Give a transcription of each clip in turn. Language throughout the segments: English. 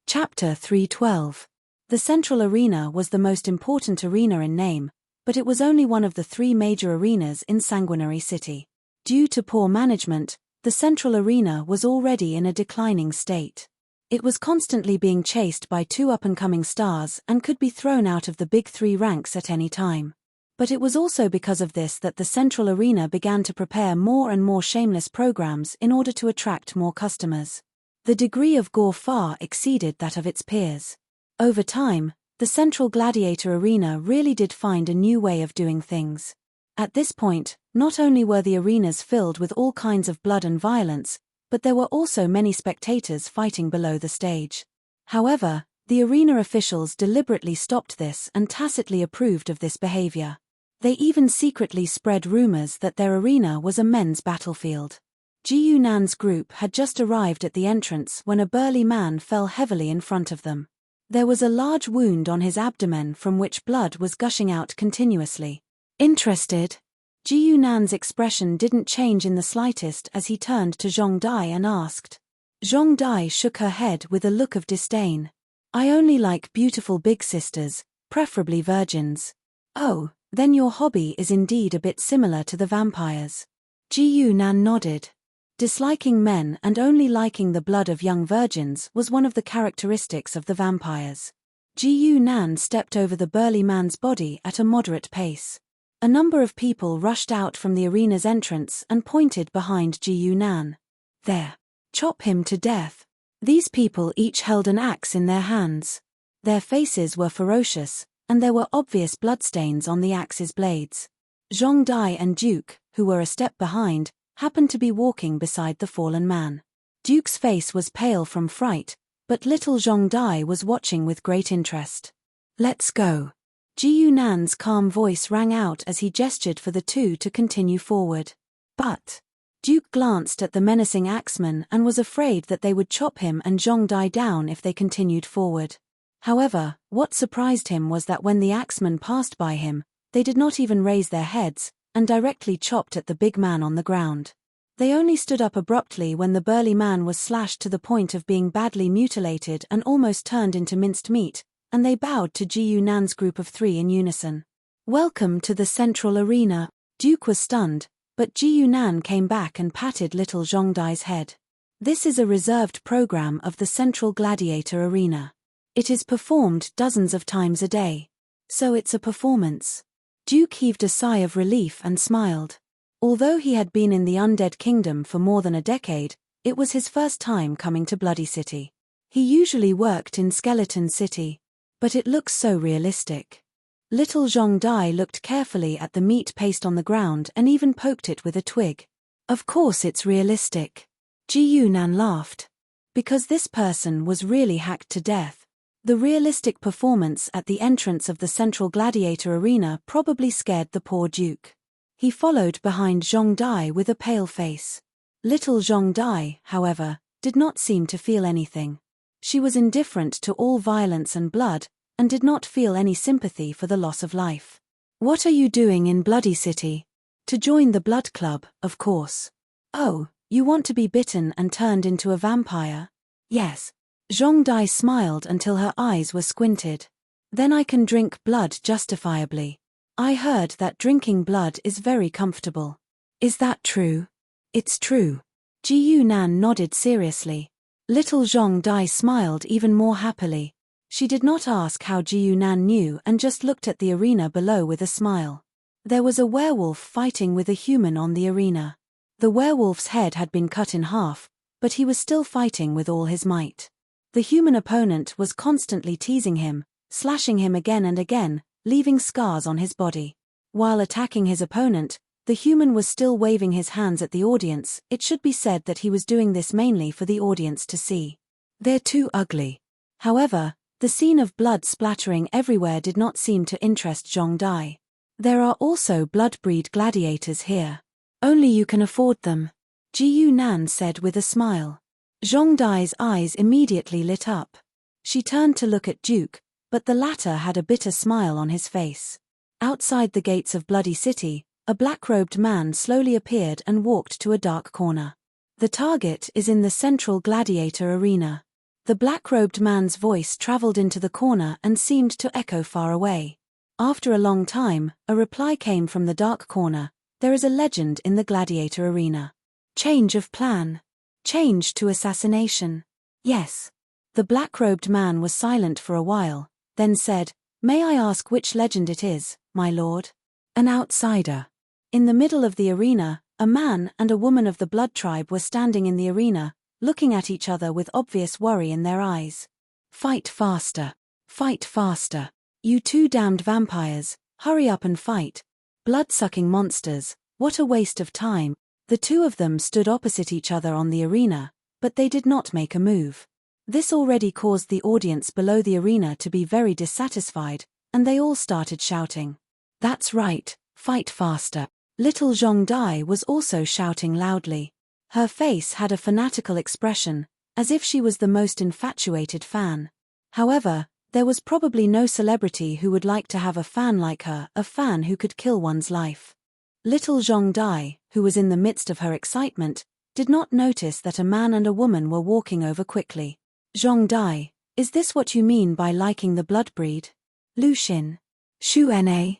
Chapter 312. The Central Arena was the most important arena in name, but it was only one of the three major arenas in Sanguinary City. Due to poor management, the Central Arena was already in a declining state. It was constantly being chased by two up-and-coming stars and could be thrown out of the big three ranks at any time. But it was also because of this that the Central Arena began to prepare more and more shameless programs in order to attract more customers. The degree of gore far exceeded that of its peers. Over time, the Central Gladiator Arena really did find a new way of doing things. At this point, not only were the arenas filled with all kinds of blood and violence, but there were also many spectators fighting below the stage. However, the arena officials deliberately stopped this and tacitly approved of this behavior. They even secretly spread rumors that their arena was a men's battlefield. Ji Yunan's group had just arrived at the entrance when a burly man fell heavily in front of them. There was a large wound on his abdomen from which blood was gushing out continuously. Interested? Ji Yunan's expression didn't change in the slightest as he turned to Zhong Dai and asked. Zhong Dai shook her head with a look of disdain. I only like beautiful big sisters, preferably virgins. Oh, then your hobby is indeed a bit similar to the vampires. Ji Yunan nodded. Disliking men and only liking the blood of young virgins was one of the characteristics of the vampires. Ji Yunan stepped over the burly man's body at a moderate pace. A number of people rushed out from the arena's entrance and pointed behind Ji Yunan. There. Chop him to death. These people each held an axe in their hands. Their faces were ferocious, and there were obvious bloodstains on the axe's blades. Zhong Dai and Duke, who were a step behind, happened to be walking beside the fallen man. Duke's face was pale from fright, but little Zhong Dai was watching with great interest. Let's go. Ji Yunan's calm voice rang out as he gestured for the two to continue forward. But Duke glanced at the menacing axeman and was afraid that they would chop him and Zhong Dai down if they continued forward. However, what surprised him was that when the axeman passed by him, they did not even raise their heads, and directly chopped at the big man on the ground. They only stood up abruptly when the burly man was slashed to the point of being badly mutilated and almost turned into minced meat, and they bowed to Ji Yunan's group of three in unison. Welcome to the Central Arena. Duke was stunned, but Ji Yunan came back and patted little Zhong Dai's head. This is a reserved program of the Central Gladiator Arena. It is performed dozens of times a day. So it's a performance. Duke heaved a sigh of relief and smiled. Although he had been in the Undead Kingdom for more than a decade, it was his first time coming to Bloody City. He usually worked in Skeleton City. But it looks so realistic. Little Zhong Dai looked carefully at the meat paste on the ground and even poked it with a twig. Of course it's realistic. Ji Yunan laughed. Because this person was really hacked to death. The realistic performance at the entrance of the Central Gladiator Arena probably scared the poor Duke. He followed behind Zhong Dai with a pale face. Little Zhong Dai, however, did not seem to feel anything. She was indifferent to all violence and blood, and did not feel any sympathy for the loss of life. What are you doing in Bloody City? To join the Blood Club, of course. Oh, you want to be bitten and turned into a vampire? Yes. Zhong Dai smiled until her eyes were squinted. Then I can drink blood justifiably. I heard that drinking blood is very comfortable. Is that true? It's true. Ji Yunan nodded seriously. Little Zhong Dai smiled even more happily. She did not ask how Ji Yunan knew and just looked at the arena below with a smile. There was a werewolf fighting with a human on the arena. The werewolf's head had been cut in half, but he was still fighting with all his might. The human opponent was constantly teasing him, slashing him again and again, leaving scars on his body. While attacking his opponent, the human was still waving his hands at the audience. It should be said that he was doing this mainly for the audience to see. They're too ugly. However, the scene of blood splattering everywhere did not seem to interest Zhong Dai. There are also blood-breed gladiators here. Only you can afford them. Ji Yunan said with a smile. Zhong Dai's eyes immediately lit up. She turned to look at Duke, but the latter had a bitter smile on his face. Outside the gates of Bloody City, a black-robed man slowly appeared and walked to a dark corner. The target is in the Central Gladiator Arena. The black-robed man's voice traveled into the corner and seemed to echo far away. After a long time, a reply came from the dark corner. There is a legend in the gladiator arena. Change of plan. Change to assassination. Yes. The black-robed man was silent for a while, then said, "May I ask which legend it is, my lord?" An outsider. In the middle of the arena, a man and a woman of the blood tribe were standing in the arena, looking at each other with obvious worry in their eyes. Fight faster. Fight faster. You two damned vampires, hurry up and fight. Blood-sucking monsters, what a waste of time. The two of them stood opposite each other on the arena, but they did not make a move. This already caused the audience below the arena to be very dissatisfied, and they all started shouting. That's right, fight faster. Little Zhong Dai was also shouting loudly. Her face had a fanatical expression, as if she was the most infatuated fan. However, there was probably no celebrity who would like to have a fan like her, a fan who could kill one's life. Little Zhong Dai, who was in the midst of her excitement, did not notice that a man and a woman were walking over quickly. Zhong Dai, is this what you mean by liking the blood breed? Lu Xin. Shu Na.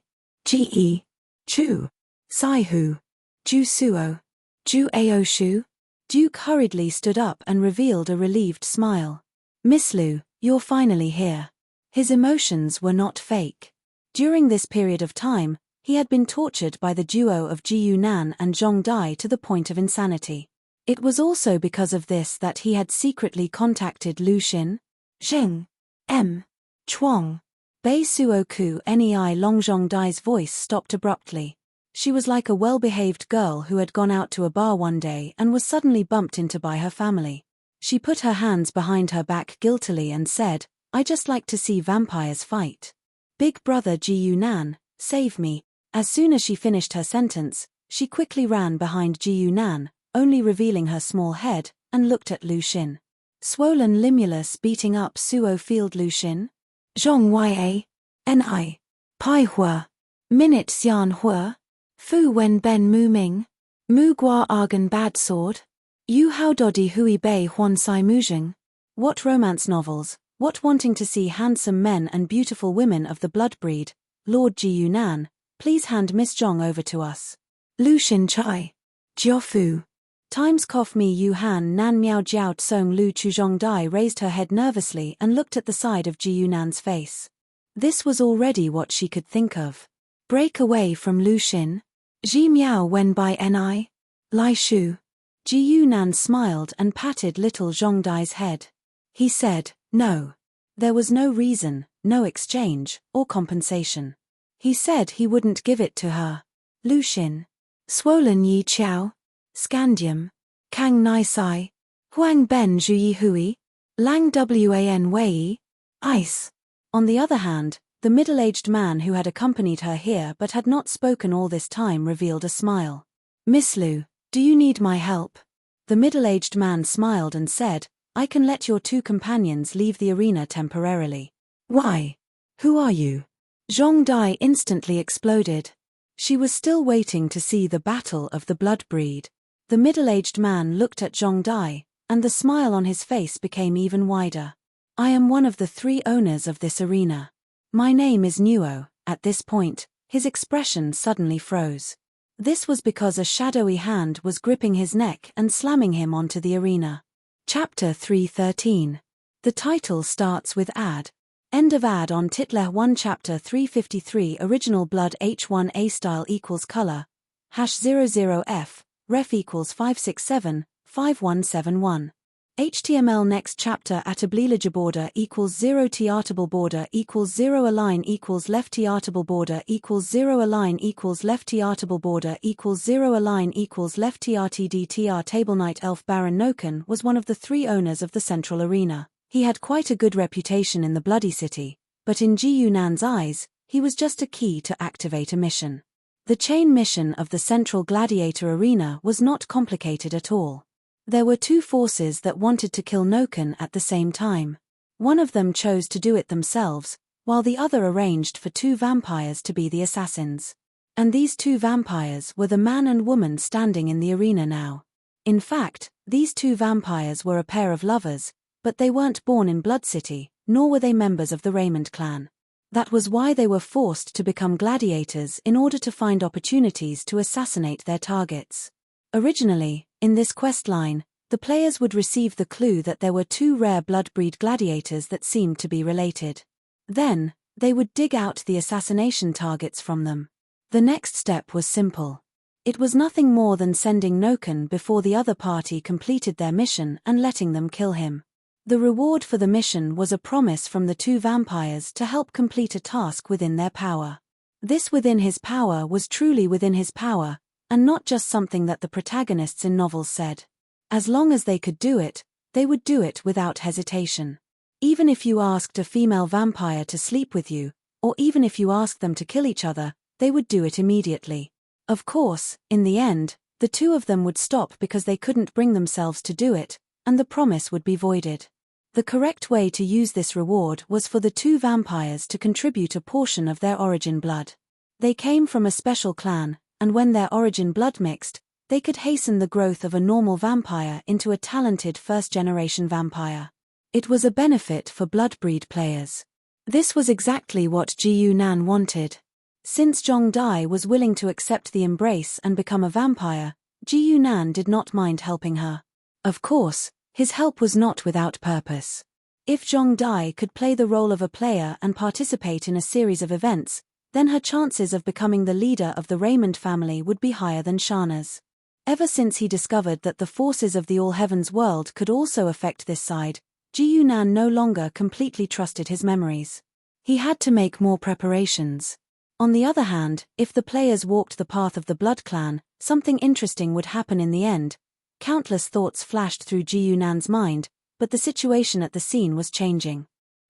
Ge. Chu. Sai Hu. Ju Suo. Ju Ao Shu. Duke hurriedly stood up and revealed a relieved smile. Miss Lu, you're finally here. His emotions were not fake. During this period of time, he had been tortured by the duo of Ji Yunan and Zhong Dai to the point of insanity. It was also because of this that he had secretly contacted Lu Xin, Zheng, M. Chuang, Bei Suo Ku Nei Long. Zhong Dai's voice stopped abruptly. She was like a well-behaved girl who had gone out to a bar one day and was suddenly bumped into by her family. She put her hands behind her back guiltily and said, "I just like to see vampires fight. Big brother Ji Yunan, save me." As soon as she finished her sentence, she quickly ran behind Ji Yunan, only revealing her small head, and looked at Lu Xin. Swollen limulus beating up Suo Field. Lu Xin? Zhong Ya. Ni. Pai Hua. Minute Xian Hua. Fu Wen Ben Mu Ming. Mu Gua Argan Bad Sword. Yu Hao Dodi Hui Bei Huan Sai Muzheng. What romance novels, what wanting to see handsome men and beautiful women of the blood breed. Lord Ji Yunan, please hand Miss Zhong over to us. Lu Xin Chai. Jiaofu. Times Cough Me Yu Han Nan Miao Jiao Tsong. Lu Chu. Zhong Dai raised her head nervously and looked at the side of Ji Yunan's face. This was already what she could think of. Break away from Lu Xin. Ji Miao Wen Bai Ni. Lai Shu. Ji Yunan smiled and patted little Zhong Dai's head. He said, no. There was no reason, no exchange, or compensation. He said he wouldn't give it to her. Lu Xin. Swollen Yi Qiao. Scandium. Kang Nai Sai. Huang Ben Zhu Yi Hui. Lang Wan Wei. Ice. On the other hand, the middle-aged man who had accompanied her here but had not spoken all this time revealed a smile. Miss Lu, do you need my help? The middle-aged man smiled and said, I can let your two companions leave the arena temporarily. Why? Who are you? Zhong Dai instantly exploded. She was still waiting to see the battle of the blood breed. The middle-aged man looked at Zhong Dai, and the smile on his face became even wider. I am one of the 3 owners of this arena. My name is Nuo. At this point, his expression suddenly froze. This was because a shadowy hand was gripping his neck and slamming him onto the arena. Chapter 313. The title starts with ad. End of ad on Titleh 1. Chapter 353. Original blood H1A style equals color. #00F. Ref equals 567-5171. HTML next chapter @oblique border equals 0 artable border equals 0 align equals left artable border equals 0 align equals left artable border equals 0 align equals left rtdtr. Table Night Elf Baron Noken was one of the 3 owners of the central arena. He had quite a good reputation in the Bloody City, but in Ji Yunan's eyes, he was just a key to activate a mission. The chain mission of the central gladiator arena was not complicated at all. There were 2 forces that wanted to kill Noken at the same time. One of them chose to do it themselves, while the other arranged for 2 vampires to be the assassins. And these 2 vampires were the man and woman standing in the arena now. In fact, these 2 vampires were a pair of lovers, But they weren't born in Blood City, nor were they members of the Raymond clan. That was why they were forced to become gladiators in order to find opportunities to assassinate their targets. Originally, in this quest line, the players would receive the clue that there were two rare blood-breed gladiators that seemed to be related. Then, they would dig out the assassination targets from them. The next step was simple. It was nothing more than sending Noken before the other party completed their mission and letting them kill him. The reward for the mission was a promise from the two vampires to help complete a task within their power. This within his power was truly within his power, and not just something that the protagonists in novels said. As long as they could do it, they would do it without hesitation. Even if you asked a female vampire to sleep with you, or even if you asked them to kill each other, they would do it immediately. Of course, in the end, the two of them would stop because they couldn't bring themselves to do it, and the promise would be voided. The correct way to use this reward was for the two vampires to contribute a portion of their origin blood. They came from a special clan, and when their origin blood mixed, they could hasten the growth of a normal vampire into a talented first-generation vampire. It was a benefit for blood-breed players. This was exactly what Ji Yunan wanted. Since Zhong Dai was willing to accept the embrace and become a vampire, Ji Yunan did not mind helping her. Of course, his help was not without purpose. If Zhong Dai could play the role of a player and participate in a series of events, then her chances of becoming the leader of the Raymond family would be higher than Shana's. Ever since he discovered that the forces of the All Heavens world could also affect this side, Ji Yunan no longer completely trusted his memories. He had to make more preparations. On the other hand, if the players walked the path of the Blood Clan, something interesting would happen in the end. Countless thoughts flashed through Ji Yunan's mind, but the situation at the scene was changing.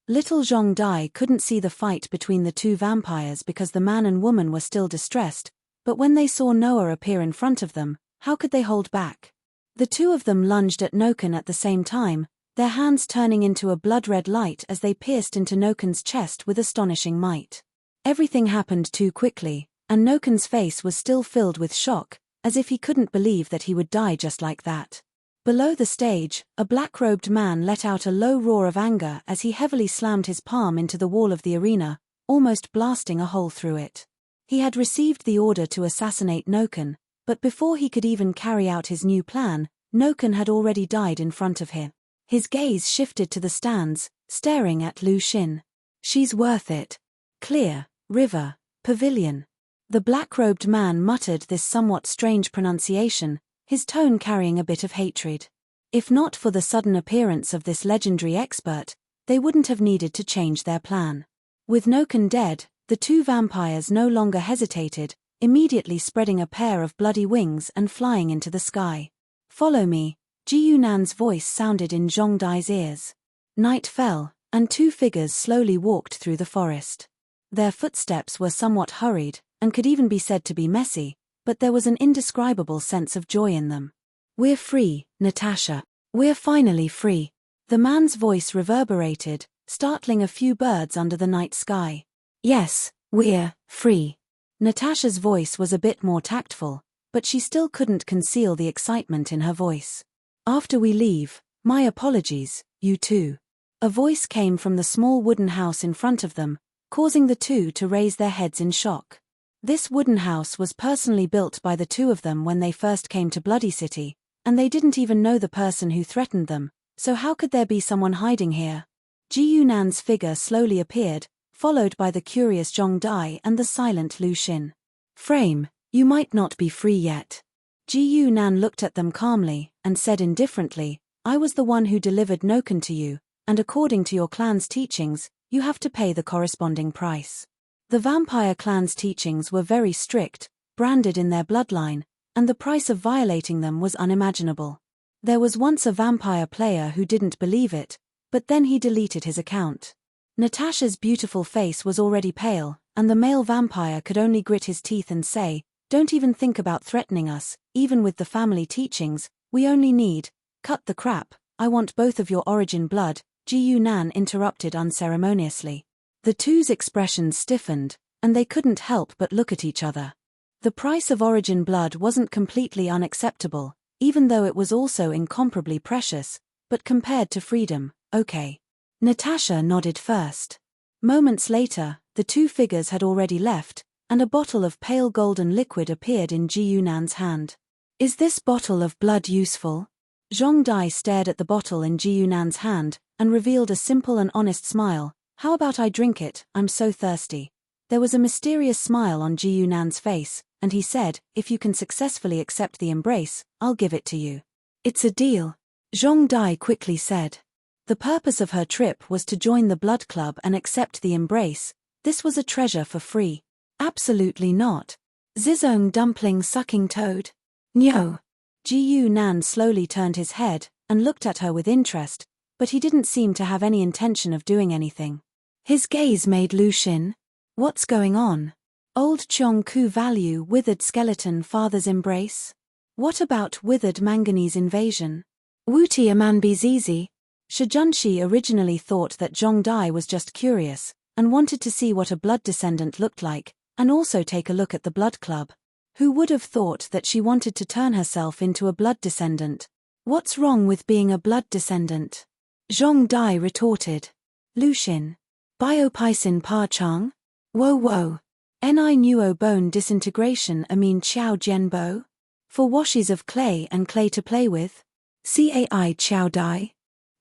Little Zhong Dai couldn't see the fight between the two vampires because the man and woman were still distressed, but when they saw Noah appear in front of them, how could they hold back? The two of them lunged at Noken at the same time, their hands turning into a blood-red light as they pierced into Noken's chest with astonishing might. Everything happened too quickly, and Noken's face was still filled with shock, as if he couldn't believe that he would die just like that. Below the stage, a black-robed man let out a low roar of anger as he heavily slammed his palm into the wall of the arena, almost blasting a hole through it. He had received the order to assassinate Noken, but before he could even carry out his new plan, Noken had already died in front of him. His gaze shifted to the stands, staring at Lu Xin. "She's worth it. Clear, river, pavilion." The black-robed man muttered this somewhat strange pronunciation, his tone carrying a bit of hatred. If not for the sudden appearance of this legendary expert, they wouldn't have needed to change their plan. With Noken dead, the two vampires no longer hesitated, immediately spreading a pair of bloody wings and flying into the sky. "Follow me," Ji Yunan's voice sounded in Zhong Dai's ears. Night fell, and two figures slowly walked through the forest. Their footsteps were somewhat hurried, and could even be said to be messy, but there was an indescribable sense of joy in them. "We're free, Natasha. We're finally free." The man's voice reverberated, startling a few birds under the night sky. "Yes, we're free." Natasha's voice was a bit more tactful, but she still couldn't conceal the excitement in her voice. "After we leave, my apologies, you two." A voice came from the small wooden house in front of them, causing the two to raise their heads in shock. This wooden house was personally built by the two of them when they first came to Bloody City, and they didn't even know the person who threatened them, so how could there be someone hiding here? Ji Yunan's figure slowly appeared, followed by the curious Zhong Dai and the silent Lu Xin. "Frame, you might not be free yet." Ji Yunan looked at them calmly, and said indifferently, "I was the one who delivered Noken to you, and according to your clan's teachings, you have to pay the corresponding price." The vampire clan's teachings were very strict, branded in their bloodline, and the price of violating them was unimaginable. There was once a vampire player who didn't believe it, but then he deleted his account. Natasha's beautiful face was already pale, and the male vampire could only grit his teeth and say, "Don't even think about threatening us, even with the family teachings, we only need—" "Cut the crap, I want both of your origin blood," Ji Yunan interrupted unceremoniously. The two's expressions stiffened, and they couldn't help but look at each other. The price of origin blood wasn't completely unacceptable, even though it was also incomparably precious, but compared to freedom, Okay. Natasha nodded first. Moments later, the two figures had already left, and a bottle of pale golden liquid appeared in Ji Yunan's hand. Is this bottle of blood useful? Zhong Dai stared at the bottle in Ji Yunan's hand, and revealed a simple and honest smile. How about I drink it, I'm so thirsty. There was a mysterious smile on Ji Yunan's face, and he said, if you can successfully accept the embrace, I'll give it to you. It's a deal. Zhong Dai quickly said. The purpose of her trip was to join the blood club and accept the embrace. This was a treasure for free. Absolutely not. Zizong dumpling sucking toad. No. Ji Yunan slowly turned his head and looked at her with interest, but he didn't seem to have any intention of doing anything. His gaze made Lu Xin. What's going on? Old Chong Ku value withered skeleton father's embrace? What about withered manganese invasion? Wuti Amanbi Zizi? Shijunshi originally thought that Zhong Dai was just curious, and wanted to see what a blood descendant looked like, and also take a look at the blood club. Who would have thought that she wanted to turn herself into a blood descendant? What's wrong with being a blood descendant? Zhong Dai retorted. Lu Xin. Biopaisin Pa Chang? Whoa. Ni nuo bone disintegration amine Qiao Jianbo? For washes of clay and clay to play with? Cai Qiao Dai?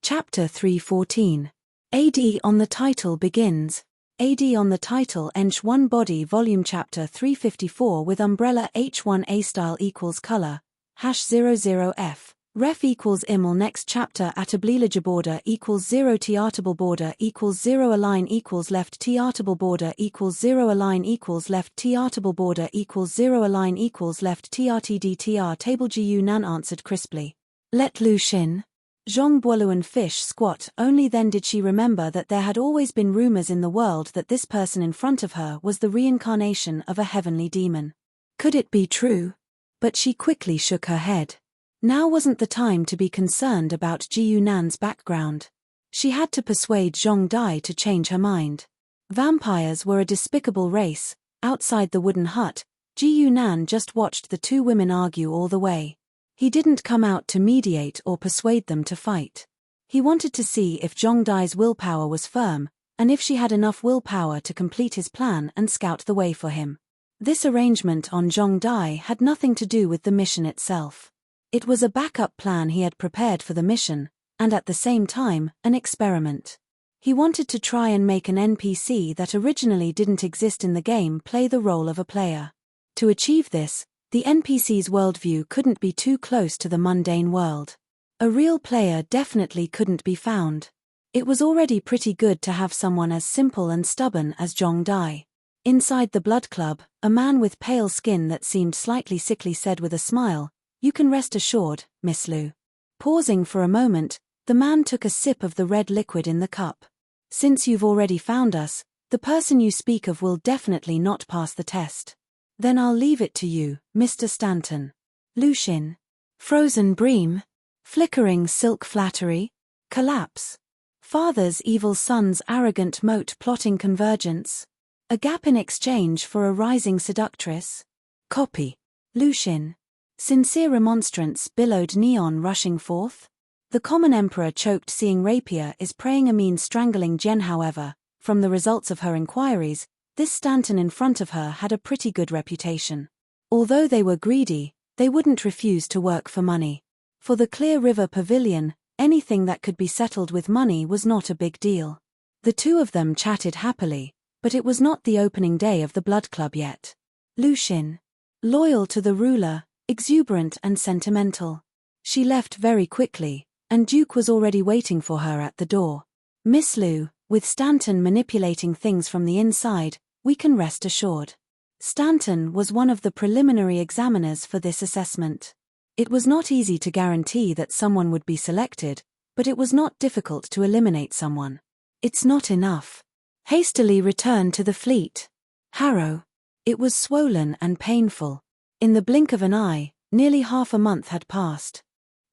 Chapter 314. AD on the title begins. AD on the title Ench 1 Body Volume Chapter 354 with umbrella H1A style equals color, #00F. Ref equals iml next chapter at oblilage border equals 0 T-artable border equals 0 align equals left T-artable border equals 0 align equals left T-artable border equals 0 align equals left TRTDTR table Ji Yunan answered crisply. Let Lu Xin. Zhong Buoluan fish squat. Only then did she remember that there had always been rumors in the world that this person in front of her was the reincarnation of a heavenly demon. Could it be true? But she quickly shook her head. Now wasn't the time to be concerned about Ji Yunan's background. She had to persuade Zhong Dai to change her mind. Vampires were a despicable race. Outside the wooden hut, Ji Yunan just watched the two women argue all the way. He didn't come out to mediate or persuade them to fight. He wanted to see if Zhong Dai's willpower was firm, and if she had enough willpower to complete his plan and scout the way for him. This arrangement on Zhong Dai had nothing to do with the mission itself. It was a backup plan he had prepared for the mission, and at the same time, an experiment. He wanted to try and make an NPC that originally didn't exist in the game play the role of a player. To achieve this, the NPC's worldview couldn't be too close to the mundane world. A real player definitely couldn't be found. It was already pretty good to have someone as simple and stubborn as Zhong Dai. Inside the blood club, a man with pale skin that seemed slightly sickly said with a smile, "You can rest assured, Miss Lu." Pausing for a moment, the man took a sip of the red liquid in the cup. "Since you've already found us, the person you speak of will definitely not pass the test. Then I'll leave it to you, Mr. Stanton." Lu Xin. Frozen bream. Flickering silk flattery. Collapse. Father's evil son's arrogant moat plotting convergence. A gap in exchange for a rising seductress. Copy. Lu Xin. Sincere remonstrance billowed neon rushing forth. The common emperor choked seeing rapier is praying a mean strangling Jen. However, from the results of her inquiries, this Stanton in front of her had a pretty good reputation. Although they were greedy, they wouldn't refuse to work for money. For the Clear River Pavilion, anything that could be settled with money was not a big deal. The two of them chatted happily, but it was not the opening day of the Blood Club yet. Lu Xin. Loyal to the ruler, exuberant and sentimental. She left very quickly, and Duke was already waiting for her at the door. "Miss Lu, with Stanton manipulating things from the inside, we can rest assured." Stanton was one of the preliminary examiners for this assessment. It was not easy to guarantee that someone would be selected, but it was not difficult to eliminate someone. "It's not enough." Hastily returned to the fleet. Harrow. It was swollen and painful. In the blink of an eye, nearly half a month had passed.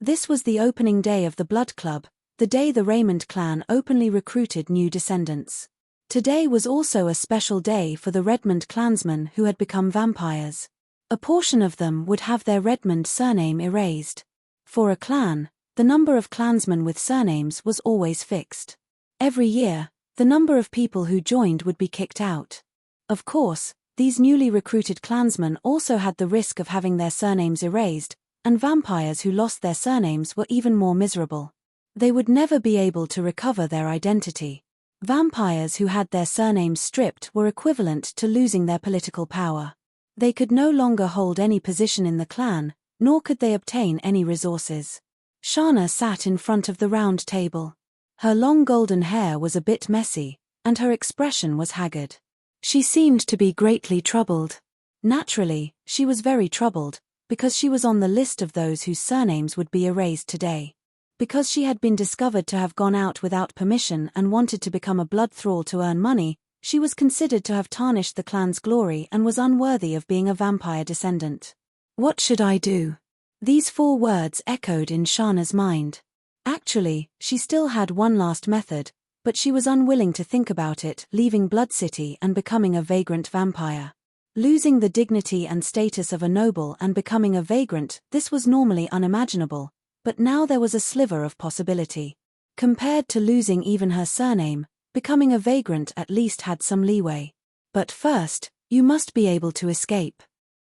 This was the opening day of the Blood Club, the day the Raymond clan openly recruited new descendants. Today was also a special day for the Redmond clansmen who had become vampires. A portion of them would have their Redmond surname erased. For a clan, the number of clansmen with surnames was always fixed. Every year, the number of people who joined would be kicked out. Of course, these newly recruited clansmen also had the risk of having their surnames erased, and vampires who lost their surnames were even more miserable. They would never be able to recover their identity. Vampires who had their surnames stripped were equivalent to losing their political power. They could no longer hold any position in the clan, nor could they obtain any resources. Shana sat in front of the round table. Her long golden hair was a bit messy, and her expression was haggard. She seemed to be greatly troubled. Naturally, she was very troubled, because she was on the list of those whose surnames would be erased today. Because she had been discovered to have gone out without permission and wanted to become a blood thrall to earn money, she was considered to have tarnished the clan's glory and was unworthy of being a vampire descendant. What should I do? These 4 words echoed in Shana's mind. Actually, she still had one last method, but she was unwilling to think about it, leaving Blood City and becoming a vagrant vampire. Losing the dignity and status of a noble and becoming a vagrant, this was normally unimaginable, but now there was a sliver of possibility. Compared to losing even her surname, becoming a vagrant at least had some leeway. But first, you must be able to escape.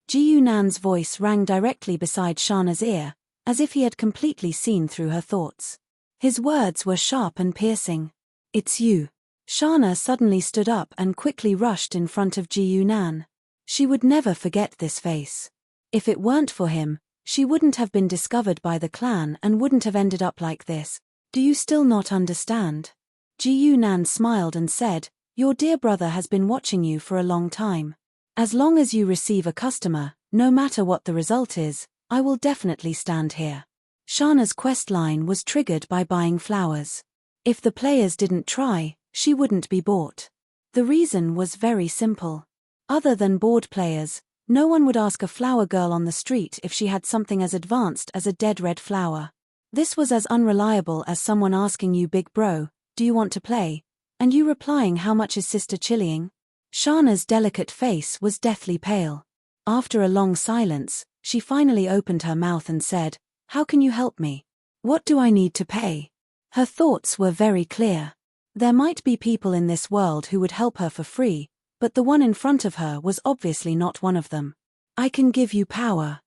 Ji Yunan's voice rang directly beside Shana's ear, as if he had completely seen through her thoughts. His words were sharp and piercing. It's you. Shana suddenly stood up and quickly rushed in front of Ji Yunan. She would never forget this face. If it weren't for him, she wouldn't have been discovered by the clan and wouldn't have ended up like this. Do you still not understand? Ji Yunan smiled and said, your dear brother has been watching you for a long time. As long as you receive a customer, no matter what the result is, I will definitely stand here. Shana's quest line was triggered by buying flowers. If the players didn't try, she wouldn't be bought. The reason was very simple. Other than board players, no one would ask a flower girl on the street if she had something as advanced as a dead red flower. This was as unreliable as someone asking you, big bro, do you want to play? And you replying, how much is sister chilling? Shana's delicate face was deathly pale. After a long silence, she finally opened her mouth and said, how can you help me? What do I need to pay? Her thoughts were very clear. There might be people in this world who would help her for free, but the one in front of her was obviously not one of them. I can give you power.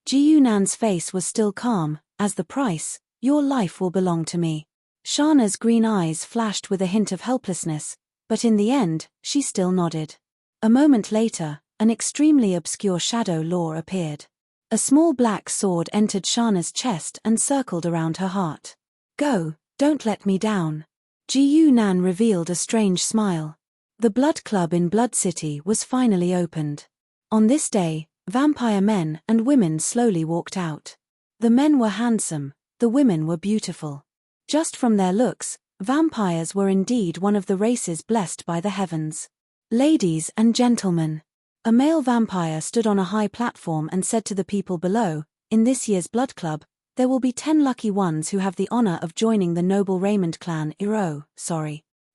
Ji Yunan's face was still calm. As the price, your life will belong to me. Shana's green eyes flashed with a hint of helplessness, but in the end, she still nodded. A moment later, an extremely obscure shadow lore appeared. A small black sword entered Shana's chest and circled around her heart. Go, don't let me down. Ji Yunan revealed a strange smile. The Blood Club in Blood City was finally opened. On this day, vampire men and women slowly walked out. The men were handsome, the women were beautiful. Just from their looks, vampires were indeed one of the races blessed by the heavens. Ladies and gentlemen, a male vampire stood on a high platform and said to the people below, in this year's Blood Club, there will be 10 lucky ones who have the honor of joining the noble Raymond clan.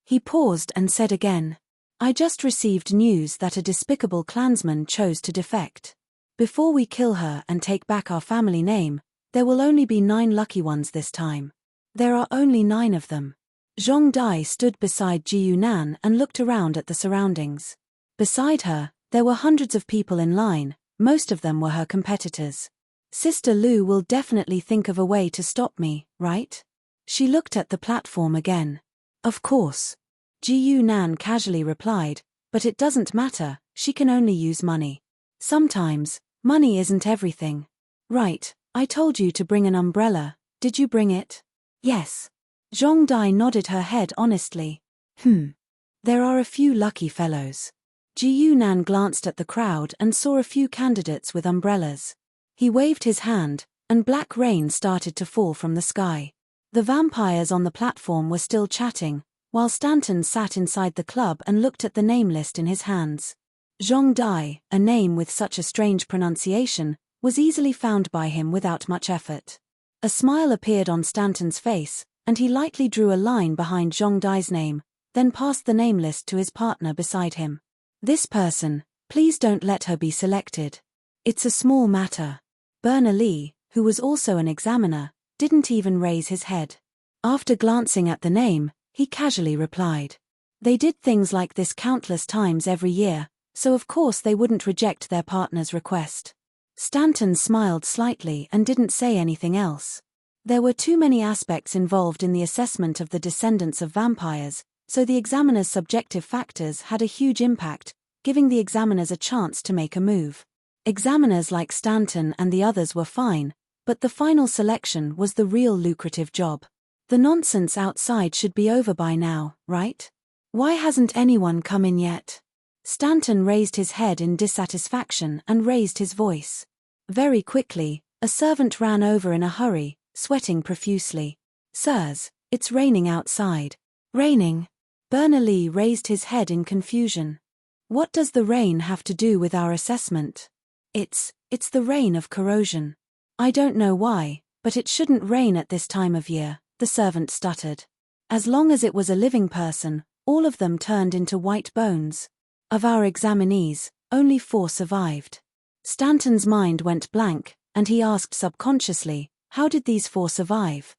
He paused and said again, I just received news that a despicable clansman chose to defect. Before we kill her and take back our family name, there will only be 9 lucky ones this time. There are only 9 of them. Zhong Dai stood beside Ji Yunan and looked around at the surroundings. Beside her, there were hundreds of people in line, most of them were her competitors. Sister Lu will definitely think of a way to stop me, right? She looked at the platform again. Of course. Ji Yunan casually replied, but it doesn't matter, she can only use money. Sometimes, money isn't everything. Right, I told you to bring an umbrella, did you bring it? Yes. Zhong Dai nodded her head honestly. There are a few lucky fellows. Ji Yunan glanced at the crowd and saw a few candidates with umbrellas. He waved his hand, and black rain started to fall from the sky. The vampires on the platform were still chatting, while Stanton sat inside the club and looked at the name list in his hands. Zhong Dai, a name with such a strange pronunciation, was easily found by him without much effort. A smile appeared on Stanton's face, and he lightly drew a line behind Zhong Dai's name, then passed the name list to his partner beside him. This person, please don't let her be selected. It's a small matter. Berna Lee, who was also an examiner, didn't even raise his head. After glancing at the name, he casually replied. They did things like this countless times every year, so of course they wouldn't reject their partner's request. Stanton smiled slightly and didn't say anything else. There were too many aspects involved in the assessment of the descendants of vampires, so the examiner's subjective factors had a huge impact, giving the examiners a chance to make a move. Examiners like Stanton and the others were fine, but the final selection was the real lucrative job. The nonsense outside should be over by now, right? Why hasn't anyone come in yet? Stanton raised his head in dissatisfaction and raised his voice. Very quickly, a servant ran over in a hurry, sweating profusely. Sirs, it's raining outside. Raining? Bernoulli raised his head in confusion. What does the rain have to do with our assessment? It's the rain of corrosion. I don't know why, but it shouldn't rain at this time of year, the servant stuttered. As long as it was a living person, all of them turned into white bones. Of our examinees, only 4 survived. Stanton's mind went blank, and he asked subconsciously, how did these 4 survive?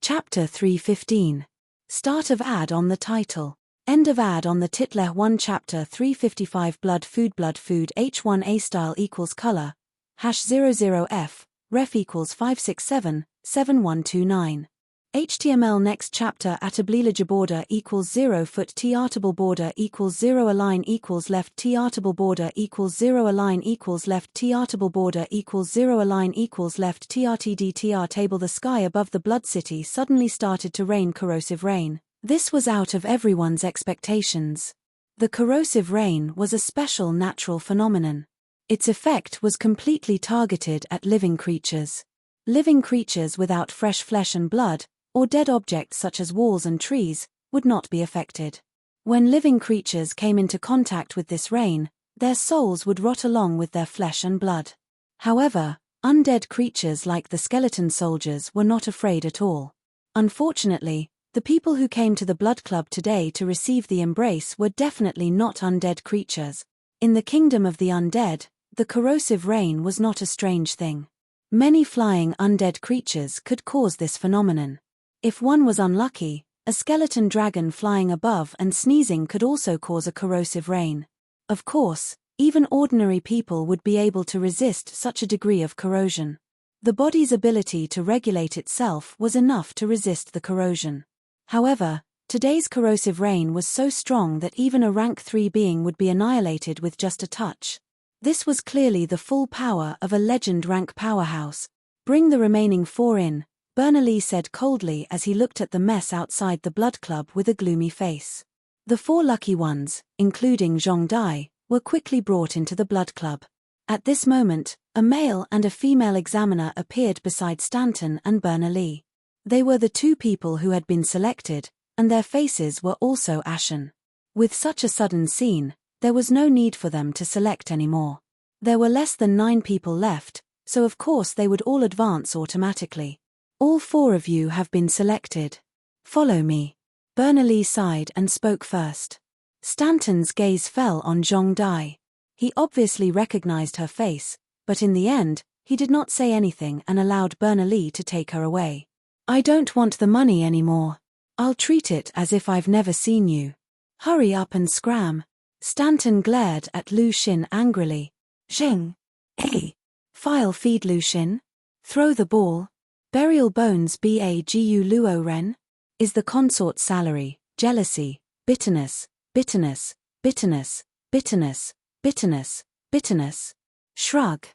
Chapter 315. Start of ad on the title. End of ad on the title. 1 Chapter 355 Blood food H1A style equals color, #00F, ref equals 567-7129. HTML next chapter @ablilage border equals 0 foot t artable border equals 0 align equals left t artable border equals 0 align equals left t artable border equals 0 align equals left trtdtr table. The sky above the Blood City suddenly started to rain corrosive rain. This was out of everyone's expectations. The corrosive rain was a special natural phenomenon. Its effect was completely targeted at living creatures. Living creatures without fresh flesh and blood, or dead objects such as walls and trees, would not be affected. When living creatures came into contact with this rain, their souls would rot along with their flesh and blood. However, undead creatures like the skeleton soldiers were not afraid at all. Unfortunately, the people who came to the Blood Club today to receive the embrace were definitely not undead creatures. In the kingdom of the undead, the corrosive rain was not a strange thing. Many flying undead creatures could cause this phenomenon. If one was unlucky, a skeleton dragon flying above and sneezing could also cause a corrosive rain. Of course, even ordinary people would be able to resist such a degree of corrosion. The body's ability to regulate itself was enough to resist the corrosion. However, today's corrosive rain was so strong that even a rank 3 being would be annihilated with just a touch. This was clearly the full power of a legend rank powerhouse. Bring the remaining 4 in, Bernoulli said coldly as he looked at the mess outside the Blood Club with a gloomy face. The 4 lucky ones, including Zhong Dai, were quickly brought into the Blood Club. At this moment, a male and a female examiner appeared beside Stanton and Bernoulli. They were the 2 people who had been selected, and their faces were also ashen. With such a sudden scene, there was no need for them to select anymore. There were less than 9 people left, so of course they would all advance automatically. All 4 of you have been selected. Follow me. Bernoulli sighed and spoke first. Stanton's gaze fell on Zhong Dai. He obviously recognized her face, but in the end, he did not say anything and allowed Bernoulli to take her away. I don't want the money anymore. I'll treat it as if I've never seen you. Hurry up and scram. Stanton glared at Lu Xin angrily. Zheng. Hey. File feed Lu Xin. Throw the ball. Burial bones bagu luo ren? Is the consort's salary, jealousy, bitterness, bitterness, bitterness, bitterness, bitterness, bitterness? Shrug.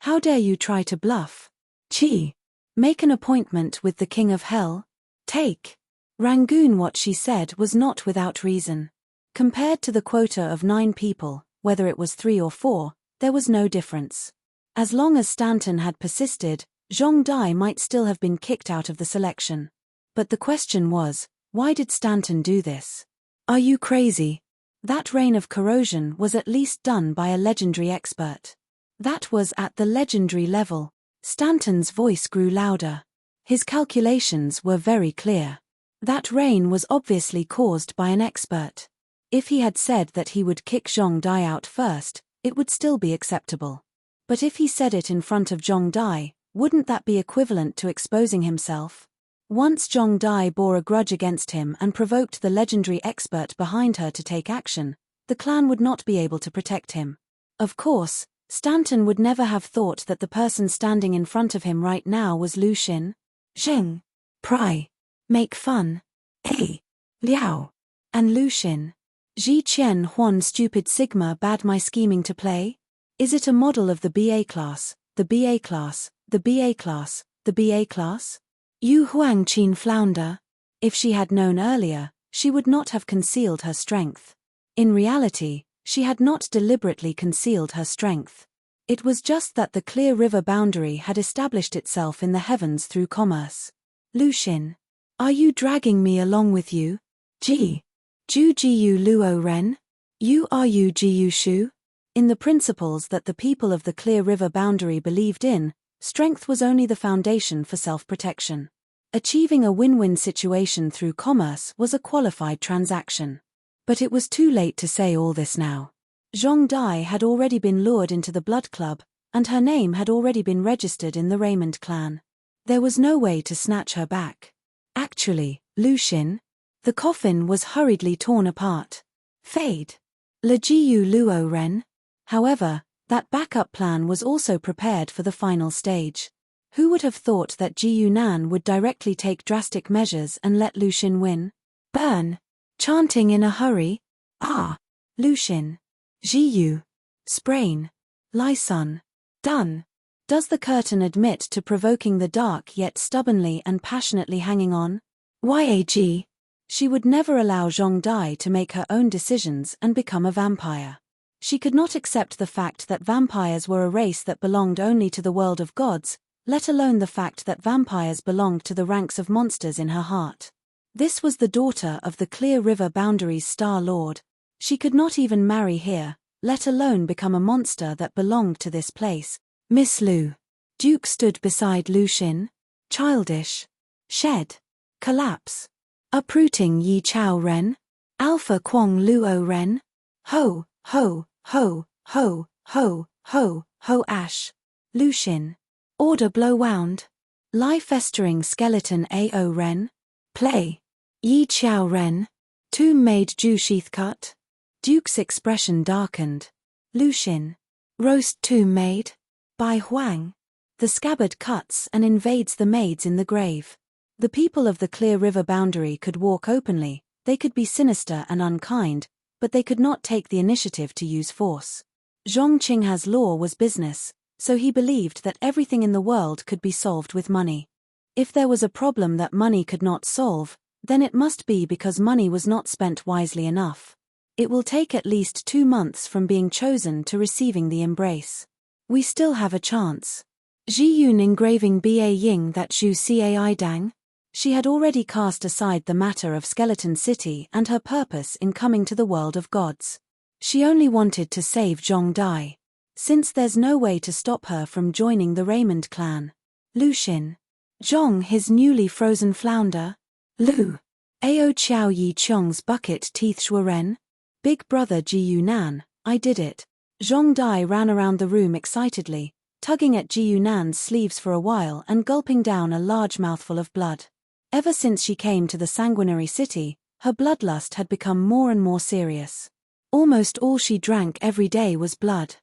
How dare you try to bluff? Chi. Make an appointment with the King of Hell? Take. Rangoon. What she said was not without reason. Compared to the quota of 9 people, whether it was 3 or 4, there was no difference. As long as Stanton had persisted, Zhong Dai might still have been kicked out of the selection. But the question was, why did Stanton do this? Are you crazy? That rain of corrosion was at least done by a legendary expert. That was at the legendary level. Stanton's voice grew louder. His calculations were very clear. That rain was obviously caused by an expert. If he had said that he would kick Zhong Dai out first, it would still be acceptable. But if he said it in front of Zhong Dai, Wouldn't that be equivalent to exposing himself? Once Zhong Dai bore a grudge against him and provoked the legendary expert behind her to take action, the clan would not be able to protect him. Of course, Stanton would never have thought that the person standing in front of him right now was Lu Xin. Zheng. Pry. Make fun. Hey. Liao. And Lu Xin. Ji Qian Huan stupid Sigma bad my scheming to play? Is it a model of the BA class, the BA class, the BA class, the BA class? Yu Huang Qin flounder. If she had known earlier, she would not have concealed her strength. In reality, she had not deliberately concealed her strength. It was just that the clear river boundary had established itself in the heavens through commerce. Lu Xin. Are you dragging me along with you? Ji. Ju Jiu Luo Ren? You are you Jiu Shu? In the principles that the people of the clear river boundary believed in, strength was only the foundation for self-protection. Achieving a win-win situation through commerce was a qualified transaction. But it was too late to say all this now. Zhong Dai had already been lured into the Blood Club, and her name had already been registered in the Raymond clan. There was no way to snatch her back. Actually, Lu Xin. The coffin was hurriedly torn apart. Fade. Le Jiu Luo Ren. However, that backup plan was also prepared for the final stage. Who would have thought that Ji Yunan would directly take drastic measures and let Lu Xin win? Burn. Chanting in a hurry. Ah. Lu Xin. Ji Yu. Sprain. Lai Sun. Done. Does the curtain admit to provoking the dark yet stubbornly and passionately hanging on? Yag. She would never allow Zhong Dai to make her own decisions and become a vampire. She could not accept the fact that vampires were a race that belonged only to the world of gods, let alone the fact that vampires belonged to the ranks of monsters in her heart. This was the daughter of the Clear River Boundary's Star Lord. She could not even marry here, let alone become a monster that belonged to this place. Miss Lu. Duke stood beside Lu Xin. Childish. Shed. Collapse. Uprooting Yi Chao Ren. Alpha Kwong Luo Ren. Ho, ho, ho, ho, ho, ho, ho ash. Lu Xin. Order blow wound. Lie festering skeleton Ao Ren. Play. Yi Chao Ren. Tomb made Ju sheath cut. Duke's expression darkened. Lu Xin. Roast tomb maid. By Huang. The scabbard cuts and invades the maids in the grave. The people of the Clear River Boundary could walk openly, they could be sinister and unkind, but they could not take the initiative to use force. Zhong Qingha's law was business, so he believed that everything in the world could be solved with money. If there was a problem that money could not solve, then it must be because money was not spent wisely enough. It will take at least 2 months from being chosen to receiving the embrace. We still have a chance. Ji Yun engraving Ba Ying that Zhu Cai Dang? She had already cast aside the matter of Skeleton City and her purpose in coming to the world of gods. She only wanted to save Zhong Dai. Since there's no way to stop her from joining the Raymond clan. Lu Xin. Zhong his newly frozen flounder. Lu. Ao Qiao Yi Chong's bucket teeth Shuaren. Big brother Ji Yunan, I did it. Zhong Dai ran around the room excitedly, tugging at Ji Yunan's sleeves for a while and gulping down a large mouthful of blood. Ever since she came to the sanguinary city, her bloodlust had become more and more serious. Almost all she drank every day was blood.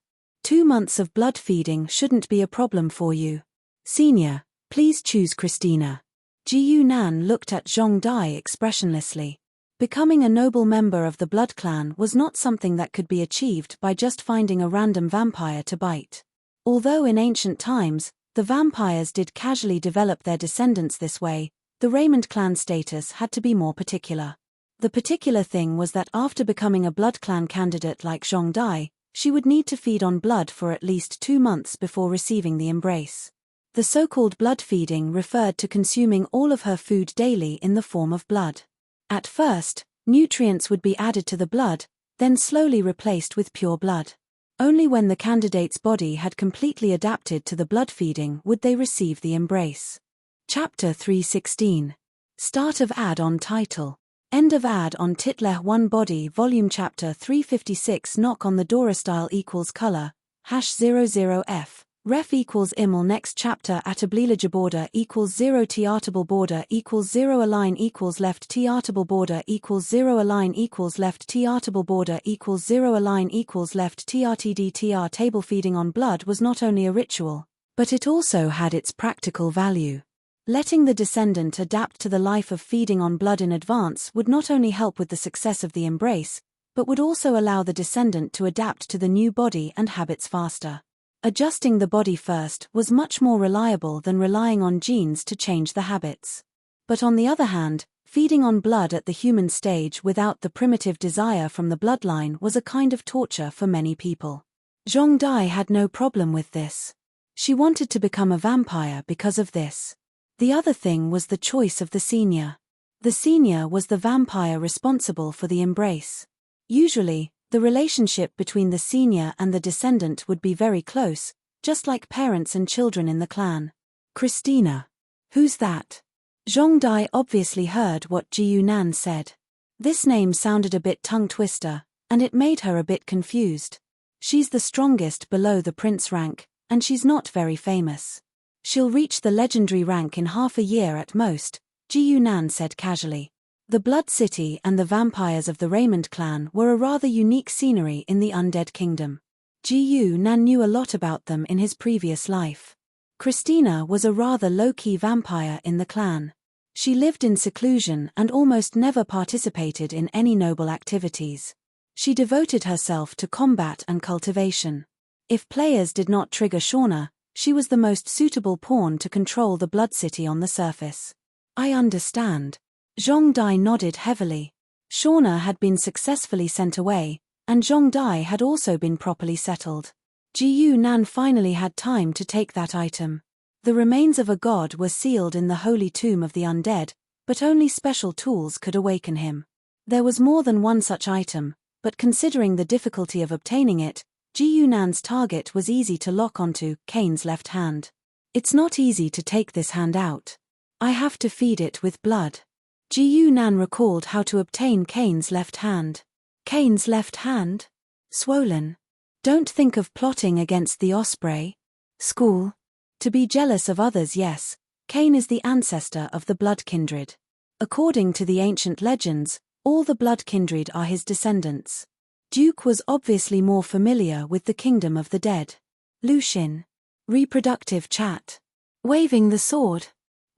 2 months of blood feeding shouldn't be a problem for you. Senior, please choose Christina. Ji Yunan looked at Zhong Dai expressionlessly. Becoming a noble member of the Blood Clan was not something that could be achieved by just finding a random vampire to bite. Although in ancient times, the vampires did casually develop their descendants this way, the Raymond clan status had to be more particular. The particular thing was that after becoming a Blood Clan candidate like Zhong Dai, she would need to feed on blood for at least 2 months before receiving the embrace. The so-called blood feeding referred to consuming all of her food daily in the form of blood. At first, nutrients would be added to the blood, then slowly replaced with pure blood. Only when the candidate's body had completely adapted to the blood feeding would they receive the embrace. Chapter 316. Start of add-on title. End of add-on title 1 body volume chapter 356 knock on the door style equals color, #00F, Ref equals iml next chapter at oblique border equals 0 t-artable border equals 0 align equals left t-artable border equals 0 align equals left t-artable border equals 0 align equals left trtdtr. Table feeding on blood was not only a ritual, but it also had its practical value. Letting the descendant adapt to the life of feeding on blood in advance would not only help with the success of the embrace, but would also allow the descendant to adapt to the new body and habits faster. Adjusting the body first was much more reliable than relying on genes to change the habits. But on the other hand, feeding on blood at the human stage without the primitive desire from the bloodline was a kind of torture for many people. Zhong Dai had no problem with this. She wanted to become a vampire because of this. The other thing was the choice of the senior. The senior was the vampire responsible for the embrace. Usually, the relationship between the senior and the descendant would be very close, just like parents and children in the clan. Christina. Who's that? Zhong Dai obviously heard what Ji Yunan said. This name sounded a bit tongue-twister, and it made her a bit confused. She's the strongest below the prince rank, and she's not very famous. She'll reach the legendary rank in half a year at most, Ji Yunan said casually. The Blood City and the vampires of the Raymond clan were a rather unique scenery in the Undead Kingdom. Ji Yunan knew a lot about them in his previous life. Christina was a rather low-key vampire in the clan. She lived in seclusion and almost never participated in any noble activities. She devoted herself to combat and cultivation. If players did not trigger Shauna, she was the most suitable pawn to control the Blood City on the surface. I understand. Zhong Dai nodded heavily. Shauna had been successfully sent away, and Zhong Dai had also been properly settled. Ji Yunan finally had time to take that item. The remains of a god were sealed in the holy tomb of the undead, but only special tools could awaken him. There was more than one such item, but considering the difficulty of obtaining it, Ji Yunan's target was easy to lock onto, Kane's left hand. It's not easy to take this hand out. I have to feed it with blood. Ji Yunan recalled how to obtain Kane's left hand. Kane's left hand? Swollen. Don't think of plotting against the Osprey. School. To be jealous of others, yes. Kane is the ancestor of the blood kindred. According to the ancient legends, all the blood kindred are his descendants. Duke was obviously more familiar with the kingdom of the dead. Lucian. Reproductive chat. Waving the sword.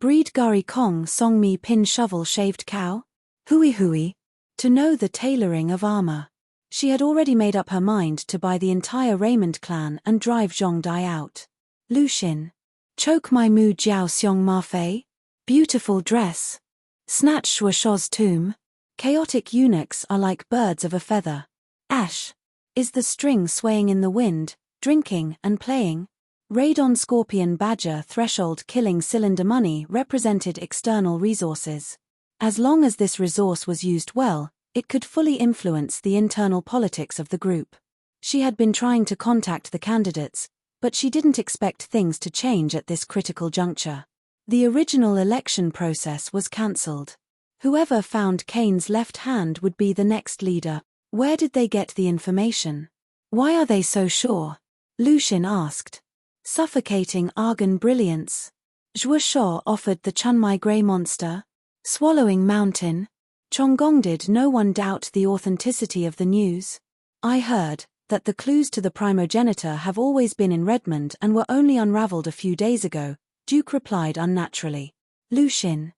Breed Guri Kong Song Mi Pin Shovel Shaved Cow? Hui Hui. To know the tailoring of armor. She had already made up her mind to buy the entire Raymond clan and drive Zhong Dai out. Lucian. Choke my mu jiao xiong ma fei? Beautiful dress. Snatch Shua Shaw's tomb. Chaotic eunuchs are like birds of a feather. Ash. Is the string swaying in the wind, drinking and playing? Radon Scorpion Badger Threshold Killing Cylinder Money represented external resources. As long as this resource was used well, it could fully influence the internal politics of the group. She had been trying to contact the candidates, but she didn't expect things to change at this critical juncture. The original election process was cancelled. Whoever found Kane's left hand would be the next leader. Where did they get the information? Why are they so sure? Lucian asked. Suffocating argon brilliance. Zhuo Shuo offered the Chunmai Grey Monster. Swallowing Mountain. Chonggong. Did no one doubt the authenticity of the news? I heard that the clues to the primogenitor have always been in Redmond and were only unraveled a few days ago, Duke replied unnaturally. Lucian.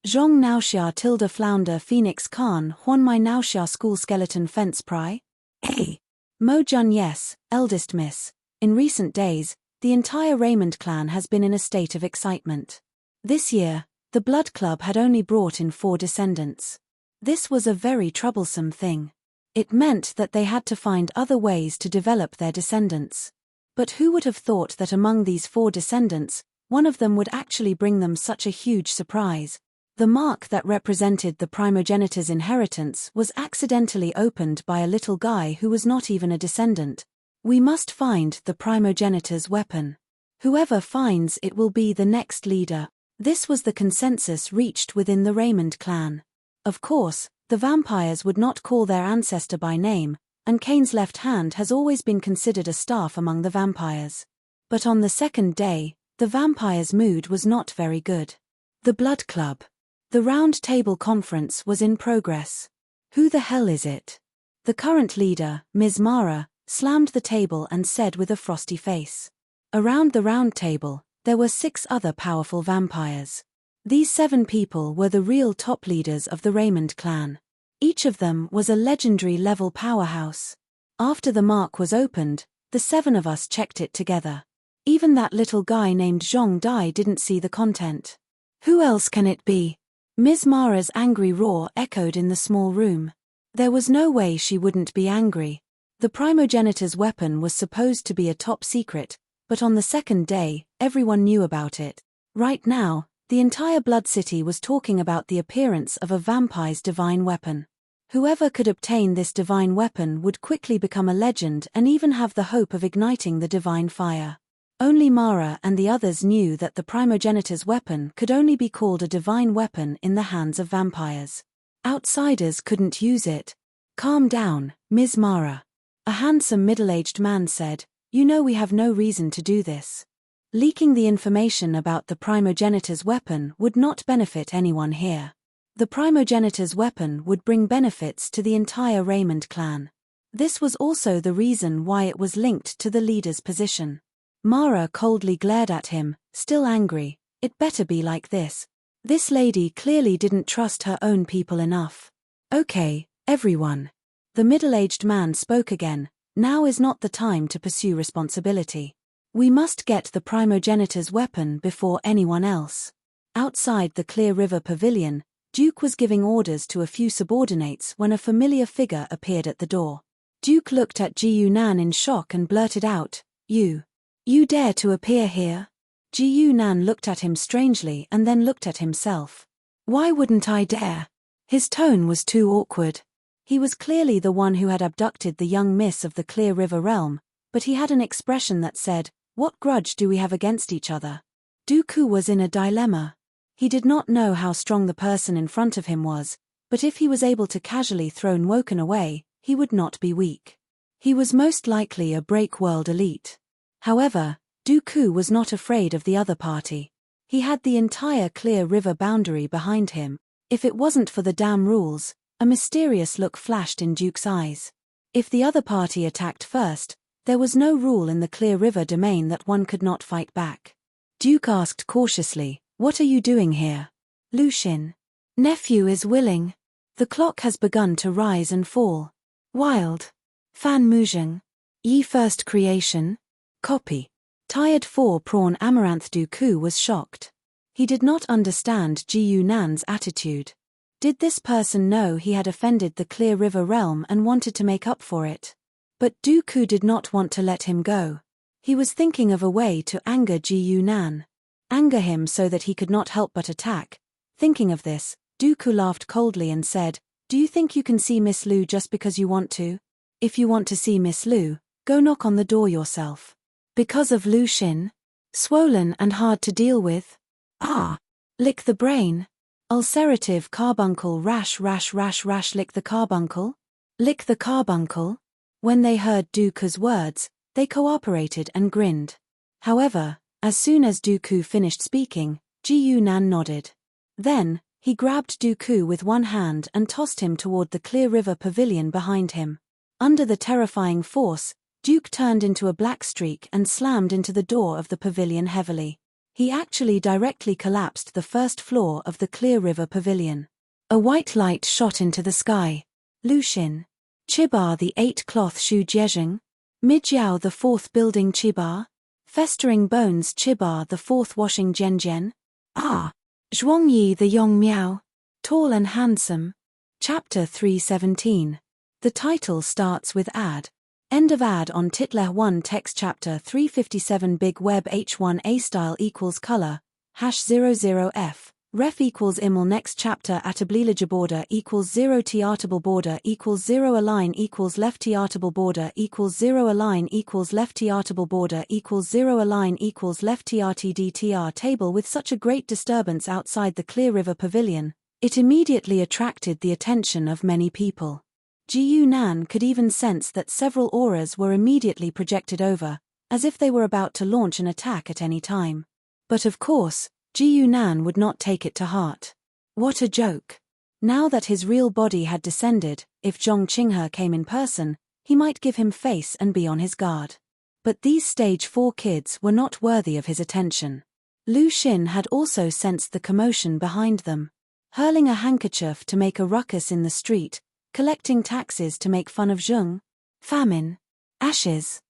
Zhong Naoxia tilde Flounder Phoenix Khan Huan Mai Naoxia School Skeleton Fence Pry? Hey. Mo Jun. Yes, eldest miss. In recent days, the entire Raymond clan has been in a state of excitement. This year, the Blood Club had only brought in 4 descendants. This was a very troublesome thing. It meant that they had to find other ways to develop their descendants. But who would have thought that among these 4 descendants, one of them would actually bring them such a huge surprise? The mark that represented the primogenitor's inheritance was accidentally opened by a little guy who was not even a descendant. We must find the primogenitor's weapon. Whoever finds it will be the next leader. This was the consensus reached within the Raymond clan. Of course, the vampires would not call their ancestor by name, and Kane's left hand has always been considered a staff among the vampires. But on the second day, the vampire's mood was not very good. The Blood Club. The Round Table Conference was in progress. Who the hell is it? The current leader, Ms. Mara, slammed the table and said with a frosty face. Around the round table, there were 6 other powerful vampires. These 7 people were the real top leaders of the Raymond clan. Each of them was a legendary-level powerhouse. After the mark was opened, the 7 of us checked it together. Even that little guy named Zhong Dai didn't see the content. Who else can it be? Ms. Mara's angry roar echoed in the small room. There was no way she wouldn't be angry. The primogenitor's weapon was supposed to be a top secret, but on the second day, everyone knew about it. Right now, the entire Blood City was talking about the appearance of a vampire's divine weapon. Whoever could obtain this divine weapon would quickly become a legend and even have the hope of igniting the divine fire. Only Mara and the others knew that the primogenitor's weapon could only be called a divine weapon in the hands of vampires. Outsiders couldn't use it. Calm down, Ms. Mara. A handsome middle-aged man said, "You know we have no reason to do this. Leaking the information about the primogenitor's weapon would not benefit anyone here. The primogenitor's weapon would bring benefits to the entire Raymond clan. This was also the reason why it was linked to the leader's position." Mara coldly glared at him, still angry. It better be like this. This lady clearly didn't trust her own people enough. Okay, everyone. The middle-aged man spoke again. Now is not the time to pursue responsibility. We must get the primogenitor's weapon before anyone else. Outside the Clear River Pavilion, Duke was giving orders to a few subordinates when a familiar figure appeared at the door. Duke looked at Ji Yunan in shock and blurted out, You dare to appear here?" Ji Yunan looked at him strangely and then looked at himself. Why wouldn't I dare? His tone was too awkward. He was clearly the one who had abducted the young miss of the Clear River realm, but he had an expression that said, "What grudge do we have against each other?" Dooku was in a dilemma. He did not know how strong the person in front of him was, but if he was able to casually throw Nwoken away, he would not be weak. He was most likely a Breakworld elite. However, Dooku was not afraid of the other party. He had the entire Clear River boundary behind him. If it wasn't for the damn rules, a mysterious look flashed in Duke's eyes. If the other party attacked first, there was no rule in the Clear River domain that one could not fight back. Duke asked cautiously, "What are you doing here?" Lucian. "Nephew is willing. The clock has begun to rise and fall. Wild. Fan Muzheng. Ye first creation. Copy. Tired 4 Prawn Amaranth." Dooku was shocked. He did not understand Ji Yunan's attitude. Did this person know he had offended the Clear River realm and wanted to make up for it? But Dooku did not want to let him go. He was thinking of a way to anger Ji Yunan. Anger him so that he could not help but attack. Thinking of this, Dooku laughed coldly and said, "Do you think you can see Miss Lu just because you want to? If you want to see Miss Lu, go knock on the door yourself." Because of Lucian? Swollen and hard to deal with? Lick the brain. Ulcerative carbuncle rash lick the carbuncle? Lick the carbuncle? When they heard Dooku's words, they cooperated and grinned. However, as soon as Dooku finished speaking, Ji Yunan nodded. Then, he grabbed Dooku with one hand and tossed him toward the Clear River Pavilion behind him. Under the terrifying force, Duke turned into a black streak and slammed into the door of the pavilion heavily. He actually directly collapsed the first floor of the Clear River Pavilion. A white light shot into the sky. Lucian. Chibar the 8 cloth shoe Jiezheng. Mijiao the 4th building Chibar. Festering bones Chibar the 4th washing Jianjian. Zhuangyi the Yong Miao. Tall and handsome. Chapter 317. The title starts with ad. End of ad on Titleh 1 text chapter 357 big web h1 a style equals color, #00f, ref equals iml next chapter atablilage border equals 0 t-artable border equals 0 align equals left t-artable border equals 0 align equals left t-artable border equals 0 align equals left trtdtr table. With such a great disturbance outside the Clear River Pavilion, it immediately attracted the attention of many people. Ji Yunan could even sense that several auras were immediately projected over, as if they were about to launch an attack at any time. But of course, Ji Yunan would not take it to heart. What a joke. Now that his real body had descended, if Zhong Qinghe came in person, he might give him face and be on his guard. But these stage 4 kids were not worthy of his attention. Lu Xun had also sensed the commotion behind them. Hurling a handkerchief to make a ruckus in the street, collecting taxes to make fun of Zheng. Famine. Ashes.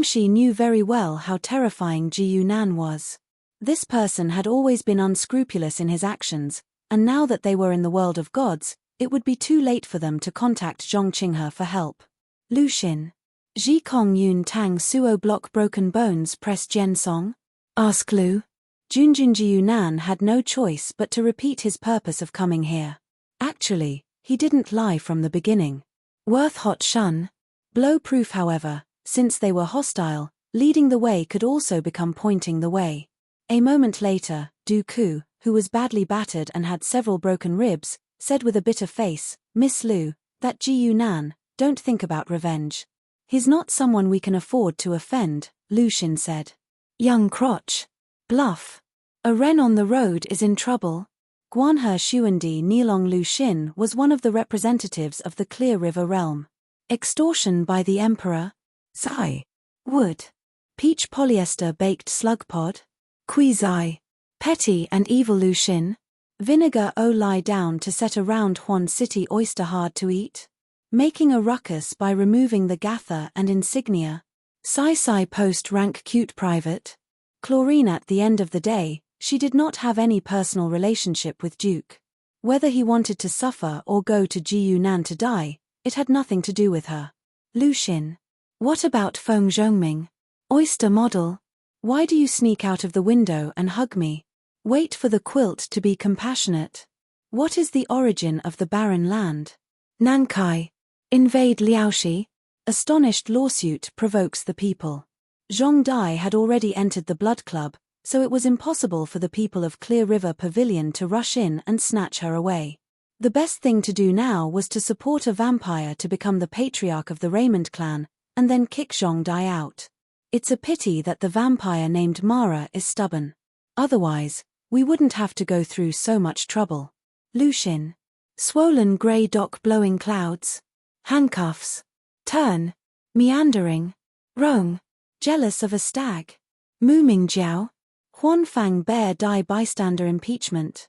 She knew very well how terrifying Ji Yunan was. This person had always been unscrupulous in his actions, and now that they were in the world of gods, it would be too late for them to contact Zhong Qinghe for help. Lu Xun. Ji Kong Yun Tang Suo Block Broken Bones Press Jian Song? Ask Lu. Junjun Ji Yunan had no choice but to repeat his purpose of coming here. Actually, he didn't lie from the beginning. Worth hot shun. Blow-proof however, since they were hostile, leading the way could also become pointing the way. A moment later, Du Ku, who was badly battered and had several broken ribs, said with a bitter face, Miss Lu, that Ji Yunan, don't think about revenge. He's not someone we can afford to offend, Lu Xun said. Young crotch. Bluff. A wren on the road is in trouble. Guanhe Xuandi Nilong Lu Xun was one of the representatives of the Clear River realm. Extortion by the emperor. Zai. Wood. Peach polyester baked slug pod. Quizai. Petty and evil Lu Xun. Vinegar o lie down to set around Huan City oyster hard to eat. Making a ruckus by removing the gather and insignia. Sai post rank cute private. Chlorine. At the end of the day, she did not have any personal relationship with Duke. Whether he wanted to suffer or go to Ji Yunan to die, it had nothing to do with her. Lu Xun. What about Feng Zhongming? Oyster model. Why do you sneak out of the window and hug me? Wait for the quilt to be compassionate. What is the origin of the barren land? Nankai. Invade Liaoxi. Astonished lawsuit provokes the people. Zhong Dai had already entered the Blood Club, so it was impossible for the people of Clear River Pavilion to rush in and snatch her away. The best thing to do now was to support a vampire to become the patriarch of the Raymond clan, and then kick Zhong Dai out. It's a pity that the vampire named Mara is stubborn. Otherwise, we wouldn't have to go through so much trouble. Lu Xun. Swollen grey dock blowing clouds. Handcuffs. Turn. Meandering. Rong. Jealous of a stag. Mu Mingjiao. Huanfang Bear Die Bystander Impeachment.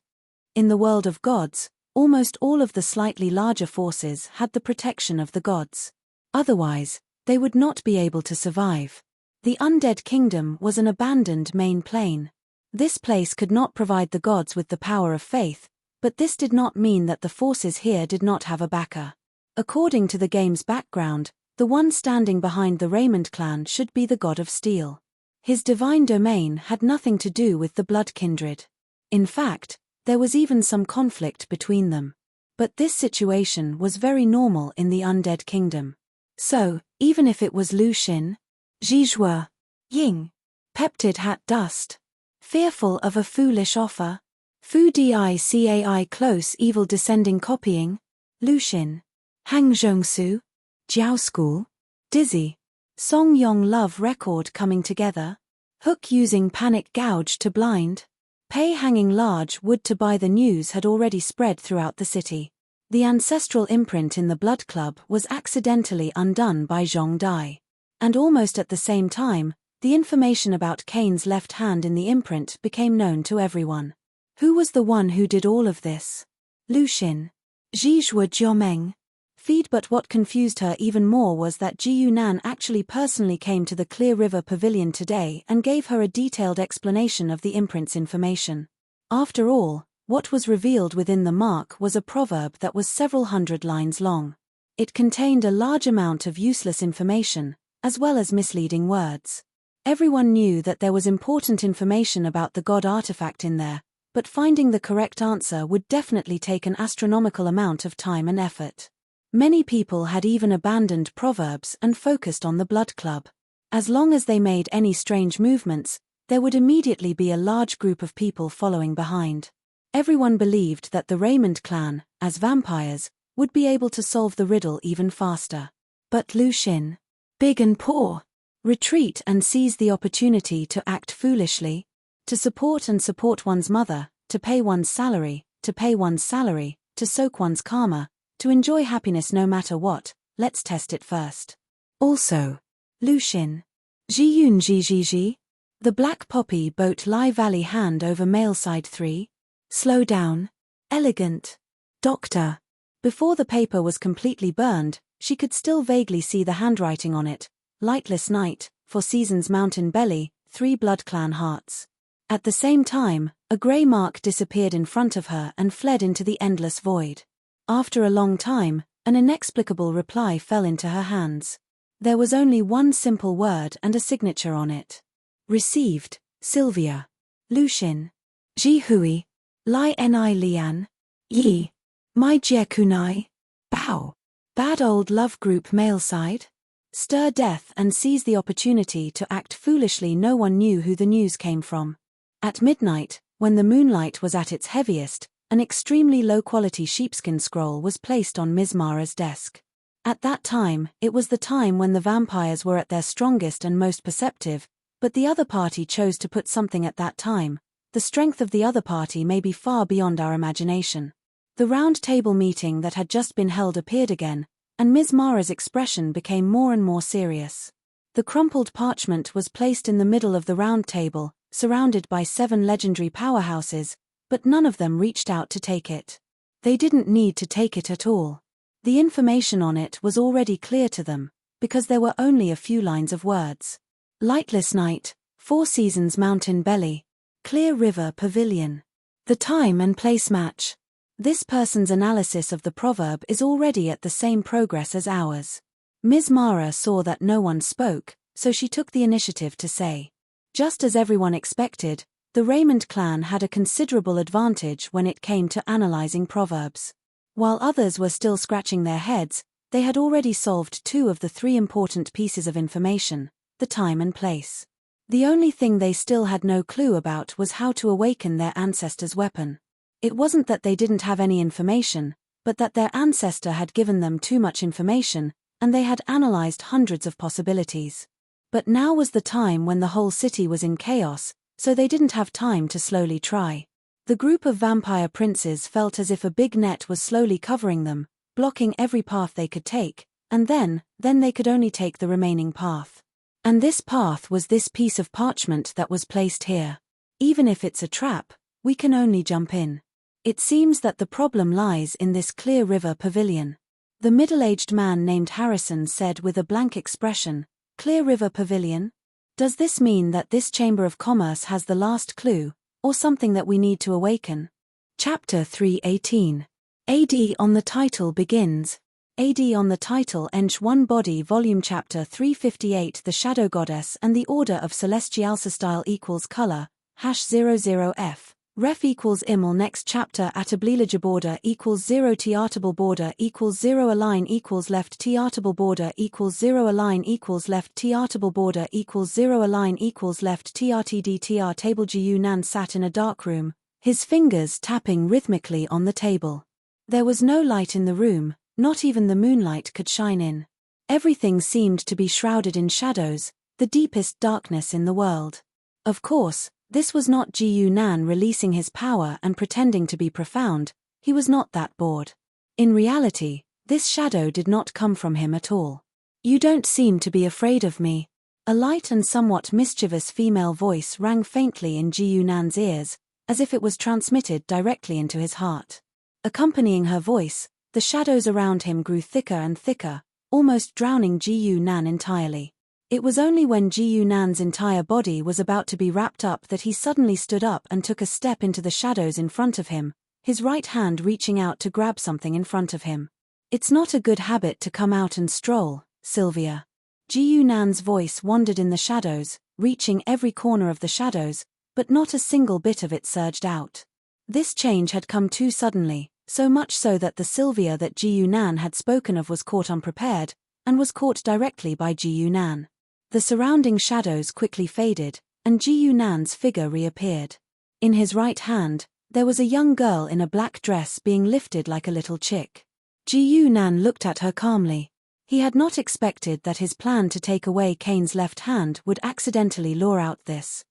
In the world of gods, almost all of the slightly larger forces had the protection of the gods. Otherwise, they would not be able to survive. The Undead Kingdom was an abandoned main plane. This place could not provide the gods with the power of faith, but this did not mean that the forces here did not have a backer. According to the game's background, the one standing behind the Raymond clan should be the god of steel. His divine domain had nothing to do with the blood kindred. In fact, there was even some conflict between them. But this situation was very normal in the Undead Kingdom. So, even if it was Lu Xun, Zhizhua, Ying, Peptid Hat Dust, fearful of a foolish offer, Fu Dicai close evil descending copying, Lu Xun, Hang Zhongsu, Jiao School, Dizzy, Song Yong Love record coming together, Hook using panic gouge to blind, Pei hanging large wood to buy the news had already spread throughout the city. The ancestral imprint in the Blood Club was accidentally undone by Zhong Dai. And almost at the same time, the information about Kane's left hand in the imprint became known to everyone. Who was the one who did all of this? Lu Xun. Zhizhua Jiomeng. Feed. But what confused her even more was that Ji Yunan actually personally came to the Clear River Pavilion today and gave her a detailed explanation of the imprint's information. After all, what was revealed within the mark was a proverb that was several hundred lines long. It contained a large amount of useless information, as well as misleading words. Everyone knew that there was important information about the god artifact in there, but finding the correct answer would definitely take an astronomical amount of time and effort. Many people had even abandoned proverbs and focused on the Blood Club. As long as they made any strange movements, there would immediately be a large group of people following behind. Everyone believed that the Raymond clan, as vampires, would be able to solve the riddle even faster. But Lu Xun, big and poor, Retreat and seize the opportunity to act foolishly. To support one's mother, to pay one's salary, to soak one's karma, to enjoy happiness no matter what, let's test it first. Also, Lucian. Jiyun Ji. The Black Poppy Boat Lai Valley hand over mail side 3. Slow down. Elegant. Doctor. Before the paper was completely burned, she could still vaguely see the handwriting on it. Lightless night, 4 seasons mountain belly, 3 blood clan hearts. At the same time, a grey mark disappeared in front of her and fled into the endless void. After a long time, an inexplicable reply fell into her hands. There was only one simple word and a signature on it. Received, Sylvia. Lucian. Ji Hui. Lai Ni Lian. Yi. Mai Jie Kunai. Bao. Bad Old Love Group Male Side. Stir death and seize the opportunity to act foolishly. No one knew who the news came from. At midnight, when the moonlight was at its heaviest, an extremely low-quality sheepskin scroll was placed on Ms. Mara's desk. At that time, it was the time when the vampires were at their strongest and most perceptive, but the other party chose to put something at that time. The strength of the other party may be far beyond our imagination. The round table meeting that had just been held appeared again, and Ms. Mara's expression became more and more serious. The crumpled parchment was placed in the middle of the round table, surrounded by 7 legendary powerhouses, but none of them reached out to take it. They didn't need to take it at all. The information on it was already clear to them, because there were only a few lines of words. Lightless night, 4 seasons mountain belly, clear river pavilion. The time and place match. This person's analysis of the proverb is already at the same progress as ours. Ms. Mara saw that no one spoke, so she took the initiative to say. Just as everyone expected, the Raymond clan had a considerable advantage when it came to analyzing proverbs. While others were still scratching their heads, they had already solved 2 of the 3 important pieces of information, the time and place. The only thing they still had no clue about was how to awaken their ancestor's weapon. It wasn't that they didn't have any information, but that their ancestor had given them too much information, and they had analyzed hundreds of possibilities. But now was the time when the whole city was in chaos, so they didn't have time to slowly try. The group of vampire princes felt as if a big net was slowly covering them, blocking every path they could take, and then they could only take the remaining path. And this path was this piece of parchment that was placed here. Even if it's a trap, we can only jump in. It seems that the problem lies in this clear river pavilion. The middle-aged man named Harrison said with a blank expression, "Clear River Pavilion? Does this mean that this Chamber of Commerce has the last clue, or something that we need to awaken?" Chapter 318. AD on the title begins. AD on the title Eng 1 Body Volume Chapter 358 The Shadow Goddess and the Order of Celestialsa Style equals Color, #00F. Ref equals Imel Next chapter Atablilija border equals 0 Tiartable border equals 0 Align equals left Tiartable border equals 0 Align equals left Tiartable border equals 0 Align equals left TRTD table. Gu Nan sat in a dark room, his fingers tapping rhythmically on the table. There was no light in the room, not even the moonlight could shine in. Everything seemed to be shrouded in shadows, the deepest darkness in the world. Of course, this was not Gu Nan releasing his power and pretending to be profound. He was not that bored. In reality, this shadow did not come from him at all. "You don't seem to be afraid of me." A light and somewhat mischievous female voice rang faintly in Gu Nan's ears, as if it was transmitted directly into his heart. Accompanying her voice, the shadows around him grew thicker and thicker, almost drowning Gu Nan entirely. It was only when Gu Nan's entire body was about to be wrapped up that he suddenly stood up and took a step into the shadows in front of him, his right hand reaching out to grab something in front of him. "It's not a good habit to come out and stroll, Sylvia." Gu Nan's voice wandered in the shadows, reaching every corner of the shadows, but not a single bit of it surged out. This change had come too suddenly, so much so that the Sylvia that Gu Nan had spoken of was caught unprepared, and was caught directly by Gu Nan. The surrounding shadows quickly faded, and Gu Nan's figure reappeared. In his right hand, there was a young girl in a black dress being lifted like a little chick. Gu Nan looked at her calmly. He had not expected that his plan to take away Cain's left hand would accidentally lure out this.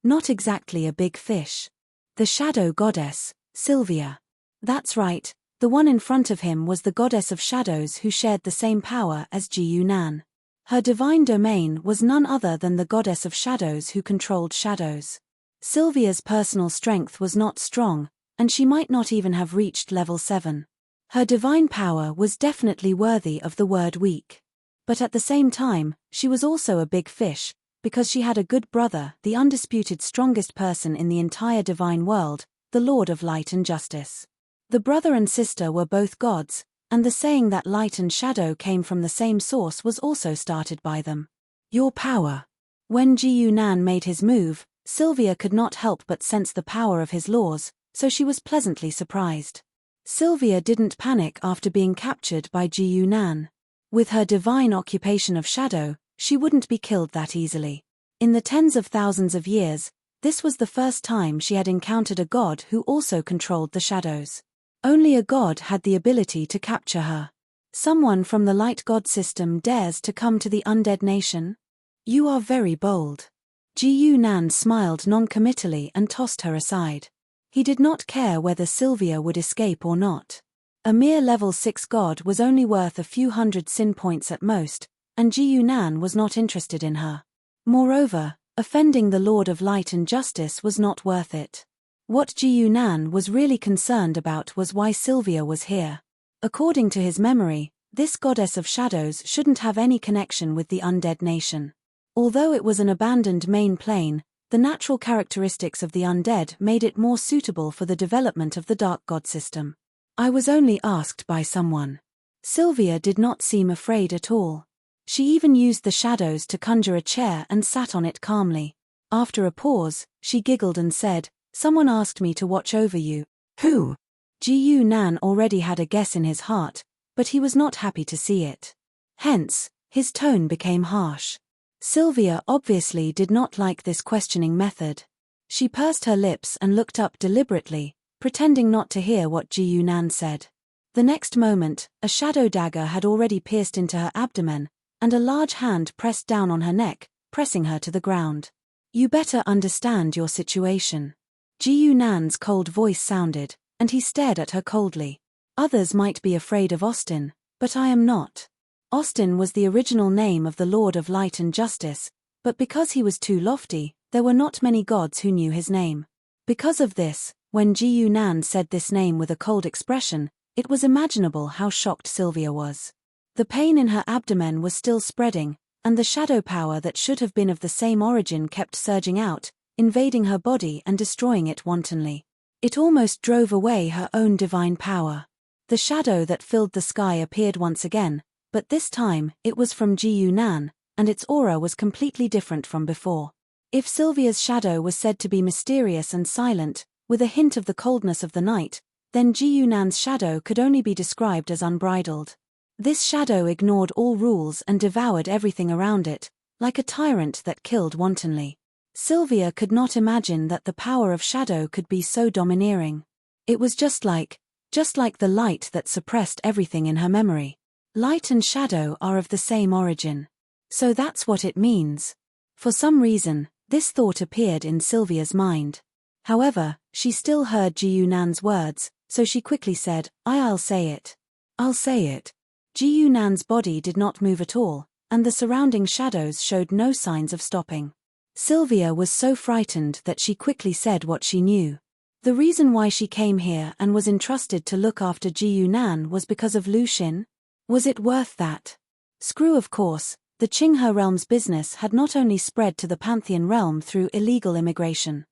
Not exactly a big fish. The shadow goddess, Sylvia. That's right, the one in front of him was the goddess of shadows who shared the same power as Ji-Yunan. Her divine domain was none other than the goddess of shadows who controlled shadows. Sylvia's personal strength was not strong, and she might not even have reached level 7. Her divine power was definitely worthy of the word weak. But at the same time, she was also a big fish, because she had a good brother, the undisputed strongest person in the entire divine world, the Lord of Light and Justice. The brother and sister were both gods, and the saying that light and shadow came from the same source was also started by them. Your power. When Ji-Yunan made his move, Sylvia could not help but sense the power of his laws, so she was pleasantly surprised. Sylvia didn't panic after being captured by Ji-Yunan. With her divine occupation of shadow, she wouldn't be killed that easily. In the tens of thousands of years, this was the first time she had encountered a god who also controlled the shadows. Only a god had the ability to capture her. Someone from the light god system dares to come to the undead nation? You are very bold. Ji-Yunan smiled non-committally and tossed her aside. He did not care whether Sylvia would escape or not. A mere level 6 god was only worth a few hundred sin points at most, and Ji-Yunan was not interested in her. Moreover, offending the Lord of Light and Justice was not worth it. What Ji-Yunan was really concerned about was why Sylvia was here. According to his memory, this goddess of shadows shouldn't have any connection with the undead nation. Although it was an abandoned main plane, the natural characteristics of the undead made it more suitable for the development of the dark god system. I was only asked by someone. Sylvia did not seem afraid at all. She even used the shadows to conjure a chair and sat on it calmly. After a pause, she giggled and said, "Someone asked me to watch over you." Who? Ji-Yunan already had a guess in his heart, but he was not happy to see it. Hence, his tone became harsh. Sylvia obviously did not like this questioning method. She pursed her lips and looked up deliberately, pretending not to hear what Ji-Yunan said. The next moment, a shadow dagger had already pierced into her abdomen, and a large hand pressed down on her neck, pressing her to the ground. You better understand your situation. Ji-Yunan's cold voice sounded, and he stared at her coldly. Others might be afraid of Austin, but I am not. Austin was the original name of the Lord of Light and Justice, but because he was too lofty, there were not many gods who knew his name. Because of this, when Ji-Yunan said this name with a cold expression, it was imaginable how shocked Sylvia was. The pain in her abdomen was still spreading, and the shadow power that should have been of the same origin kept surging out, invading her body and destroying it wantonly. It almost drove away her own divine power. The shadow that filled the sky appeared once again, but this time, it was from Ji-Yunan, and its aura was completely different from before. If Sylvia's shadow was said to be mysterious and silent, with a hint of the coldness of the night, then Ji-Yunan's shadow could only be described as unbridled. This shadow ignored all rules and devoured everything around it, like a tyrant that killed wantonly. Sylvia could not imagine that the power of shadow could be so domineering. It was just like the light that suppressed everything in her memory. Light and shadow are of the same origin. So that's what it means. For some reason, this thought appeared in Sylvia's mind. However, she still heard Ji-Yunan's words, so she quickly said, I'll say it. I'll say it. Ji-Yunan's body did not move at all, and the surrounding shadows showed no signs of stopping. Sylvia was so frightened that she quickly said what she knew. The reason why she came here and was entrusted to look after Ji-Yunan was because of Lu Xin? Was it worth that? Screw of course, the Qinghe realm's business had not only spread to the Pantheon realm through illegal immigration.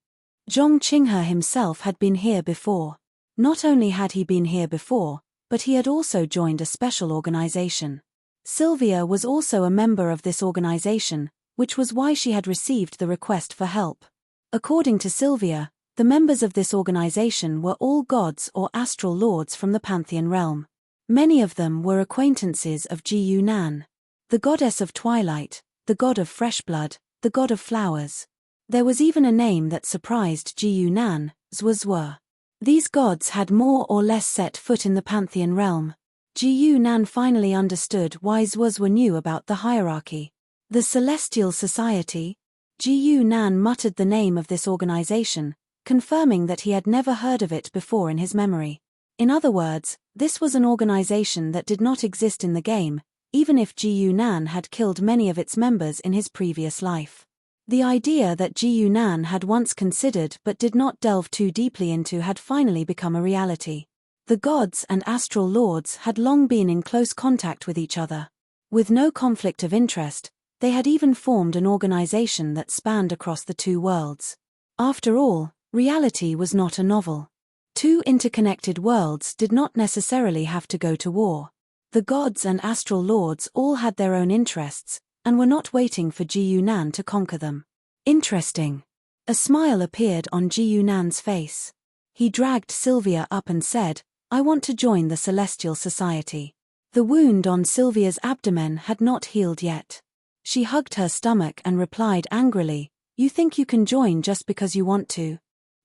Zhong Qinghe himself had been here before. Not only had he been here before, but he had also joined a special organization. Sylvia was also a member of this organization, which was why she had received the request for help. According to Sylvia, the members of this organization were all gods or astral lords from the Pantheon realm. Many of them were acquaintances of Ji-Yunan, the goddess of twilight, the god of fresh blood, the god of flowers. There was even a name that surprised Ji-Yunan, Zwa. These gods had more or less set foot in the Pantheon realm. Ji Nan finally understood why Zhuozhu knew about the hierarchy. The Celestial Society? Ji Nan muttered the name of this organization, confirming that he had never heard of it before in his memory. In other words, this was an organization that did not exist in the game, even if Ji Nan had killed many of its members in his previous life. The idea that Ji Nan had once considered but did not delve too deeply into had finally become a reality. The gods and astral lords had long been in close contact with each other. With no conflict of interest, they had even formed an organization that spanned across the two worlds. After all, reality was not a novel. Two interconnected worlds did not necessarily have to go to war. The gods and astral lords all had their own interests, and were not waiting for Ji Nan to conquer them. Interesting. A smile appeared on Ji Nan's face. He dragged Sylvia up and said, "I want to join the Celestial Society." The wound on Sylvia's abdomen had not healed yet. She hugged her stomach and replied angrily, "You think you can join just because you want to?"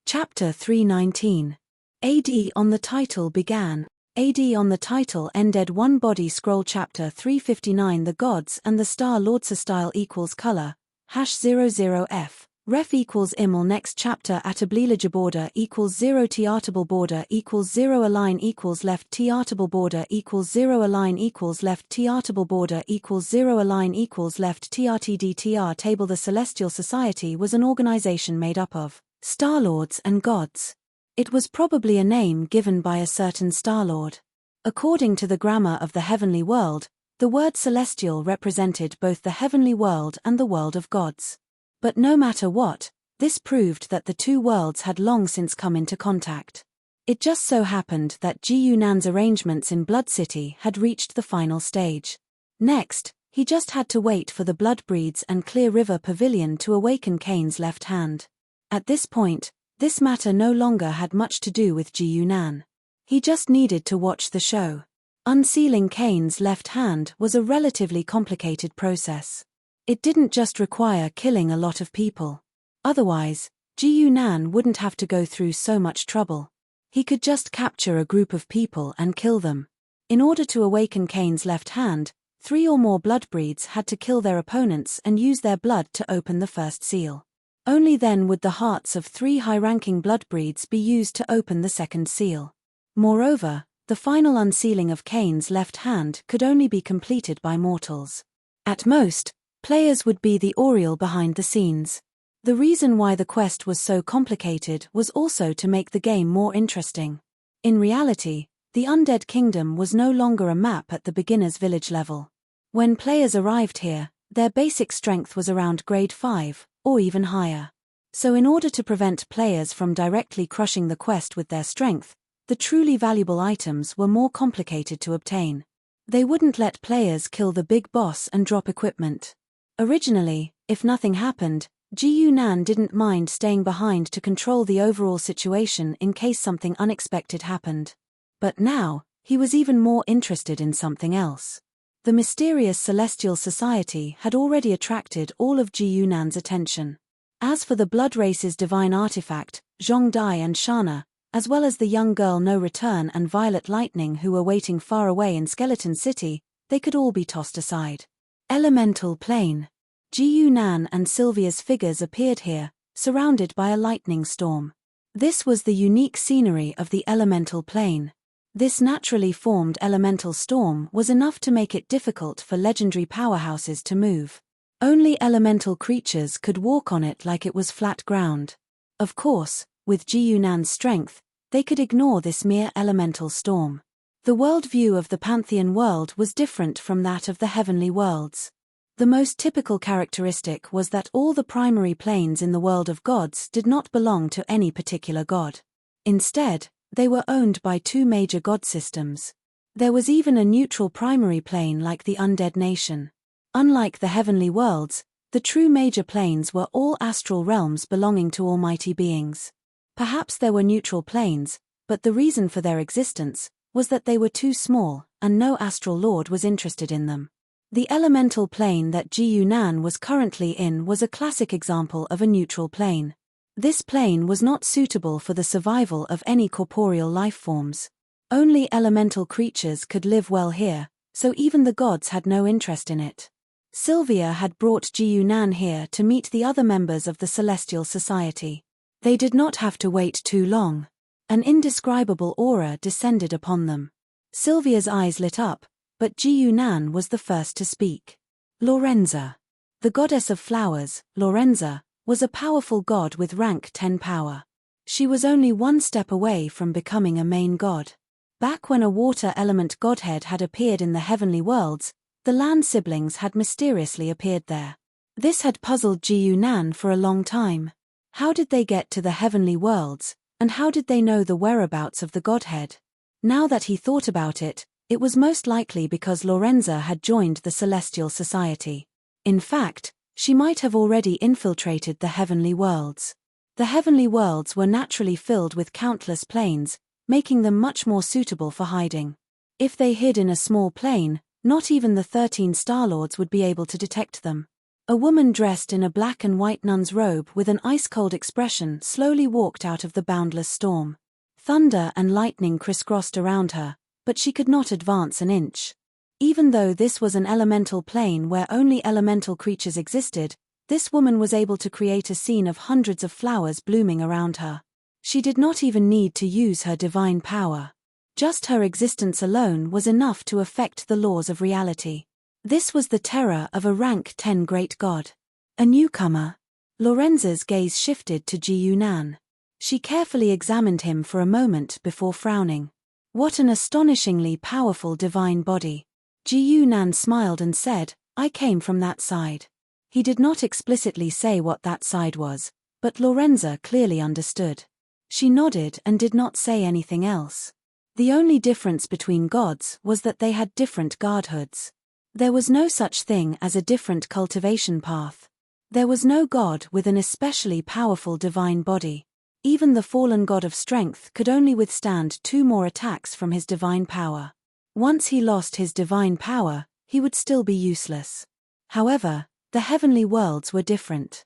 Chapter 319. AD on the title began. AD on the title ended. One body scroll. Chapter 359. The gods and the star lords. Style equals color #00F ref equals iml. Next chapter Atablilage border equals 0 Tartable border equals 0 Align equals left Tartable border equals 0 Align equals left Tartable border equals 0 Align equals left TRTDTR Table. The Celestial Society was an organization made up of Starlords and gods. It was probably a name given by a certain Starlord. According to the grammar of the heavenly world, the word celestial represented both the heavenly world and the world of gods. But no matter what, this proved that the two worlds had long since come into contact. It just so happened that Ji Nan's arrangements in Blood City had reached the final stage. Next, he just had to wait for the Bloodbreeds and Clear River Pavilion to awaken Kane's left hand. At this point, this matter no longer had much to do with Ji Nan. He just needed to watch the show. Unsealing Kane's left hand was a relatively complicated process. It didn't just require killing a lot of people. Otherwise, Ji Nan wouldn't have to go through so much trouble. He could just capture a group of people and kill them. In order to awaken Kane's left hand, 3 or more Bloodbreeds had to kill their opponents and use their blood to open the first seal. Only then would the hearts of 3 high-ranking Bloodbreeds be used to open the second seal. Moreover, the final unsealing of Kane's left hand could only be completed by mortals. At most, players would be the Oriole behind the scenes. The reason why the quest was so complicated was also to make the game more interesting. In reality, the Undead Kingdom was no longer a map at the beginner's village level. When players arrived here, their basic strength was around grade 5, or even higher. So in order to prevent players from directly crushing the quest with their strength, the truly valuable items were more complicated to obtain. They wouldn't let players kill the big boss and drop equipment. Originally, if nothing happened, Ji Nan didn't mind staying behind to control the overall situation in case something unexpected happened. But now, he was even more interested in something else. The mysterious Celestial Society had already attracted all of Ji Nan's attention. As for the Blood Race's divine artifact, Zhongdai and Shana, as well as the young girl No Return and Violet Lightning who were waiting far away in Skeleton City, they could all be tossed aside. Elemental Plane. Ji Nan and Sylvia's figures appeared here, surrounded by a lightning storm. This was the unique scenery of the Elemental Plane. This naturally formed elemental storm was enough to make it difficult for legendary powerhouses to move. Only elemental creatures could walk on it like it was flat ground. Of course, with Ji Nan's strength, they could ignore this mere elemental storm. The worldview of the Pantheon world was different from that of the heavenly worlds. The most typical characteristic was that all the primary planes in the world of gods did not belong to any particular god. Instead, they were owned by 2 major god systems. There was even a neutral primary plane like the Undead Nation. Unlike the heavenly worlds, the true major planes were all astral realms belonging to almighty beings. Perhaps there were neutral planes, but the reason for their existence was that they were too small, and no astral lord was interested in them. The elemental plane that Ji Nan was currently in was a classic example of a neutral plane. This plane was not suitable for the survival of any corporeal life forms. Only elemental creatures could live well here, so even the gods had no interest in it. Sylvia had brought Ji Yunan here to meet the other members of the Celestial Society. They did not have to wait too long. An indescribable aura descended upon them. Sylvia's eyes lit up, but Ji Yunan was the first to speak. Lorenza. The goddess of flowers, Lorenza, was a powerful god with rank 10 power. She was only one step away from becoming a main god. Back when a water element godhead had appeared in the heavenly worlds, the land siblings had mysteriously appeared there. This had puzzled Ji Yunan for a long time. How did they get to the heavenly worlds, and how did they know the whereabouts of the godhead? Now that he thought about it, it was most likely because Lorenza had joined the Celestial Society. In fact, she might have already infiltrated the heavenly worlds. The heavenly worlds were naturally filled with countless planes, making them much more suitable for hiding. If they hid in a small plane, not even the 13 Star-Lords would be able to detect them. A woman dressed in a black and white nun's robe with an ice-cold expression slowly walked out of the boundless storm. Thunder and lightning crisscrossed around her, but she could not advance an inch. Even though this was an elemental plane where only elemental creatures existed, this woman was able to create a scene of hundreds of flowers blooming around her. She did not even need to use her divine power. Just her existence alone was enough to affect the laws of reality. This was the terror of a rank 10 great god. A newcomer. Lorenza's gaze shifted to Ji Yunan. She carefully examined him for a moment before frowning. What an astonishingly powerful divine body. Ji Yunan smiled and said, "I came from that side." He did not explicitly say what that side was, but Lorenza clearly understood. She nodded and did not say anything else. The only difference between gods was that they had different godhoods. There was no such thing as a different cultivation path. There was no god with an especially powerful divine body. Even the fallen god of strength could only withstand 2 more attacks from his divine power. Once he lost his divine power, he would still be useless. However, the heavenly worlds were different.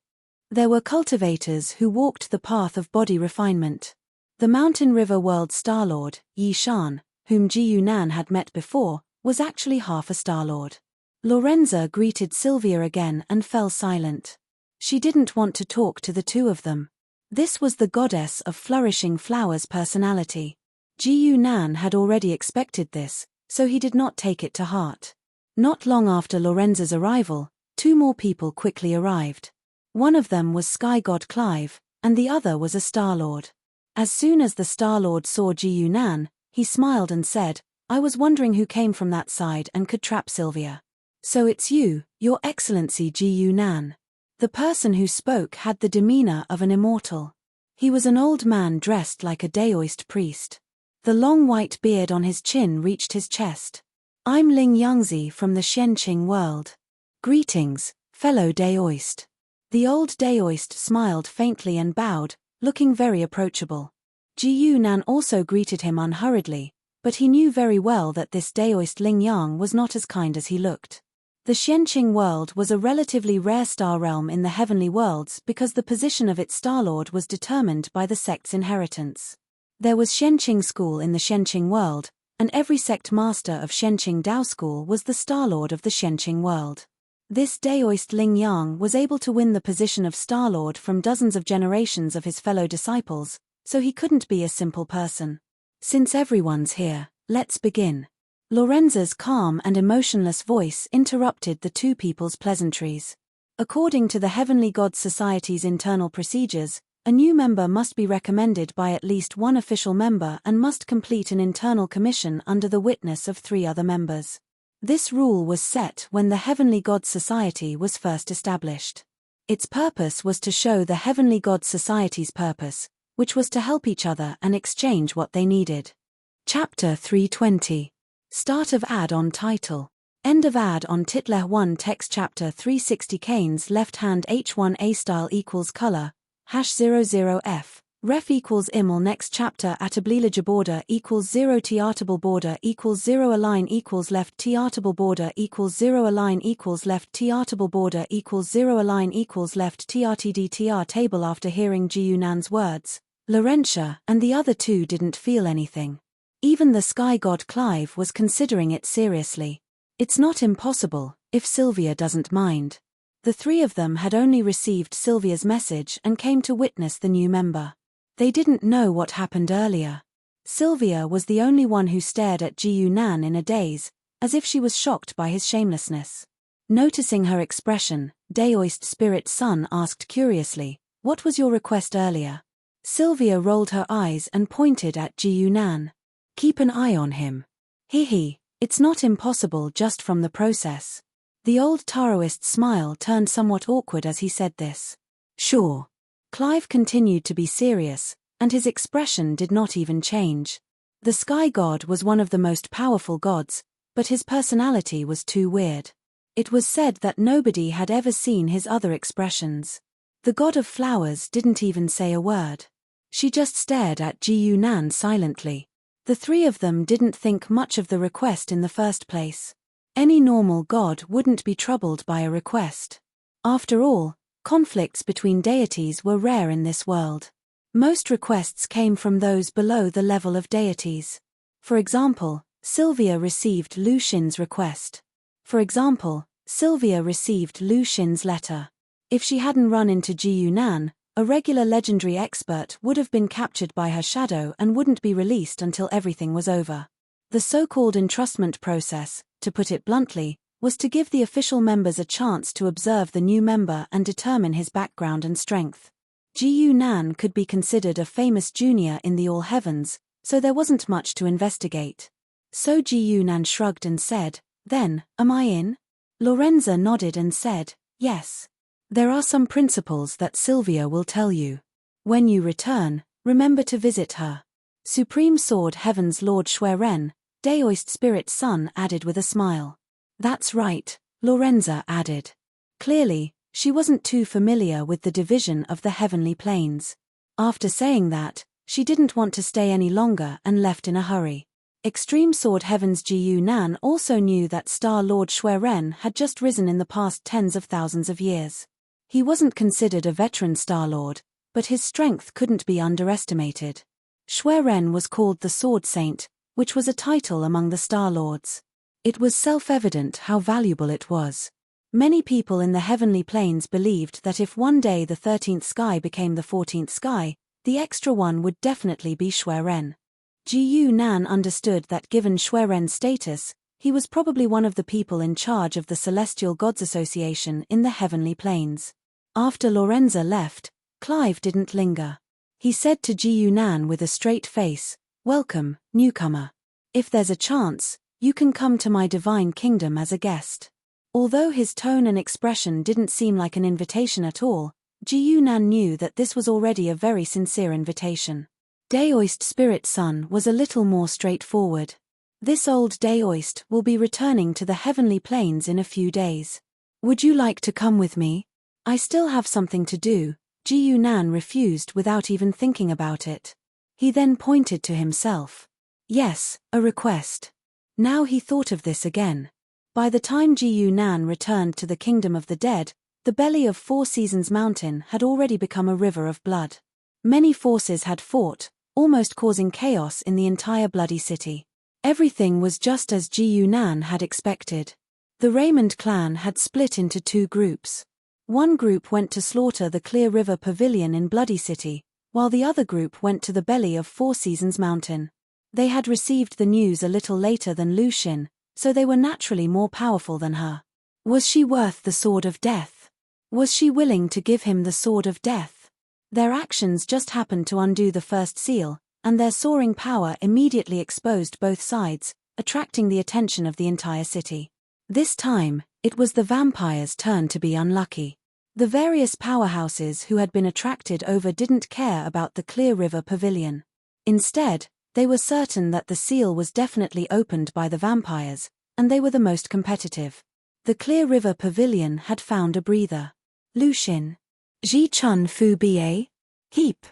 There were cultivators who walked the path of body refinement. The Mountain River World Star-Lord, Yi Shan, whom Ji Yunan had met before, was actually half a Star-Lord. Lorenza greeted Sylvia again and fell silent. She didn't want to talk to the two of them. This was the goddess of flourishing flowers' personality. Ji Yunan had already expected this, so he did not take it to heart. Not long after Lorenza's arrival, 2 more people quickly arrived. One of them was Sky God Clive, and the other was a Star-Lord. As soon as the Star-Lord saw Ji Yunan, he smiled and said, "I was wondering who came from that side and could trap Sylvia." "So it's you, Your Excellency Ji Yunan." The person who spoke had the demeanor of an immortal. He was an old man dressed like a Daoist priest. The long white beard on his chin reached his chest. "I'm Ling Yangzi from the Xianqing world. Greetings, fellow Daoist." The old Daoist smiled faintly and bowed, looking very approachable. Ji Yunan also greeted him unhurriedly, but he knew very well that this Daoist Ling Yang was not as kind as he looked. The Xianqing world was a relatively rare star realm in the heavenly worlds because the position of its Star-Lord was determined by the sect's inheritance. There was Xianqing School in the Xianqing world, and every sect master of Xianqing Dao School was the Star-Lord of the Xianqing world. This Daoist Ling Yang was able to win the position of Star-Lord from dozens of generations of his fellow disciples, so he couldn't be a simple person. "Since everyone's here, let's begin." Lorenza's calm and emotionless voice interrupted the 2 people's pleasantries. According to the Heavenly God Society's internal procedures, a new member must be recommended by at least 1 official member and must complete an internal commission under the witness of 3 other members. This rule was set when the Heavenly God Society was first established. Its purpose was to show the Heavenly God Society's purpose, which was to help each other and exchange what they needed. Chapter 320. Start of add-on title. End of add-on title 1 text chapter 360 Kane's left-hand H1A style equals color, #00F. Ref equals iml next chapter atablilage border equals 0 tartable border equals 0 align equals left tartable border equals 0 align equals left tartable border equals 0 align equals left trtd table. After hearing Ji Yunan's words, Laurentia and the other 2 didn't feel anything. Even the sky god Clive was considering it seriously. It's not impossible, if Sylvia doesn't mind. The three of them had only received Sylvia's message and came to witness the new member. They didn't know what happened earlier. Sylvia was the only one who stared at Ji Yunan in a daze, as if she was shocked by his shamelessness. Noticing her expression, Daoist Spirit's son asked curiously, "What was your request earlier?" Sylvia rolled her eyes and pointed at Ji Yunan. "Keep an eye on him. It's not impossible just from the process." The old Taoist smile turned somewhat awkward as he said this. "Sure." Clive continued to be serious, and his expression did not even change. The sky god was one of the most powerful gods, but his personality was too weird. It was said that nobody had ever seen his other expressions. The god of flowers didn't even say a word. She just stared at Ji Yunan silently. The three of them didn't think much of the request in the first place. Any normal god wouldn't be troubled by a request. After all, conflicts between deities were rare in this world. Most requests came from those below the level of deities. For example, Sylvia received Lu Xin's request. Sylvia received Lu Xin's letter. If she hadn't run into Ji Yunan, a regular legendary expert would have been captured by her shadow and wouldn't be released until everything was over. The so-called entrustment process, to put it bluntly, was to give the official members a chance to observe the new member and determine his background and strength. Ji Yunan could be considered a famous junior in the All Heavens, so there wasn't much to investigate. So Ji Yunan shrugged and said, "Then, am I in?" Lorenza nodded and said, "Yes. There are some principles that Sylvia will tell you. When you return, remember to visit her." Supreme Sword Heaven's Lord Xueren, Daoist Spirit's son, added with a smile. "That's right," Lorenza added. Clearly, she wasn't too familiar with the division of the heavenly planes. After saying that, she didn't want to stay any longer and left in a hurry. Extreme Sword Heaven's Ji Yunan also knew that Star Lord Xueren had just risen in the past tens of thousands of years. He wasn't considered a veteran Star Lord, but his strength couldn't be underestimated. Xueren was called the Sword Saint, which was a title among the Star Lords. It was self-evident how valuable it was. Many people in the heavenly planes believed that if one day the 13th sky became the 14th sky, the extra one would definitely be Xueren. Ji Yunan understood that given Xueren's status, he was probably one of the people in charge of the Celestial Gods Association in the heavenly planes. After Lorenza left, Clive didn't linger. He said to Ji Yunan with a straight face, "Welcome, newcomer. If there's a chance, you can come to my divine kingdom as a guest." Although his tone and expression didn't seem like an invitation at all, Ji Yunan knew that this was already a very sincere invitation. Daoist Spirit's son was a little more straightforward. "This old Daoist will be returning to the heavenly planes in a few days. Would you like to come with me?" "I still have something to do," Ji Yunan refused without even thinking about it. He then pointed to himself. "Yes, a request." Now he thought of this again. By the time Ji Yunan returned to the kingdom of the dead, the belly of Four Seasons Mountain had already become a river of blood. Many forces had fought, almost causing chaos in the entire bloody city. Everything was just as Ji Yunan had expected. The Raymond clan had split into two groups. One group went to slaughter the Clear River Pavilion in Bloody City, while the other group went to the belly of Four Seasons Mountain. They had received the news a little later than Lu Xin, so they were naturally more powerful than her. Was she worth the Sword of Death? Was she willing to give him the Sword of Death? Their actions just happened to undo the first seal, and their soaring power immediately exposed both sides, attracting the attention of the entire city. This time, it was the vampires' turn to be unlucky. The various powerhouses who had been attracted over didn't care about the Clear River Pavilion. Instead, they were certain that the seal was definitely opened by the vampires, and they were the most competitive. The Clear River Pavilion had found a breather. Lu Xin. Ji Chun Fu Ba? Heap.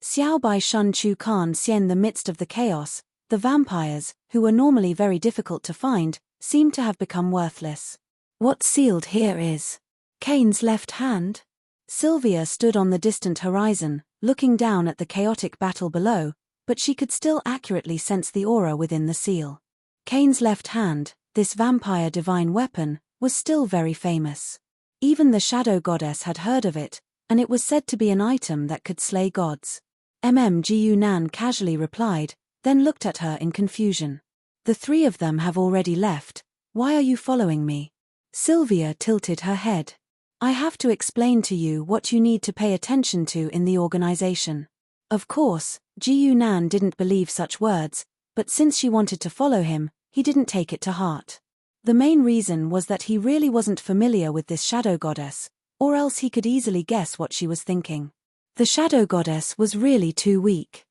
Xiao Bai Shun Chu Kan Xian. The midst of the chaos, the vampires, who were normally very difficult to find, seemed to have become worthless. What's sealed here is Kane's left hand? Sylvia stood on the distant horizon, looking down at the chaotic battle below, but she could still accurately sense the aura within the seal. Cain's left hand, this vampire divine weapon, was still very famous. Even the shadow goddess had heard of it, and it was said to be an item that could slay gods. Gu Nan casually replied, then looked at her in confusion. The three of them have already left. Why are you following me? Sylvia tilted her head. I have to explain to you what you need to pay attention to in the organization. Of course, Gu Nan didn't believe such words, but since she wanted to follow him, he didn't take it to heart. The main reason was that he really wasn't familiar with this shadow goddess, or else he could easily guess what she was thinking. The shadow goddess was really too weak.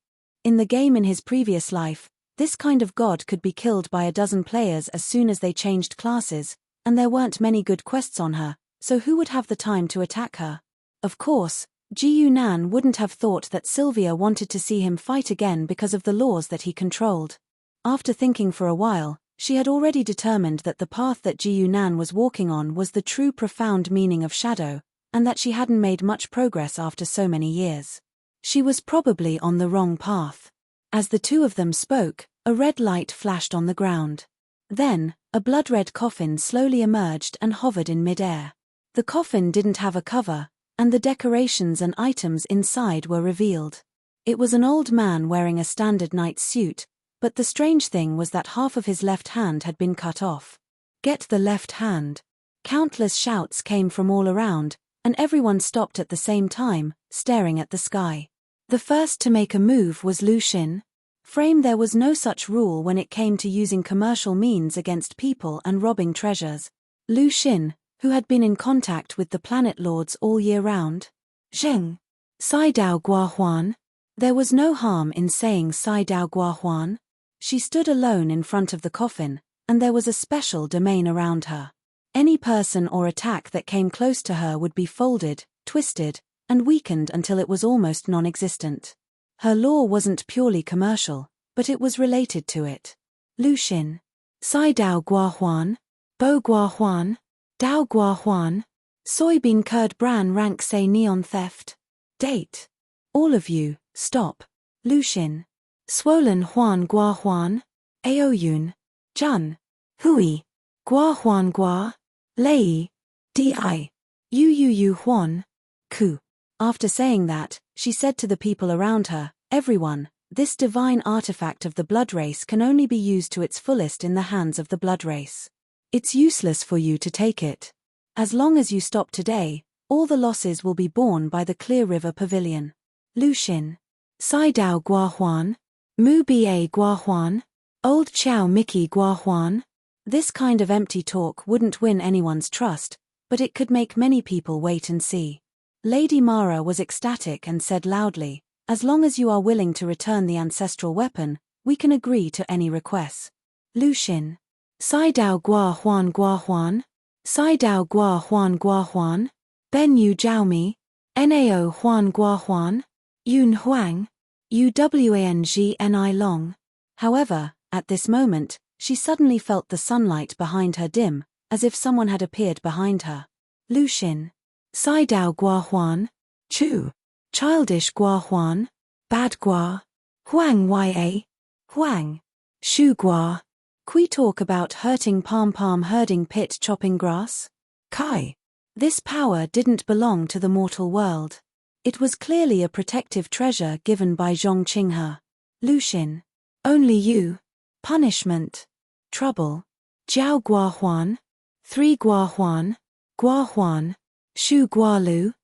In the game in his previous life, this kind of god could be killed by a dozen players as soon as they changed classes, and there weren't many good quests on her, so who would have the time to attack her? Of course, Gu Nan wouldn't have thought that Sylvia wanted to see him fight again because of the laws that he controlled. After thinking for a while, she had already determined that the path that Gu Nan was walking on was the true profound meaning of shadow, and that she hadn't made much progress after so many years. She was probably on the wrong path. As the two of them spoke, a red light flashed on the ground. Then, a blood-red coffin slowly emerged and hovered in mid-air. The coffin didn't have a cover, and the decorations and items inside were revealed. It was an old man wearing a standard knight's suit, but the strange thing was that half of his left hand had been cut off. Get the left hand. Countless shouts came from all around, and everyone stopped at the same time, staring at the sky. The first to make a move was Lu Xin. There was no such rule when it came to using commercial means against people and robbing treasures. Lu Xin, who had been in contact with the planet lords all year round. Zheng. Sai Dao Gua Huan. There was no harm in saying Sai Dao Gua Huan. She stood alone in front of the coffin, and there was a special domain around her. Any person or attack that came close to her would be folded, twisted, and weakened until it was almost non-existent. Her law wasn't purely commercial, but it was related to it. Lu Xin. Sai Dao Gua Huan. Bo Gua Huan. Dao Gua Huan. Soybean curd bran rank say neon theft. Date. All of you, stop. Lu Xin. Swollen Huan Gua Huan. Aoyun. Jun. Hui. Gua Huan Gua. Lei. Di. Yu Huan. Ku. After saying that, she said to the people around her, everyone, this divine artifact of the blood race can only be used to its fullest in the hands of the blood race. It's useless for you to take it. As long as you stop today, all the losses will be borne by the Clear River Pavilion. Lu Xin. Sai Dao Gua Huan. Mu Ba Gua Huan. Old Chow Mickey Gua Huan. This kind of empty talk wouldn't win anyone's trust, but it could make many people wait and see. Lady Mara was ecstatic and said loudly, as long as you are willing to return the ancestral weapon, we can agree to any requests. Lu Xin. Sai Dao Gua Huan Gua Huan. Sai Dao Gua Huan Gua Huan. Ben Yu Jiaomi. Nao Huan Gua Huan. Yun Huang. Uwangni Long. However, at this moment, she suddenly felt the sunlight behind her dim, as if someone had appeared behind her. Lu Xin. Sai Dao Gua Huan. Chu. Childish Gua Huan. Bad Gua. Huang Ya. Huang. Shu Gua. Qui talk about hurting palm herding pit chopping grass? Kai. This power didn't belong to the mortal world. It was clearly a protective treasure given by Zhong Qinghe. Lu Xin. Only you. Punishment. Trouble. Jiao Gua Huan. 3 Gua Huan. Gua Huan. Shu Gua Lu.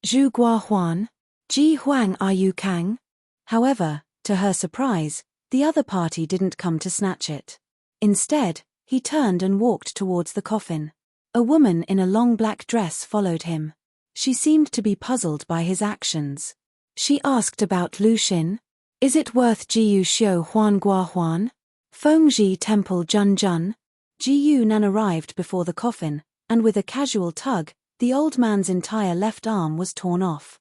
Zhu Gua Huan. Ji Huang Yu Kang. However, to her surprise, the other party didn't come to snatch it. Instead, he turned and walked towards the coffin. A woman in a long black dress followed him. She seemed to be puzzled by his actions. She asked about Lu Xin. Is it worth Jiu Xiu Huan Gua Huan? Fengji Temple Jun Jun? Jiu Nan arrived before the coffin, and with a casual tug, the old man's entire left arm was torn off.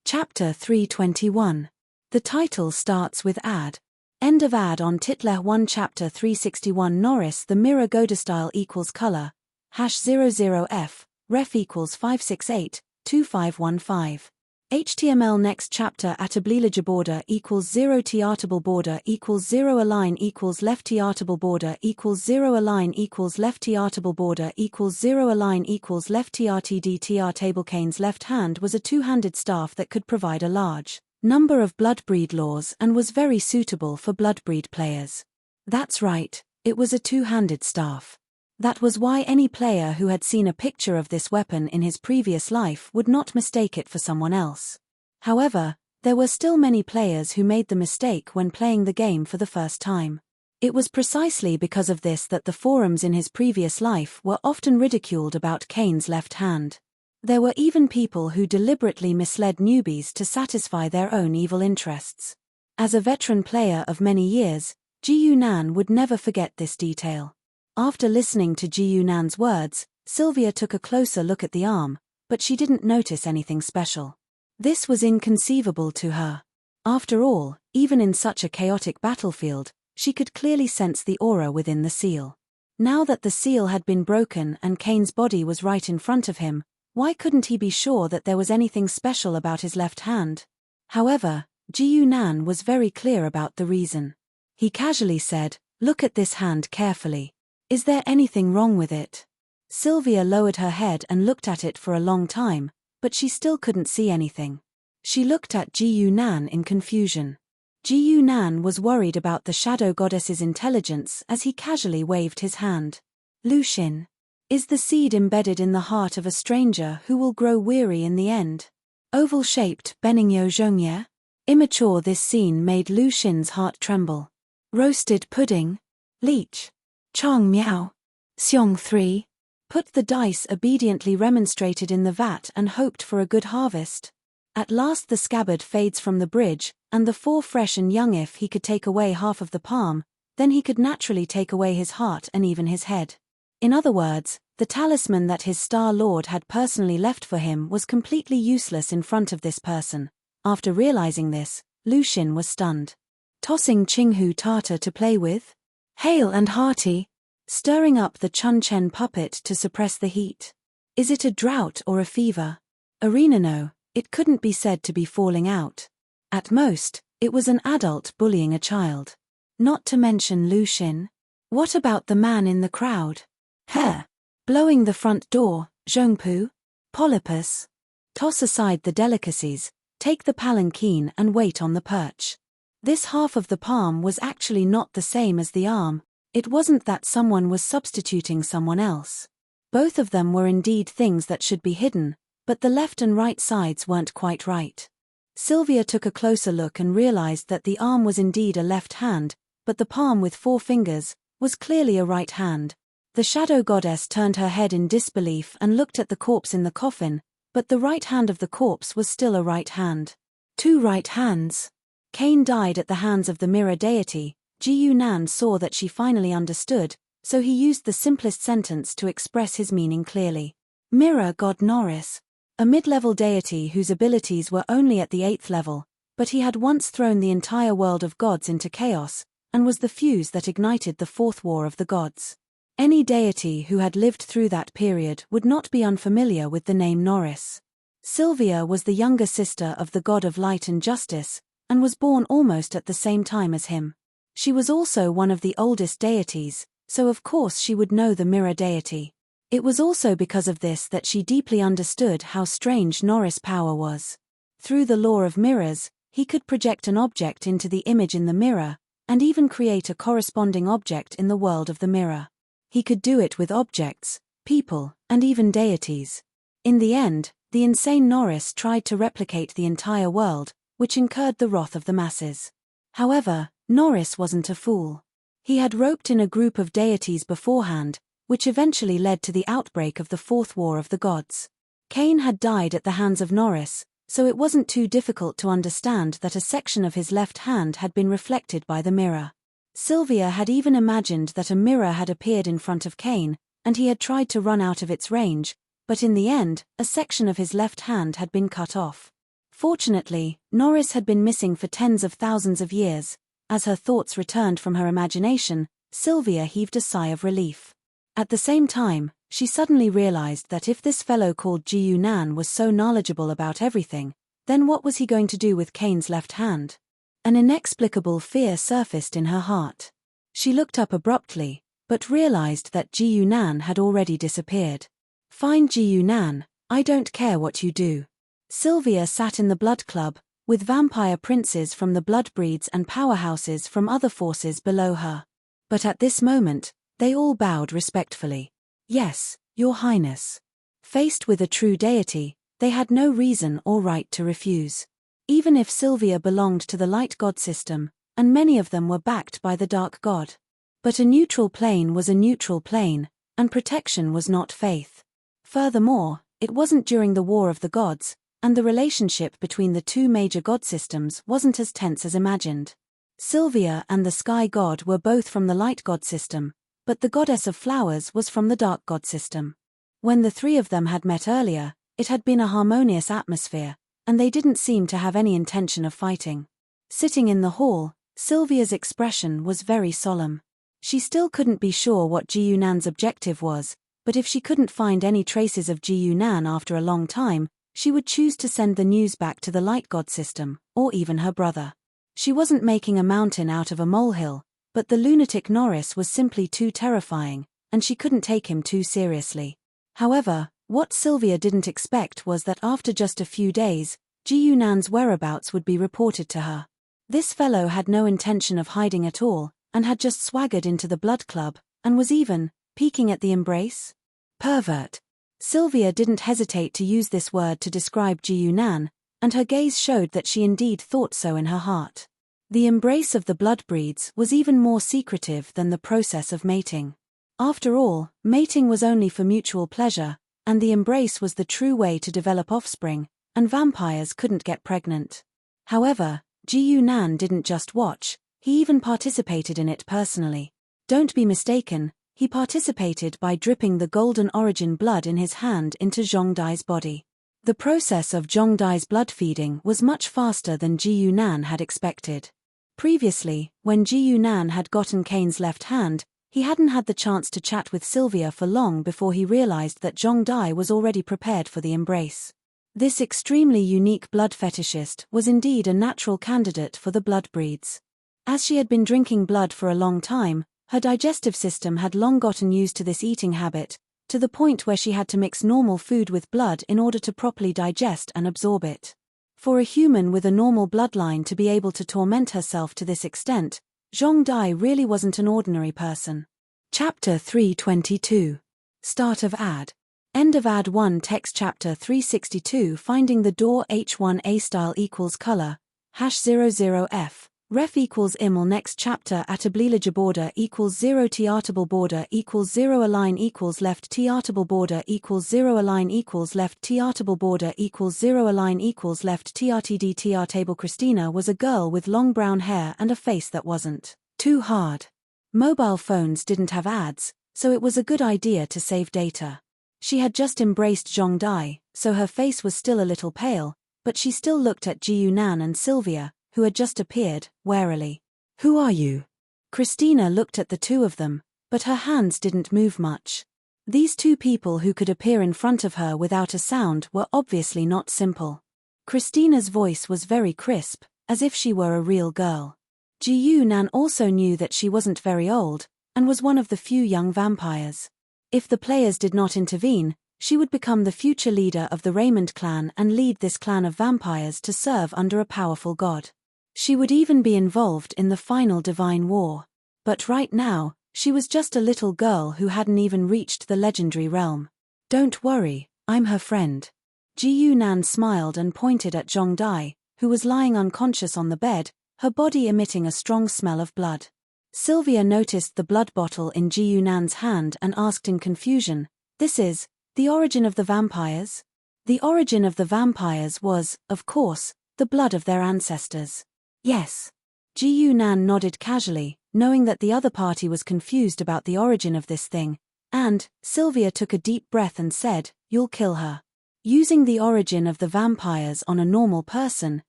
Chapter 321. The title starts with ad. End of ad on Titler 1 Chapter 361 Norris The mirror Godestyle equals color, #00F, ref equals 568, 2515. HTML next chapter at oblique border equals 0 tartable border equals 0 align equals left tartable border equals 0 align equals left tartable border equals 0 align equals left trtd table. Cain's left hand was a two-handed staff that could provide a large number of bloodbreed laws and was very suitable for bloodbreed players. That's right, it was a two-handed staff. That was why any player who had seen a picture of this weapon in his previous life would not mistake it for someone else. However, there were still many players who made the mistake when playing the game for the first time. It was precisely because of this that the forums in his previous life were often ridiculed about Cain's left hand. There were even people who deliberately misled newbies to satisfy their own evil interests. As a veteran player of many years, Ji Yunan would never forget this detail. After listening to Ji Yunan's words, Sylvia took a closer look at the arm, but she didn't notice anything special. This was inconceivable to her. After all, even in such a chaotic battlefield, she could clearly sense the aura within the seal. Now that the seal had been broken and Cain's body was right in front of him, why couldn't he be sure that there was anything special about his left hand? However, Ji Yunan was very clear about the reason. He casually said, "Look at this hand carefully. Is there anything wrong with it?" Sylvia lowered her head and looked at it for a long time, but she still couldn't see anything. She looked at Ji Yunan in confusion. Ji Yunan was worried about the shadow goddess's intelligence as he casually waved his hand. "Lucian. Is the seed embedded in the heart of a stranger who will grow weary in the end? Oval-shaped beningyo zhongye?" Immature. This scene made Lucian's heart tremble. "Roasted pudding? Leech. Chong miao. Xiong 3. Put the dice obediently remonstrated in the vat and hoped for a good harvest. At last the scabbard fades from the bridge, and the four fresh and young. If he could take away half of the palm, then he could naturally take away his heart and even his head. In other words, the talisman that his Star Lord had personally left for him was completely useless in front of this person. After realizing this, Lucian was stunned. Tossing Qinghu Tata to play with? Hale and hearty. Stirring up the Chun-Chen puppet to suppress the heat. Is it a drought or a fever? Arena. No, it couldn't be said to be falling out. At most, it was an adult bullying a child. Not to mention Lucian. What about the man in the crowd? Heh. Blowing the front door, Zhongpu? Polypus. Toss aside the delicacies, take the palanquin and wait on the perch. This half of the palm was actually not the same as the arm. It wasn't that someone was substituting someone else. Both of them were indeed things that should be hidden, but the left and right sides weren't quite right. Sylvia took a closer look and realized that the arm was indeed a left hand, but the palm with 4 fingers was clearly a right hand. The shadow goddess turned her head in disbelief and looked at the corpse in the coffin, but the right hand of the corpse was still a right hand. 2 right hands. Cain died at the hands of the mirror deity. Ji Yunan saw that she finally understood, so he used the simplest sentence to express his meaning clearly. Mirror god Norris. A mid-level deity whose abilities were only at the 8th level, but he had once thrown the entire world of gods into chaos, and was the fuse that ignited the 4th war of the gods. Any deity who had lived through that period would not be unfamiliar with the name Norris. Sylvia was the younger sister of the god of light and justice, and was born almost at the same time as him. She was also one of the oldest deities, so of course she would know the mirror deity. It was also because of this that she deeply understood how strange Norris' power was. Through the law of mirrors, he could project an object into the image in the mirror, and even create a corresponding object in the world of the mirror. He could do it with objects, people, and even deities. In the end, the insane Norris tried to replicate the entire world, which incurred the wrath of the masses. However, Norris wasn't a fool. He had roped in a group of deities beforehand, which eventually led to the outbreak of the 4th War of the Gods. Cain had died at the hands of Norris, so it wasn't too difficult to understand that a section of his left hand had been reflected by the mirror. Sylvia had even imagined that a mirror had appeared in front of Cain, and he had tried to run out of its range, but in the end, a section of his left hand had been cut off. Fortunately, Norris had been missing for tens of thousands of years. As her thoughts returned from her imagination, Sylvia heaved a sigh of relief. At the same time, she suddenly realized that if this fellow called Ji Yunan was so knowledgeable about everything, Then what was he going to do with Kane's left hand? An inexplicable fear surfaced in her heart. She looked up abruptly, but realized that Ji Yunan had already disappeared. Fine Ji Yunan, I don't care what you do. Sylvia sat in the Blood Club, with vampire princes from the blood breeds and powerhouses from other forces below her. But at this moment, they all bowed respectfully. Yes, Your Highness. Faced with a true deity, they had no reason or right to refuse. Even if Sylvia belonged to the light god system, and many of them were backed by the dark god. But a neutral plane was a neutral plane, and protection was not faith. Furthermore, it wasn't during the War of the Gods, and the relationship between the two major god systems wasn't as tense as imagined. Sylvia and the sky god were both from the light god system, but the goddess of flowers was from the dark god system. When the three of them had met earlier, it had been a harmonious atmosphere, and they didn't seem to have any intention of fighting. Sitting in the hall, Sylvia's expression was very solemn. She still couldn't be sure what Ji Yunan's objective was, but if she couldn't find any traces of Ji Yunan after a long time, she would choose to send the news back to the light god system, or even her brother. She wasn't making a mountain out of a molehill, but the lunatic Norris was simply too terrifying, and she couldn't take him too seriously. However, what Sylvia didn't expect was that after just a few days, Ji Yunan's whereabouts would be reported to her. This fellow had no intention of hiding at all, and had just swaggered into the Blood Club, and was even peeking at the embrace? Pervert. Sylvia didn't hesitate to use this word to describe Ji Yunan, and her gaze showed that she indeed thought so in her heart. The embrace of the blood breeds was even more secretive than the process of mating. After all, mating was only for mutual pleasure, and the embrace was the true way to develop offspring, and vampires couldn't get pregnant. However, Ji Yunan didn't just watch, he even participated in it personally. Don't be mistaken, he participated by dripping the golden origin blood in his hand into Zhongdai's body. The process of Zhongdai's blood feeding was much faster than Ji Yunan had expected. Previously, when Ji Yunan had gotten Kane's left hand, he hadn't had the chance to chat with Sylvia for long before he realized that Zhongdai was already prepared for the embrace. This extremely unique blood fetishist was indeed a natural candidate for the blood breeds. As she had been drinking blood for a long time, her digestive system had long gotten used to this eating habit, to the point where she had to mix normal food with blood in order to properly digest and absorb it. For a human with a normal bloodline to be able to torment herself to this extent, Zhongdai really wasn't an ordinary person. Chapter 322. Start of ad. End of ad 1. Text chapter 362. Finding the door H1A style equals color, #00F. Ref equals iml. Next chapter Atablilage border equals 0 Tartable border equals 0 Align equals left Tartable border equals 0 Align equals left Tartable border equals 0 Align equals left TRTD TR table. Christina was a girl with long brown hair and a face that wasn't too hard. Mobile phones didn't have ads, so it was a good idea to save data. She had just embraced Zhongdai, so her face was still a little pale, but she still looked at Ji Yunan and Sylvia, who had just appeared, warily. Who are you? Christina looked at the two of them, but her hands didn't move much. These two people who could appear in front of her without a sound were obviously not simple. Christina's voice was very crisp, as if she were a real girl. Ji Yunan also knew that she wasn't very old, and was one of the few young vampires. If the players did not intervene, she would become the future leader of the Raymond clan and lead this clan of vampires to serve under a powerful god. She would even be involved in the final divine war. But right now, she was just a little girl who hadn't even reached the legendary realm. Don't worry, I'm her friend. Ji Yunan smiled and pointed at Zhongdai, who was lying unconscious on the bed, her body emitting a strong smell of blood. Sylvia noticed the blood bottle in Ji Yunan's hand and asked in confusion, "This is the origin of the vampires?" The origin of the vampires was, of course, the blood of their ancestors. Yes. Ji Yunan nodded casually, knowing that the other party was confused about the origin of this thing, and Sylvia took a deep breath and said, "You'll kill her. Using the origin of the vampires on a normal person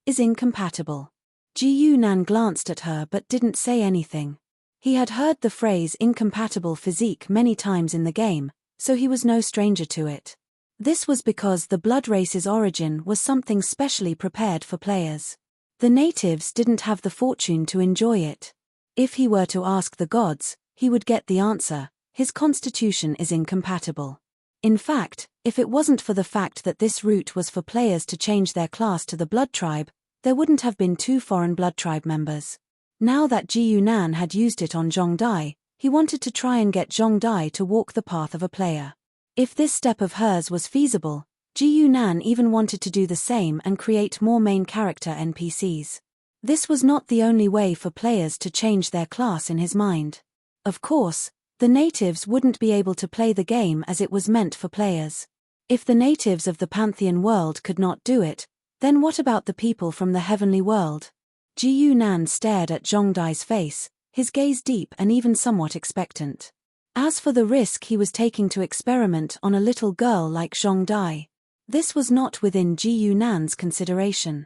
is incompatible." Ji Yunan glanced at her but didn't say anything. He had heard the phrase incompatible physique many times in the game, so he was no stranger to it. This was because the blood race's origin was something specially prepared for players. The natives didn't have the fortune to enjoy it. If he were to ask the gods, he would get the answer: his constitution is incompatible. In fact, if it wasn't for the fact that this route was for players to change their class to the blood tribe, there wouldn't have been 2 foreign blood tribe members. Now that Ji Yunan had used it on Zhongdai, he wanted to try and get Zhongdai to walk the path of a player. If this step of hers was feasible, Ji Yunan even wanted to do the same and create more main character NPCs. This was not the only way for players to change their class in his mind. Of course, the natives wouldn't be able to play the game as it was meant for players. If the natives of the Pantheon world could not do it, then what about the people from the heavenly world? Ji Yunan stared at Zhongdai's face, his gaze deep and even somewhat expectant. As for the risk he was taking to experiment on a little girl like Zhongdai, this was not within Ji Yunan's consideration.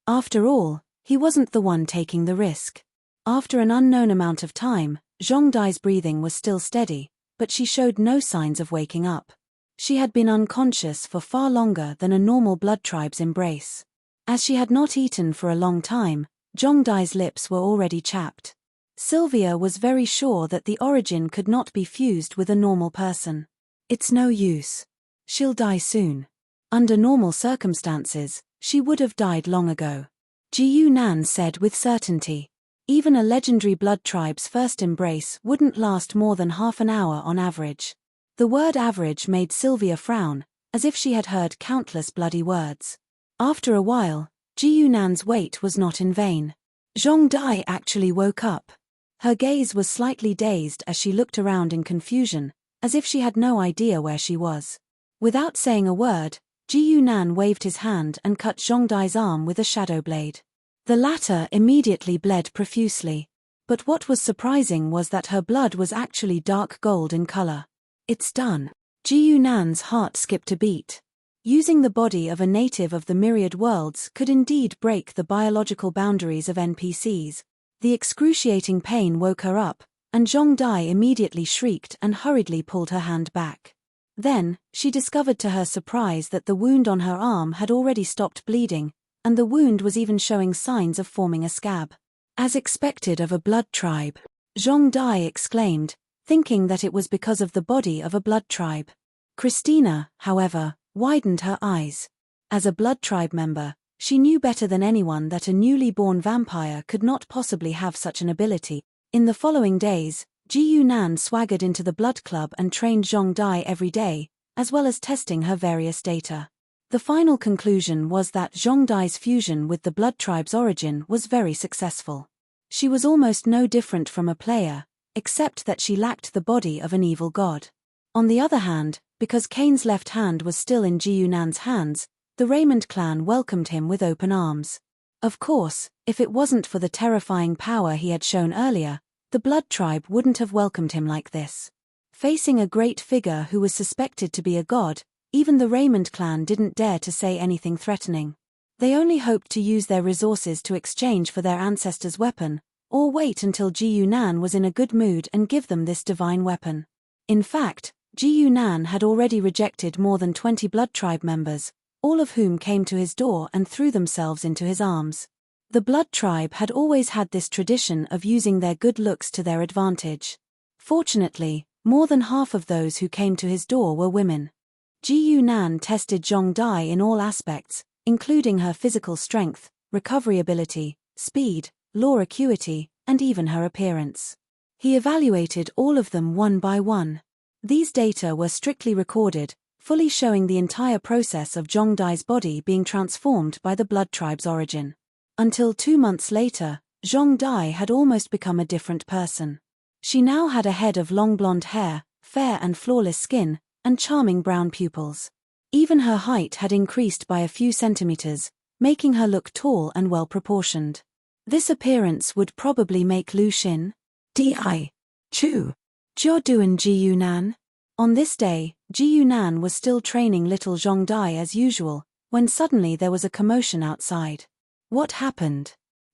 After all, he wasn't the one taking the risk. After an unknown amount of time, Zhongdai's breathing was still steady, but she showed no signs of waking up. She had been unconscious for far longer than a normal blood tribe's embrace. As she had not eaten for a long time, Zhongdai's lips were already chapped. Sylvia was very sure that the origin could not be fused with a normal person. It's no use. She'll die soon. Under normal circumstances, she would have died long ago. Ji Yunan said with certainty. Even a legendary blood tribe's first embrace wouldn't last more than half an hour on average. The word average made Sylvia frown, as if she had heard countless bloody words. After a while, Ji Yunan's wait was not in vain. Zhongdai actually woke up. Her gaze was slightly dazed as she looked around in confusion, as if she had no idea where she was. Without saying a word, Ji Yunan waved his hand and cut Zhongdai's arm with a shadow blade. The latter immediately bled profusely. But what was surprising was that her blood was actually dark gold in color. It's done. Ji Yunan's heart skipped a beat. Using the body of a native of the myriad worlds could indeed break the biological boundaries of NPCs. The excruciating pain woke her up, and Zhongdai immediately shrieked and hurriedly pulled her hand back. Then, she discovered to her surprise that the wound on her arm had already stopped bleeding, and the wound was even showing signs of forming a scab. As expected of a blood tribe, Zhongdai exclaimed, thinking that it was because of the body of a blood tribe. Christina, however, widened her eyes. As a blood tribe member, she knew better than anyone that a newly born vampire could not possibly have such an ability. In the following days, Ji Yunan swaggered into the blood club and trained Zhongdai every day, as well as testing her various data. The final conclusion was that Zhongdai's fusion with the blood tribe's origin was very successful. She was almost no different from a player, except that she lacked the body of an evil god. On the other hand, because Kane's left hand was still in Ji Yunan's hands, the Raymond clan welcomed him with open arms. Of course, if it wasn't for the terrifying power he had shown earlier, the blood tribe wouldn't have welcomed him like this. Facing a great figure who was suspected to be a god, even the Raymond clan didn't dare to say anything threatening. They only hoped to use their resources to exchange for their ancestor's weapon, or wait until Ji Yunan was in a good mood and give them this divine weapon. In fact, Ji Yunan had already rejected more than 20 blood tribe members, all of whom came to his door and threw themselves into his arms. The blood tribe had always had this tradition of using their good looks to their advantage. Fortunately, more than half of those who came to his door were women. Ji Yunan tested Zhongdai in all aspects, including her physical strength, recovery ability, speed, law acuity, and even her appearance. He evaluated all of them one by one. These data were strictly recorded, fully showing the entire process of Zhongdai's body being transformed by the blood tribe's origin. Until 2 months later, Zhongdai had almost become a different person. She now had a head of long blonde hair, fair and flawless skin, and charming brown pupils. Even her height had increased by a few centimeters, making her look tall and well-proportioned. This appearance would probably make Lu Xin, Di, Chu, Jiu and Ji Yunan. On this day, Ji Yunan was still training little Zhongdai as usual, when suddenly there was a commotion outside. What happened?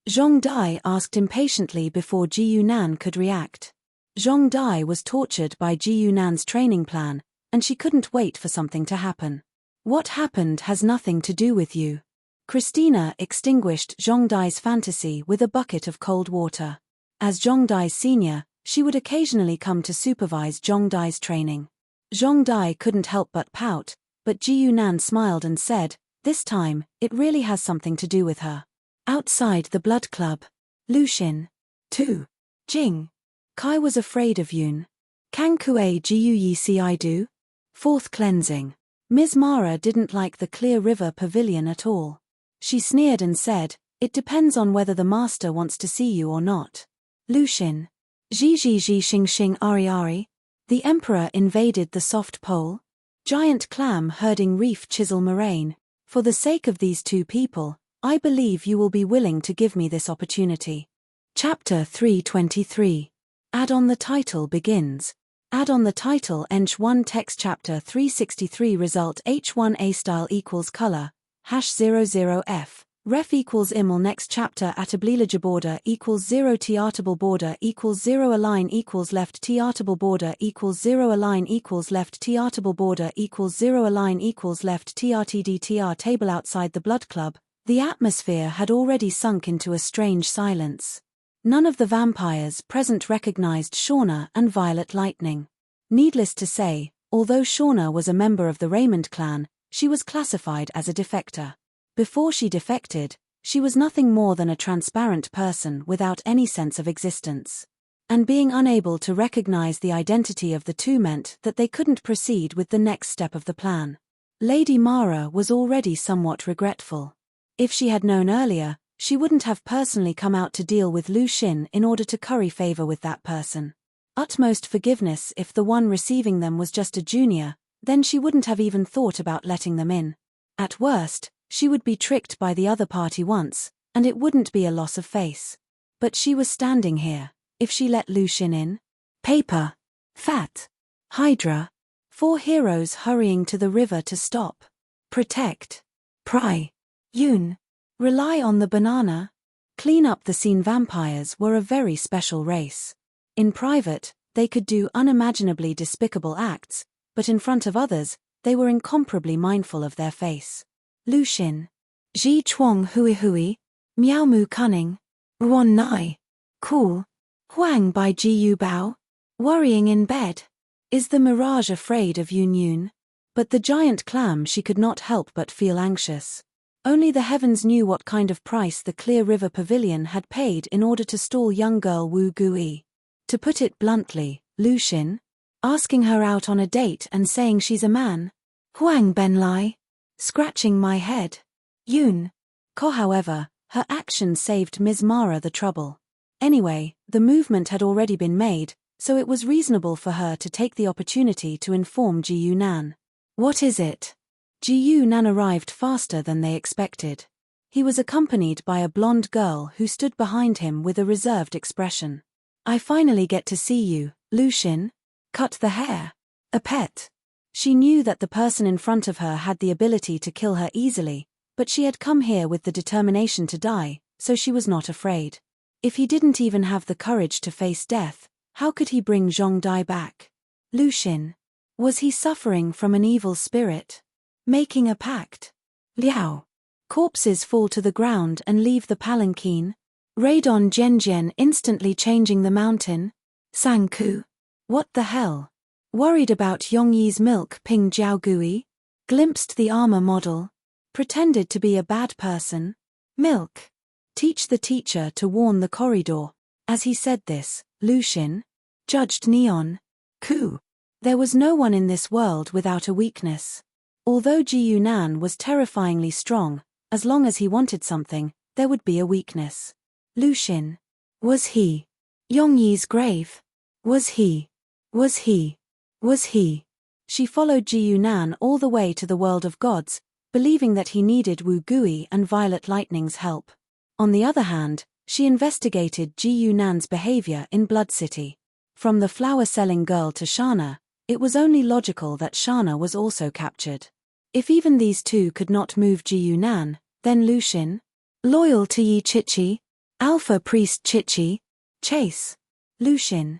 Zhongdai asked impatiently before Ji Yunan could react. Zhongdai was tortured by Ji Yunan's training plan, and she couldn't wait for something to happen. What happened has nothing to do with you. Christina extinguished Zhongdai's fantasy with a bucket of cold water. As Zhongdai's senior, she would occasionally come to supervise Zhongdai's training. Zhongdai couldn't help but pout, but Ji Yunan smiled and said, "This time, it really has something to do with her." Outside the blood club. Lucian. 2. Jing. Kai was afraid of Yun. Kang Kue Ji Yu Yi Si I do? Fourth cleansing. Ms. Mara didn't like the Clear River Pavilion at all. She sneered and said, "It depends on whether the master wants to see you or not." Lucian. Ji Ji Ji Xing Xing Ari Ari. The Emperor invaded the soft pole. Giant clam herding reef chisel moraine. For the sake of these two people, I believe you will be willing to give me this opportunity. Chapter 323. Add on the title begins. Add on the title Ench 1 text chapter 363 result H1A style equals color, #00F. Ref equals iml next chapter atablilage border equals 0 t-artable border equals 0 align equals left t-artable border equals 0 align equals left t-artable border equals 0 align equals left trtdtr table outside the blood club. The atmosphere had already sunk into a strange silence. None of the vampires present recognized Shauna and Violet Lightning. Needless to say, although Shauna was a member of the Raymond clan, she was classified as a defector. Before she defected, she was nothing more than a transparent person without any sense of existence. And being unable to recognize the identity of the two meant that they couldn't proceed with the next step of the plan. Lady Mara was already somewhat regretful. If she had known earlier, she wouldn't have personally come out to deal with Lu Xin in order to curry favor with that person. Utmost forgiveness if the one receiving them was just a junior, then she wouldn't have even thought about letting them in. At worst, she would be tricked by the other party once, and it wouldn't be a loss of face. But she was standing here. If she let Lu Xin in? Paper. Fat. Hydra. 4 heroes hurrying to the river to stop. Protect. Pry. Yun. Rely on the banana. Clean up the scene. Vampires were a very special race. In private, they could do unimaginably despicable acts, but in front of others, they were incomparably mindful of their face. Lu Xin. Ji Chuang Hui Hui. Miao Mu Cunning. Ruan Nai. Cool. Huang by Ji Yu Bao. Worrying in bed. Is the mirage afraid of Yun Yun? But the giant clam, she could not help but feel anxious. Only the heavens knew what kind of price the Clear River Pavilion had paid in order to stall young girl Wu Gui. To put it bluntly, Lu Xin? Asking her out on a date and saying she's a man? Huang Ben Lai? Scratching my head. Yun. Ko. However, her action saved Ms. Mara the trouble. Anyway, the movement had already been made, so it was reasonable for her to take the opportunity to inform Ji Yunan. What is it? Ji Yunan arrived faster than they expected. He was accompanied by a blonde girl who stood behind him with a reserved expression. I finally get to see you, Lu Xin. Cut the hair. A pet. She knew that the person in front of her had the ability to kill her easily, but she had come here with the determination to die, so she was not afraid. If he didn't even have the courage to face death, how could he bring Zhongdai back? Lu Xin. Was he suffering from an evil spirit? Making a pact? Liao. Corpses fall to the ground and leave the palanquin. Raid on Zhenjian instantly changing the mountain. Sangku. What the hell? Worried about Yongyi's milk Ping Jiaogui? Glimpsed the armor model. Pretended to be a bad person. Milk. Teach the teacher to warn the corridor. As he said this, Lu Xin judged Neon. Ku. There was no one in this world without a weakness. Although Ji Yunan was terrifyingly strong, as long as he wanted something, there would be a weakness. Lu Xin. Was he? Yongyi's grave. Was he? Was he? Was he? She followed Ji Yunan all the way to the world of gods, believing that he needed Wu Gui and Violet Lightning's help. On the other hand, she investigated Ji Yunan's behavior in Blood City. From the flower-selling girl to Shana, it was only logical that Shana was also captured. If even these two could not move Ji Yunan, then Lu Xin? Loyal to Yi Chichi? Alpha Priest Chichi? Chase? Lu Xin.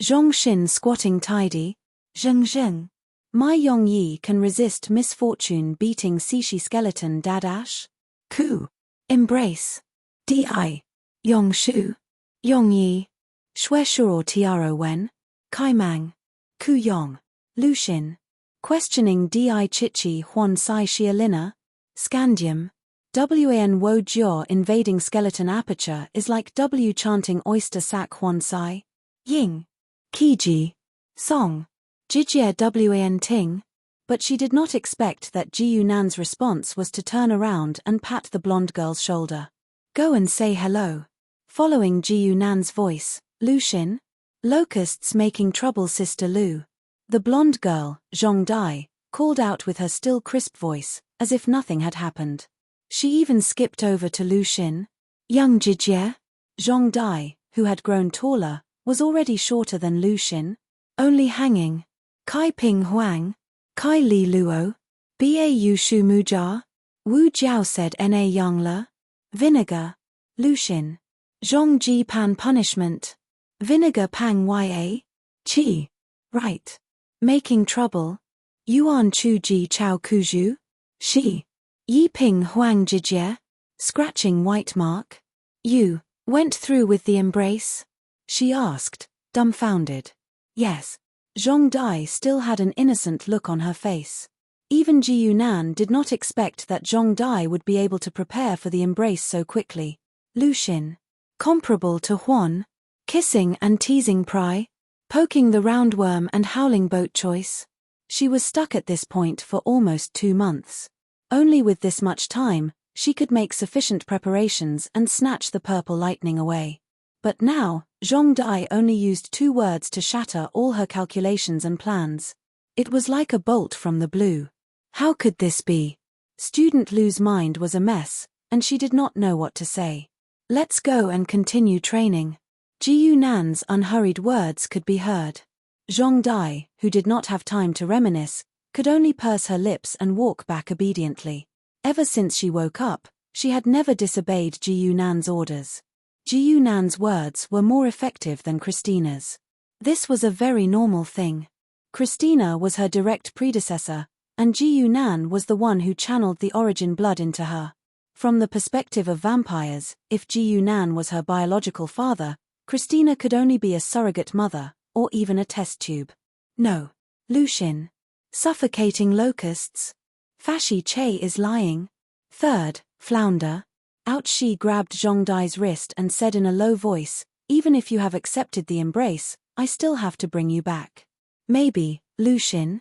Zhong Xin squatting tidy? Zheng Zheng. My Yong Yi can resist misfortune beating Sishi skeleton dadash? Ku. Embrace. Di. Yong Shu. Yong Yi. Shui Shuro Tiaro Wen. Kai Mang. Ku Yong. Lucian. Questioning Di Chichi Huan Sai Xialina. Scandium. Wan Wo Jiao invading skeleton aperture is like W chanting oyster sac Huan Sai. Ying. Kiji. Song. Jijie Wan Ting. But she did not expect that Ji Yunan's response was to turn around and pat the blonde girl's shoulder. Go and say hello. Following Ji Yunan's voice, Lucian. Locusts making trouble Sister Lu. The blonde girl, Zhong Dai, called out with her still crisp voice, as if nothing had happened. She even skipped over to Lucian. Young Jijie? Zhong Dai, who had grown taller, was already shorter than Lucian. Only hanging. Kai Ping Huang. Kai Li Luo. Ba Yu Shu Mujia. Wu Jiao said Na Yang Le. Vinegar. Lucian. Zhong Ji Pan punishment. Vinegar Pang Ya. Qi. Right. Making trouble. Yuan Chu Ji Chao Kuju. Shi. Yi Ping Huang Jijie. Scratching white mark. You went through with the embrace? She asked, dumbfounded. Yes. Zhong Dai still had an innocent look on her face. Even Ji Yunan did not expect that Zhong Dai would be able to prepare for the embrace so quickly. Lucian. Comparable to Huan. Kissing and teasing Pry. Poking the roundworm and howling boat choice. She was stuck at this point for almost 2 months. Only with this much time, she could make sufficient preparations and snatch the purple lightning away. But now, Zhong Dai only used 2 words to shatter all her calculations and plans. It was like a bolt from the blue. How could this be? Student Lu's mind was a mess, and she did not know what to say. Let's go and continue training. Ji Yunan's unhurried words could be heard. Zhong Dai, who did not have time to reminisce, could only purse her lips and walk back obediently. Ever since she woke up, she had never disobeyed Ji Yunan's orders. Ji Yunan's words were more effective than Christina's. This was a very normal thing. Christina was her direct predecessor, and Ji Yunan was the one who channeled the origin blood into her. From the perspective of vampires, if Ji Yunan was her biological father, Christina could only be a surrogate mother, or even a test tube. No. Lucian. Suffocating locusts. Fashi Che is lying. Third, flounder. Out she grabbed Zhong Dai's wrist and said in a low voice, even if you have accepted the embrace, I still have to bring you back. Maybe, Lucian.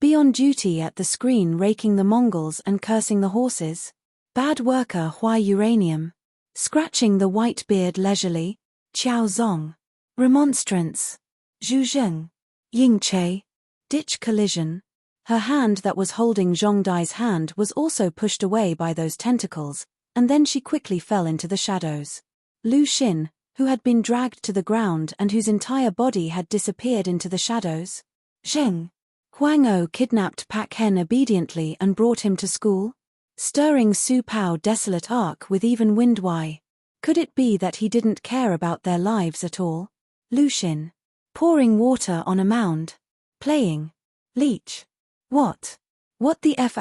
Be on duty at the screen raking the Mongols and cursing the horses. Bad worker Hua Uranium. Scratching the white beard leisurely. Qiao Zong. Remonstrance. Zhu Zheng. Ying Che. Ditch collision. Her hand that was holding Zhong Dai's hand was also pushed away by those tentacles, and then she quickly fell into the shadows. Lu Xin, who had been dragged to the ground and whose entire body had disappeared into the shadows. Zheng. Huang O kidnapped Pak Hen obediently and brought him to school. Stirring Su Pao desolate arc with even wind. Why? Could it be that he didn't care about their lives at all? Lucian. Pouring water on a mound. Playing. Leech. What? What the F***?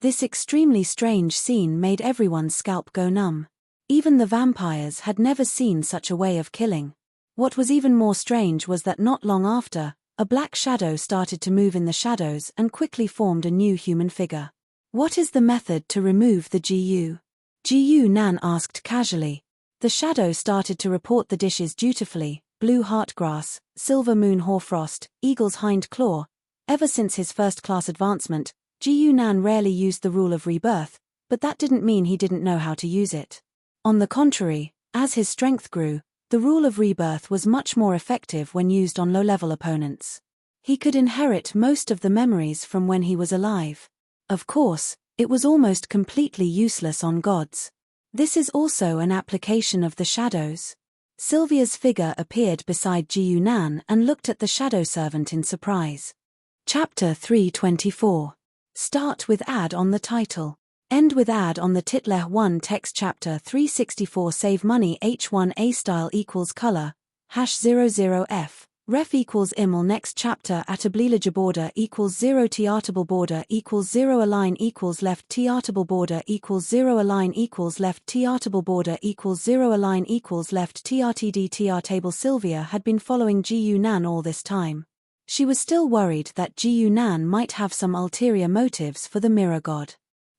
This extremely strange scene made everyone's scalp go numb. Even the vampires had never seen such a way of killing. What was even more strange was that not long after, a black shadow started to move in the shadows and quickly formed a new human figure. What is the method to remove the GU? Ji Nan asked casually. The shadow started to report the dishes dutifully: blue heartgrass, silver moon hoarfrost, eagle's hind claw. Ever since his first-class advancement, Ji Nan rarely used the rule of rebirth, but that didn't mean he didn't know how to use it. On the contrary, as his strength grew, the rule of rebirth was much more effective when used on low-level opponents. He could inherit most of the memories from when he was alive. Of course, it was almost completely useless on gods. This is also an application of the shadows. Sylvia's figure appeared beside Ji Yunan and looked at the shadow servant in surprise. Chapter 324. Start with ad on the title. End with ad on the title. 1 Text Chapter 364 Save money H1 A style equals color #00F Ref equals iml next chapter at oblilage border equals 0 teartable border equals 0 align equals left teartable border equals 0 align equals left teartable border equals 0 align equals left trtd table. Sylvia had been following Ji Nan all this time. She was still worried that Ji Nan might have some ulterior motives for the mirror god.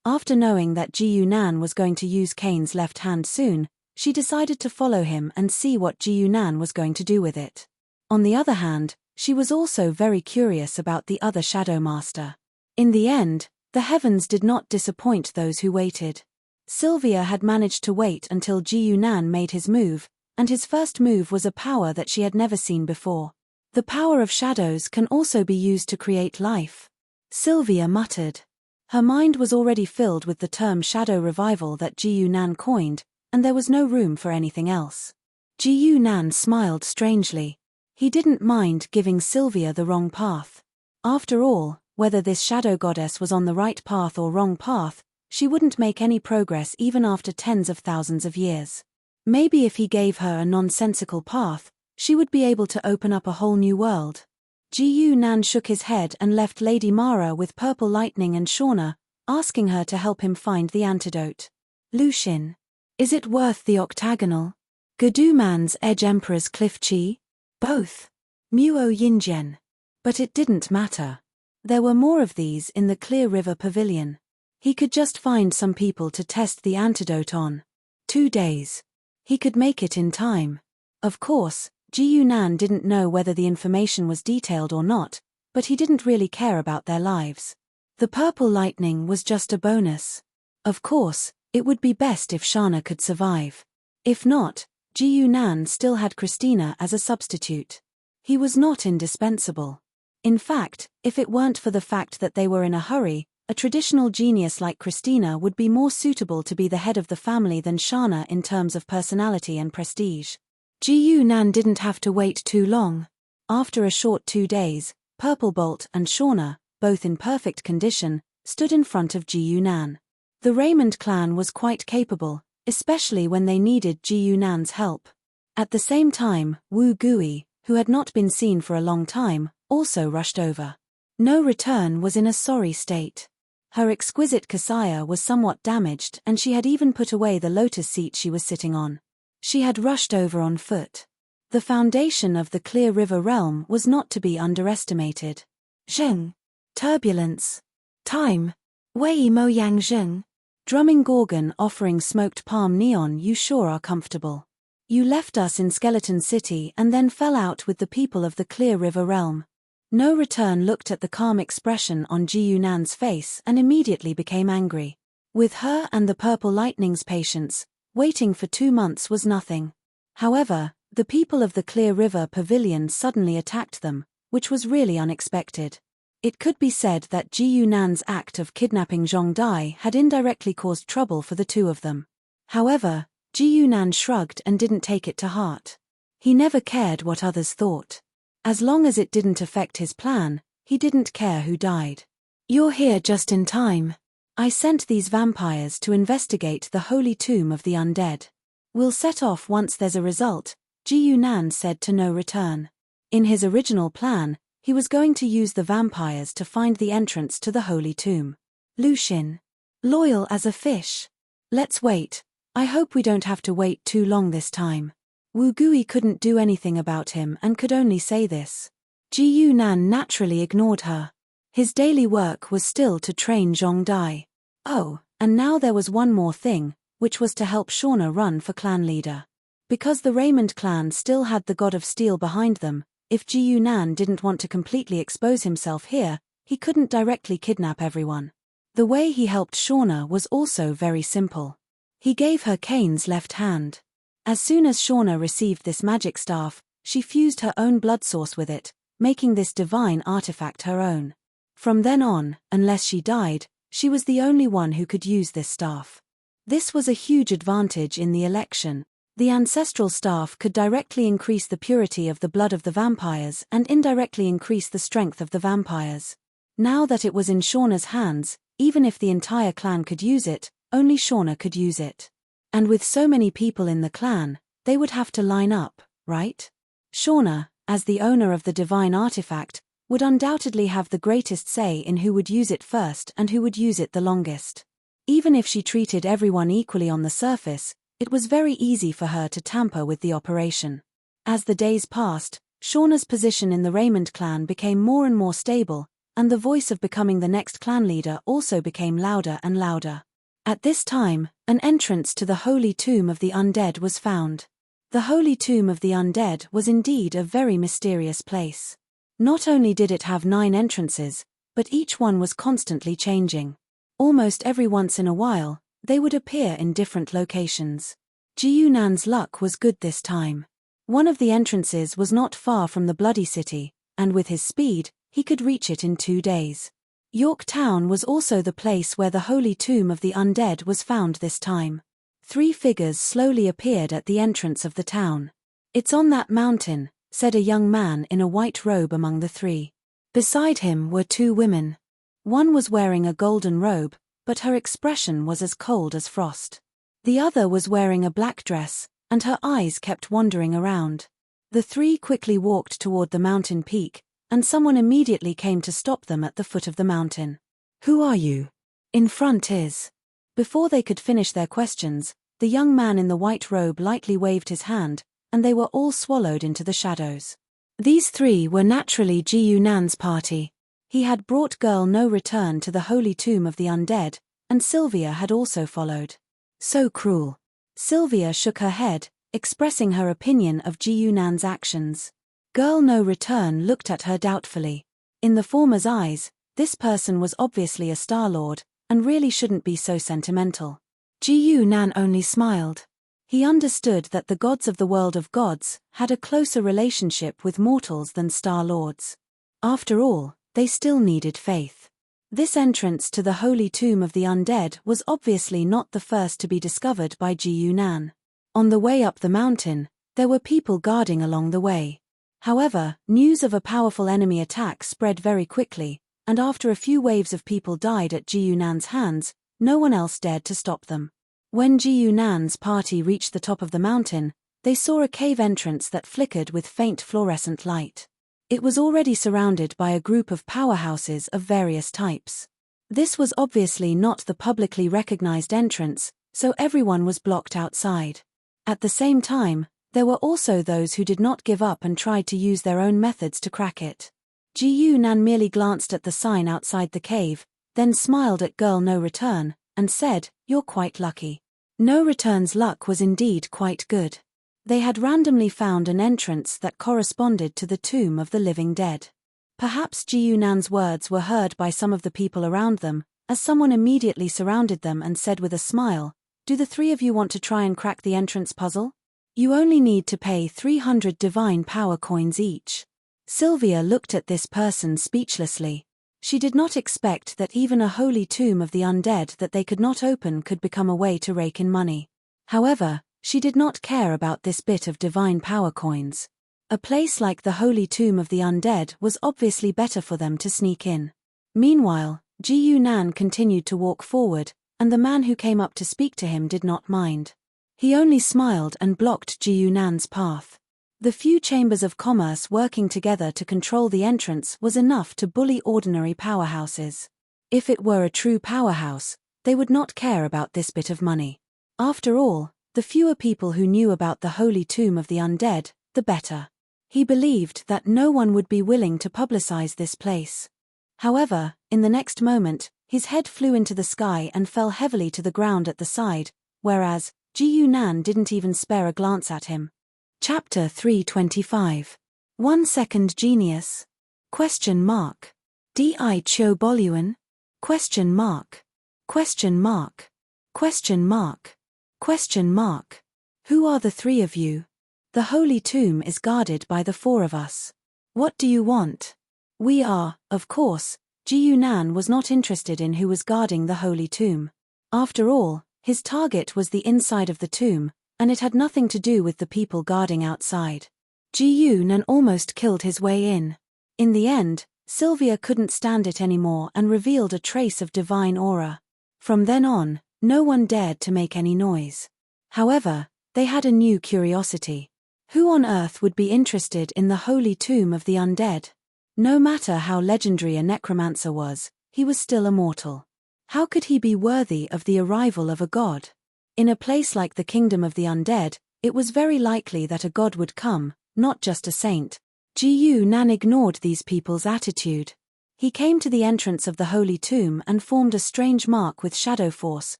After knowing that Ji Nan was going to use Kane's left hand soon, she decided to follow him and see what Ji Nan was going to do with it. On the other hand, she was also very curious about the other Shadow Master. In the end, the heavens did not disappoint those who waited. Sylvia had managed to wait until Ji Nan made his move, and his first move was a power that she had never seen before. The power of shadows can also be used to create life. Sylvia muttered. Her mind was already filled with the term shadow revival that Ji Nan coined, and there was no room for anything else. Ji Nan smiled strangely. He didn't mind giving Sylvia the wrong path. After all, whether this shadow goddess was on the right path or wrong path, she wouldn't make any progress even after tens of thousands of years. Maybe if he gave her a nonsensical path, she would be able to open up a whole new world. Ji Nan shook his head and left Lady Mara with Purple Lightning and Shauna, asking her to help him find the antidote. Lucian. Is it worth the octagonal? Guduman's Edge Emperor's Cliff Chi? Both. Muo Yinjian. But it didn't matter. There were more of these in the Clear River Pavilion. He could just find some people to test the antidote on. 2 days. He could make it in time. Of course, Ji Nan didn't know whether the information was detailed or not, but he didn't really care about their lives. The Purple Lightning was just a bonus. Of course, it would be best if Shauna could survive. If not, Ji Nan still had Christina as a substitute. He was not indispensable. In fact, if it weren't for the fact that they were in a hurry, a traditional genius like Christina would be more suitable to be the head of the family than Shauna in terms of personality and prestige. Ji Nan didn't have to wait too long. After a short 2 days, Purple Bolt and Shauna, both in perfect condition, stood in front of Ji Nan. The Raymond clan was quite capable, especially when they needed Ji Nan's help. At the same time, Wu Gui, who had not been seen for a long time, also rushed over. No Return was in a sorry state. Her exquisite Kasaya was somewhat damaged and she had even put away the lotus seat she was sitting on. She had rushed over on foot. The foundation of the Clear River realm was not to be underestimated. Zheng. Turbulence. Time. Wei Mo Yang Zheng. Drumming Gorgon offering smoked palm neon. You sure are comfortable. You left us in Skeleton City and then fell out with the people of the Clear River realm. No Return looked at the calm expression on Ji Nan's face and immediately became angry. With her and the Purple Lightning's patience, waiting for 2 months was nothing. However, the people of the Clear River Pavilion suddenly attacked them, which was really unexpected. It could be said that Ji Nan's act of kidnapping Zhong Dai had indirectly caused trouble for the two of them. However, Ji Nan shrugged and didn't take it to heart. He never cared what others thought. As long as it didn't affect his plan, he didn't care who died. You're here just in time. I sent these vampires to investigate the holy tomb of the undead. We'll set off once there's a result, Ji Nan said to No Return. In his original plan, he was going to use the vampires to find the entrance to the holy tomb. Lucian. Loyal as a fish. Let's wait. I hope we don't have to wait too long this time. Wu Gui couldn't do anything about him and could only say this. Ji Nan naturally ignored her. His daily work was still to train Zhong Dai. Oh, and now there was one more thing, which was to help Shauna run for clan leader. Because the Raymond clan still had the God of Steel behind them, if Ji Nan didn't want to completely expose himself here, he couldn't directly kidnap everyone. The way he helped Shauna was also very simple. He gave her Kane's left hand. As soon as Shauna received this magic staff, she fused her own blood source with it, making this divine artifact her own. From then on, unless she died, she was the only one who could use this staff. This was a huge advantage in the election. The ancestral staff could directly increase the purity of the blood of the vampires and indirectly increase the strength of the vampires. Now that it was in Shauna's hands, even if the entire clan could use it, only Shauna could use it. And with so many people in the clan, they would have to line up, right? Shauna, as the owner of the divine artifact, would undoubtedly have the greatest say in who would use it first and who would use it the longest. Even if she treated everyone equally on the surface, it was very easy for her to tamper with the operation. As the days passed, Shauna's position in the Raymond clan became more and more stable, and the voice of becoming the next clan leader also became louder and louder. At this time, an entrance to the Holy Tomb of the Undead was found. The Holy Tomb of the Undead was indeed a very mysterious place. Not only did it have 9 entrances, but each one was constantly changing. Almost every once in a while, they would appear in different locations. Ji Yunan's luck was good this time. One of the entrances was not far from the Bloody City, and with his speed, he could reach it in 2 days. York Town was also the place where the Holy Tomb of the Undead was found this time. 3 figures slowly appeared at the entrance of the town. "It's on that mountain," said a young man in a white robe among the 3. Beside him were 2 women. One was wearing a golden robe, but her expression was as cold as frost. The other was wearing a black dress, and her eyes kept wandering around. The 3 quickly walked toward the mountain peak, and someone immediately came to stop them at the foot of the mountain. "Who are you? In front is..." Before they could finish their questions, the young man in the white robe lightly waved his hand, and they were all swallowed into the shadows. These 3 were naturally Ji Yunan's party. He had brought Girl No Return to the Holy Tomb of the Undead, and Sylvia had also followed. So cruel. Sylvia shook her head, expressing her opinion of Ji Yunan's actions. Girl No Return looked at her doubtfully. In the former's eyes, this person was obviously a Star Lord, and really shouldn't be so sentimental. Ji Yunan only smiled. He understood that the gods of the world of gods had a closer relationship with mortals than Star Lords. After all, they still needed faith. This entrance to the Holy Tomb of the Undead was obviously not the first to be discovered by Ji Yunan. On the way up the mountain, there were people guarding along the way. However, news of a powerful enemy attack spread very quickly, and after a few waves of people died at Ji Yunan's hands, no one else dared to stop them. When Ji Yunan's party reached the top of the mountain, they saw a cave entrance that flickered with faint fluorescent light. It was already surrounded by a group of powerhouses of various types. This was obviously not the publicly recognized entrance, so everyone was blocked outside. At the same time, there were also those who did not give up and tried to use their own methods to crack it. Ji Yunan merely glanced at the sign outside the cave, then smiled at Girl No Return, and said, "You're quite lucky." No Return's luck was indeed quite good. They had randomly found an entrance that corresponded to the Tomb of the Living Dead. Perhaps Ji Yunan's words were heard by some of the people around them, as someone immediately surrounded them and said with a smile, "Do the 3 of you want to try and crack the entrance puzzle? You only need to pay 300 divine power coins each." Sylvia looked at this person speechlessly. She did not expect that even a holy tomb of the undead that they could not open could become a way to rake in money. However, she did not care about this bit of divine power coins. A place like the Holy Tomb of the Undead was obviously better for them to sneak in. Meanwhile, Ji Yunan continued to walk forward, and the man who came up to speak to him did not mind. He only smiled and blocked Ji Yunan's path. The few chambers of commerce working together to control the entrance was enough to bully ordinary powerhouses. If it were a true powerhouse, they would not care about this bit of money. After all, the fewer people who knew about the Holy Tomb of the Undead, the better. He believed that no one would be willing to publicize this place. However, in the next moment, his head flew into the sky and fell heavily to the ground at the side, whereas Ji Yunan didn't even spare a glance at him. Chapter 325. 1 Second Genius? Question mark. Di Cho Boluan? Question mark. Question mark. Question mark. Question mark. Who are the 3 of you? The Holy Tomb is guarded by the 4 of us. What do you want? We are, of course. Ji Yunan was not interested in who was guarding the Holy Tomb. After all, his target was the inside of the tomb, and it had nothing to do with the people guarding outside. Ji Yunan almost killed his way in. In the end, Sylvia couldn't stand it anymore and revealed a trace of divine aura. From then on, no one dared to make any noise. However, they had a new curiosity. Who on earth would be interested in the holy tomb of the undead? No matter how legendary a necromancer was, he was still a mortal. How could he be worthy of the arrival of a god? In a place like the kingdom of the undead, it was very likely that a god would come, not just a saint. Gu Nan ignored these people's attitude. He came to the entrance of the holy tomb and formed a strange mark with shadow force,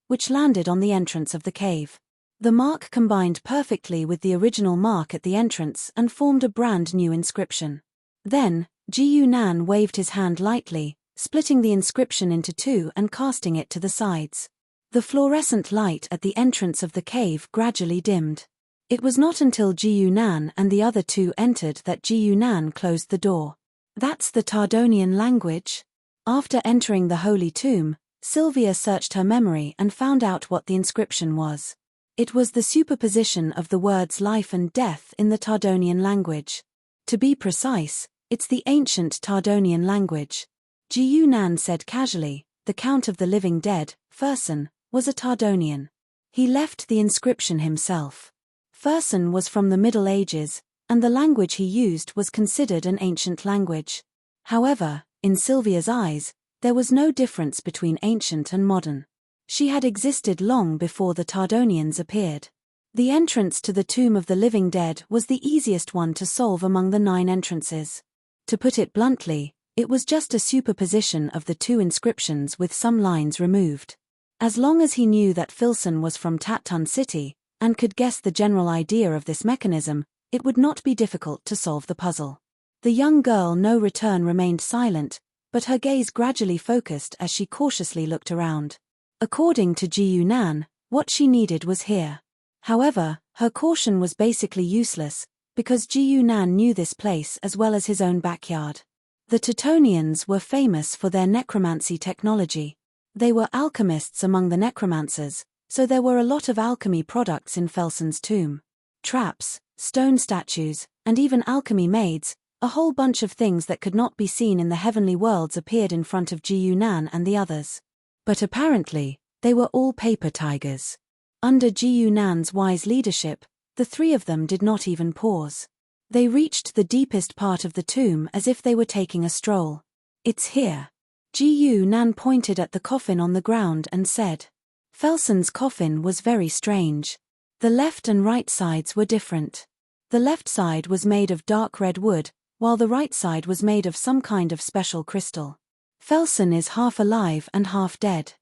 which landed on the entrance of the cave. The mark combined perfectly with the original mark at the entrance and formed a brand new inscription. Then, Gu Nan waved his hand lightly, splitting the inscription into two and casting it to the sides. The fluorescent light at the entrance of the cave gradually dimmed. It was not until Gu Nan and the other two entered that Gu Nan closed the door. That's the Tardonian language? After entering the holy tomb, Sylvia searched her memory and found out what the inscription was. It was the superposition of the words life and death in the Tardonian language. To be precise, it's the ancient Tardonian language. Gu Nan said casually, the Count of the Living Dead, Fersen, was a Tardonian. He left the inscription himself. Fersen was from the Middle Ages, and the language he used was considered an ancient language. However, in Sylvia's eyes, there was no difference between ancient and modern. She had existed long before the Tardonians appeared. The entrance to the Tomb of the Living Dead was the easiest one to solve among the 9 entrances. To put it bluntly, it was just a superposition of the 2 inscriptions with some lines removed. As long as he knew that Filson was from Tattun City, and could guess the general idea of this mechanism, it would not be difficult to solve the puzzle. The young girl No Return remained silent, but her gaze gradually focused as she cautiously looked around. According to Gu Nan, what she needed was here. However, her caution was basically useless, because Gu Nan knew this place as well as his own backyard. The Teutonians were famous for their necromancy technology. They were alchemists among the necromancers, so there were a lot of alchemy products in Felson's tomb. Traps, stone statues, and even alchemy maids, a whole bunch of things that could not be seen in the heavenly worlds appeared in front of Gu Nan and the others. But apparently, they were all paper tigers. Under Gu Nan's wise leadership, the 3 of them did not even pause. They reached the deepest part of the tomb as if they were taking a stroll. It's here. Gu Nan pointed at the coffin on the ground and said. Felson's coffin was very strange. The left and right sides were different. The left side was made of dark red wood, while the right side was made of some kind of special crystal. Felson is half alive and half dead.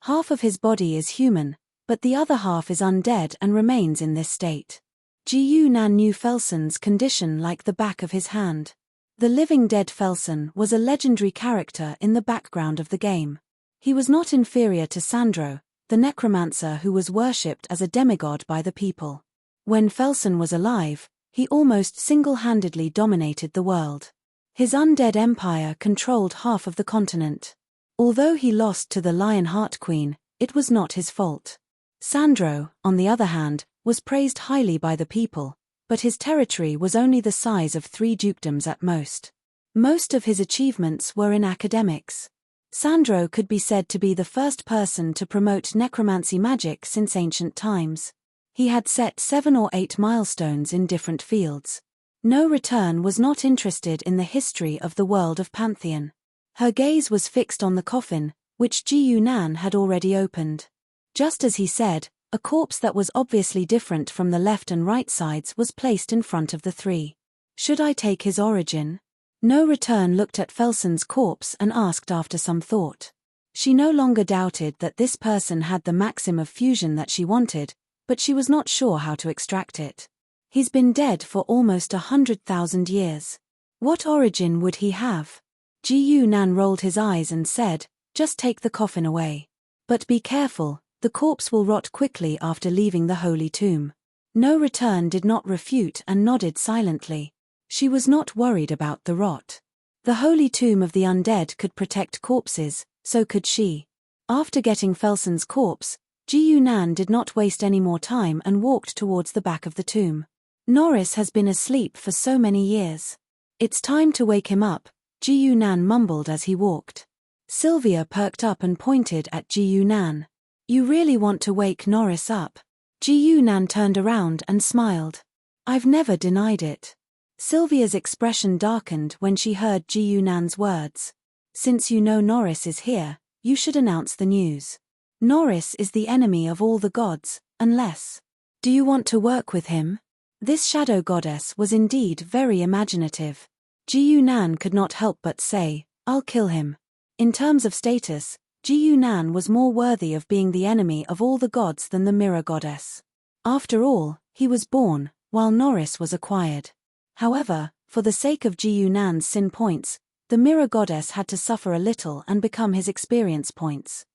Half of his body is human, but the other half is undead and remains in this state. Gu Nan knew Felson's condition like the back of his hand. The living dead Felson was a legendary character in the background of the game. He was not inferior to Sandro, the necromancer who was worshipped as a demigod by the people. When Felson was alive, he almost single-handedly dominated the world. His undead empire controlled half of the continent. Although he lost to the Lionheart Queen, it was not his fault. Sandro, on the other hand, was praised highly by the people, but his territory was only the size of 3 dukedoms at most. Most of his achievements were in academics. Sandro could be said to be the first person to promote necromancy magic since ancient times. He had set 7 or 8 milestones in different fields. No Return was not interested in the history of the world of Pantheon. Her gaze was fixed on the coffin, which Gu Nan had already opened. Just as he said, a corpse that was obviously different from the left and right sides was placed in front of the 3. Should I take his origin? No Return looked at Felson's corpse and asked after some thought. She no longer doubted that this person had the maxim of fusion that she wanted, but she was not sure how to extract it. He's been dead for almost 100,000 years. What origin would he have? Gu Nan rolled his eyes and said, just take the coffin away. But be careful, the corpse will rot quickly after leaving the holy tomb. No Return did not refute and nodded silently. She was not worried about the rot. The holy tomb of the undead could protect corpses, so could she. After getting Felson's corpse, Gu Nan did not waste any more time and walked towards the back of the tomb. Norris has been asleep for so many years. It's time to wake him up, Gu Nan mumbled as he walked. Sylvia perked up and pointed at Gu Nan. You really want to wake Norris up? Gu Nan turned around and smiled. I've never denied it. Sylvia's expression darkened when she heard Ji Yunan's words. Since you know Norris is here, you should announce the news. Norris is the enemy of all the gods, unless. Do you want to work with him? This shadow goddess was indeed very imaginative. Ji Yunan could not help but say, I'll kill him. In terms of status, Ji Yunan was more worthy of being the enemy of all the gods than the mirror goddess. After all, he was born, while Norris was acquired. However, for the sake of Ji Yunan's sin points, the mirror goddess had to suffer a little and become his experience points.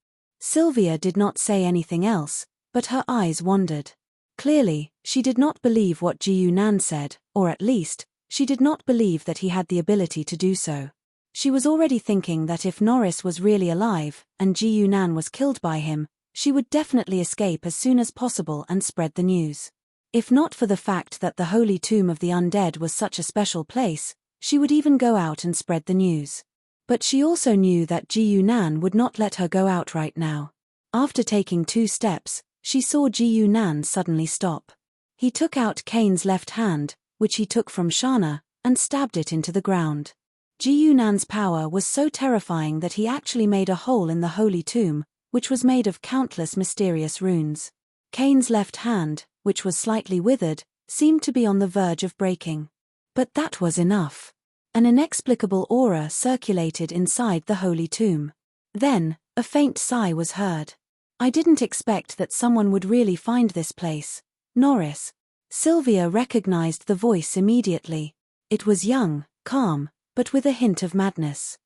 Sylvia did not say anything else, but her eyes wandered. Clearly, she did not believe what Ji Yunan said, or at least, she did not believe that he had the ability to do so. She was already thinking that if Norris was really alive, and Ji Yunan was killed by him, she would definitely escape as soon as possible and spread the news. If not for the fact that the holy tomb of the undead was such a special place, she would even go out and spread the news. But she also knew that Ji Yunan would not let her go out right now. After taking 2 steps, she saw Ji Yunan suddenly stop. He took out Cain's left hand, which he took from Shana, and stabbed it into the ground. Ji Yunan's power was so terrifying that he actually made a hole in the holy tomb, which was made of countless mysterious runes. Cain's left hand, which was slightly withered, seemed to be on the verge of breaking. But that was enough. An inexplicable aura circulated inside the holy tomb. Then, a faint sigh was heard. I didn't expect that someone would really find this place. Norris. Sylvia recognized the voice immediately. It was young, calm, but with a hint of madness.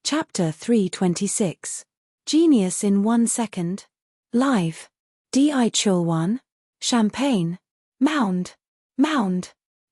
Chapter 326. Genius in 1 second. Live. Di Chul 1. Champagne. Mound.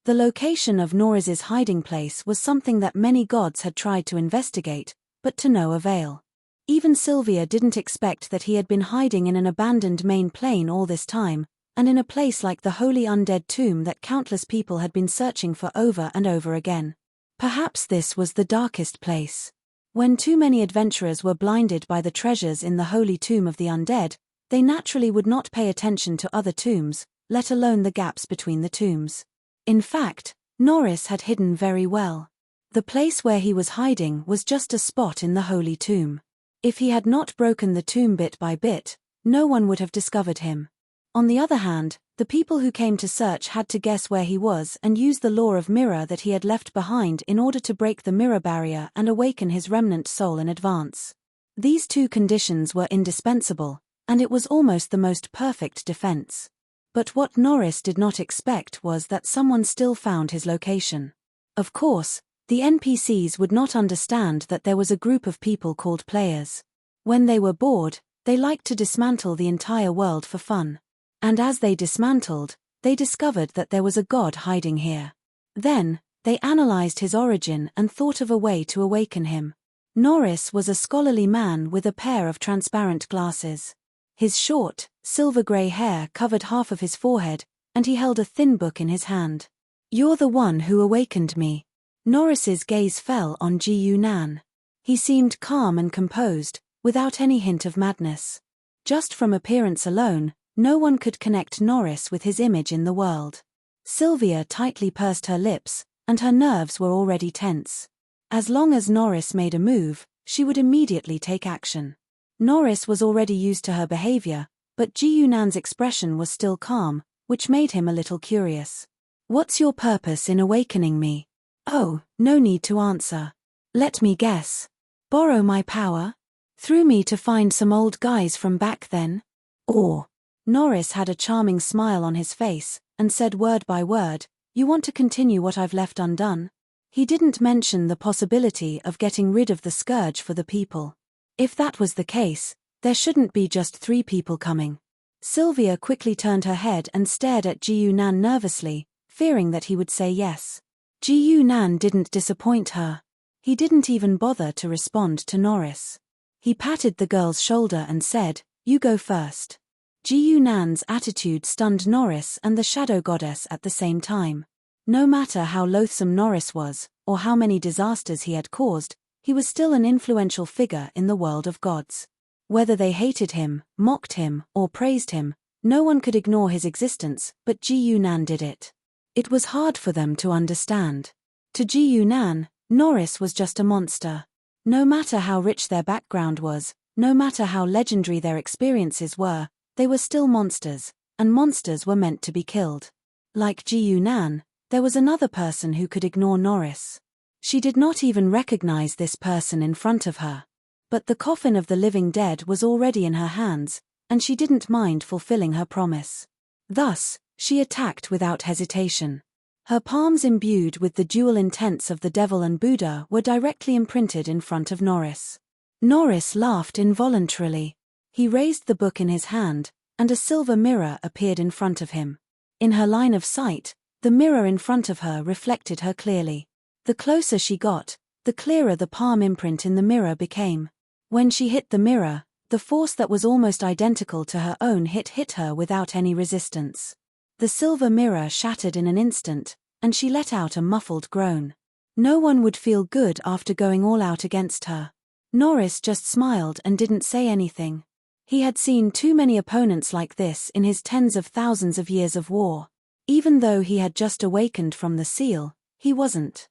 The location of Norris's hiding place was something that many gods had tried to investigate, but to no avail. Even Sylvia didn't expect that he had been hiding in an abandoned main plane all this time, and in a place like the holy undead tomb that countless people had been searching for over and over again. Perhaps this was the darkest place. When too many adventurers were blinded by the treasures in the holy tomb of the undead, they naturally would not pay attention to other tombs, let alone the gaps between the tombs. In fact, Norris had hidden very well. The place where he was hiding was just a spot in the holy tomb. If he had not broken the tomb bit by bit, no one would have discovered him. On the other hand, the people who came to search had to guess where he was and use the law of mirror that he had left behind in order to break the mirror barrier and awaken his remnant soul in advance. These 2 conditions were indispensable, and it was almost the most perfect defense. But what Norris did not expect was that someone still found his location. Of course, the NPCs would not understand that there was a group of people called players. When they were bored, they liked to dismantle the entire world for fun. And as they dismantled, they discovered that there was a god hiding here. Then, they analyzed his origin and thought of a way to awaken him. Norris was a scholarly man with a pair of transparent glasses. His short, silver-grey hair covered half of his forehead, and he held a thin book in his hand. You're the one who awakened me. Norris's gaze fell on Ji Yunan. He seemed calm and composed, without any hint of madness. Just from appearance alone, no one could connect Norris with his image in the world. Sylvia tightly pursed her lips, and her nerves were already tense. As long as Norris made a move, she would immediately take action. Norris was already used to her behavior, but Ji Yunan's expression was still calm, which made him a little curious. What's your purpose in awakening me? Oh, no need to answer. Let me guess. Borrow my power? Through me to find some old guys from back then? Or? Norris had a charming smile on his face, and said word by word, you want to continue what I've left undone? He didn't mention the possibility of getting rid of the scourge for the people. If that was the case, there shouldn't be just 3 people coming. Sylvia quickly turned her head and stared at Ji Yunan nervously, fearing that he would say yes. Ji Yunan didn't disappoint her. He didn't even bother to respond to Norris. He patted the girl's shoulder and said, you go first. Ji Yunan's attitude stunned Norris and the shadow goddess at the same time. No matter how loathsome Norris was, or how many disasters he had caused, he was still an influential figure in the world of gods. Whether they hated him, mocked him, or praised him, no one could ignore his existence, but Ji Yunan did it. It was hard for them to understand. To Ji Yunan, Norris was just a monster. No matter how rich their background was, no matter how legendary their experiences were, they were still monsters, and monsters were meant to be killed. Like Ji Yunan, there was another person who could ignore Norris. She did not even recognize this person in front of her. But the coffin of the living dead was already in her hands, and she didn't mind fulfilling her promise. Thus, she attacked without hesitation. Her palms imbued with the dual intents of the devil and Buddha were directly imprinted in front of Norris. Norris laughed involuntarily. He raised the book in his hand, and a silver mirror appeared in front of him. In her line of sight, the mirror in front of her reflected her clearly. The closer she got, the clearer the palm imprint in the mirror became. When she hit the mirror, the force that was almost identical to her own hit her without any resistance. The silver mirror shattered in an instant, and she let out a muffled groan. No one would feel good after going all out against her. Norris just smiled and didn't say anything. He had seen too many opponents like this in his tens of thousands of years of war. Even though he had just awakened from the seal, he wasn't.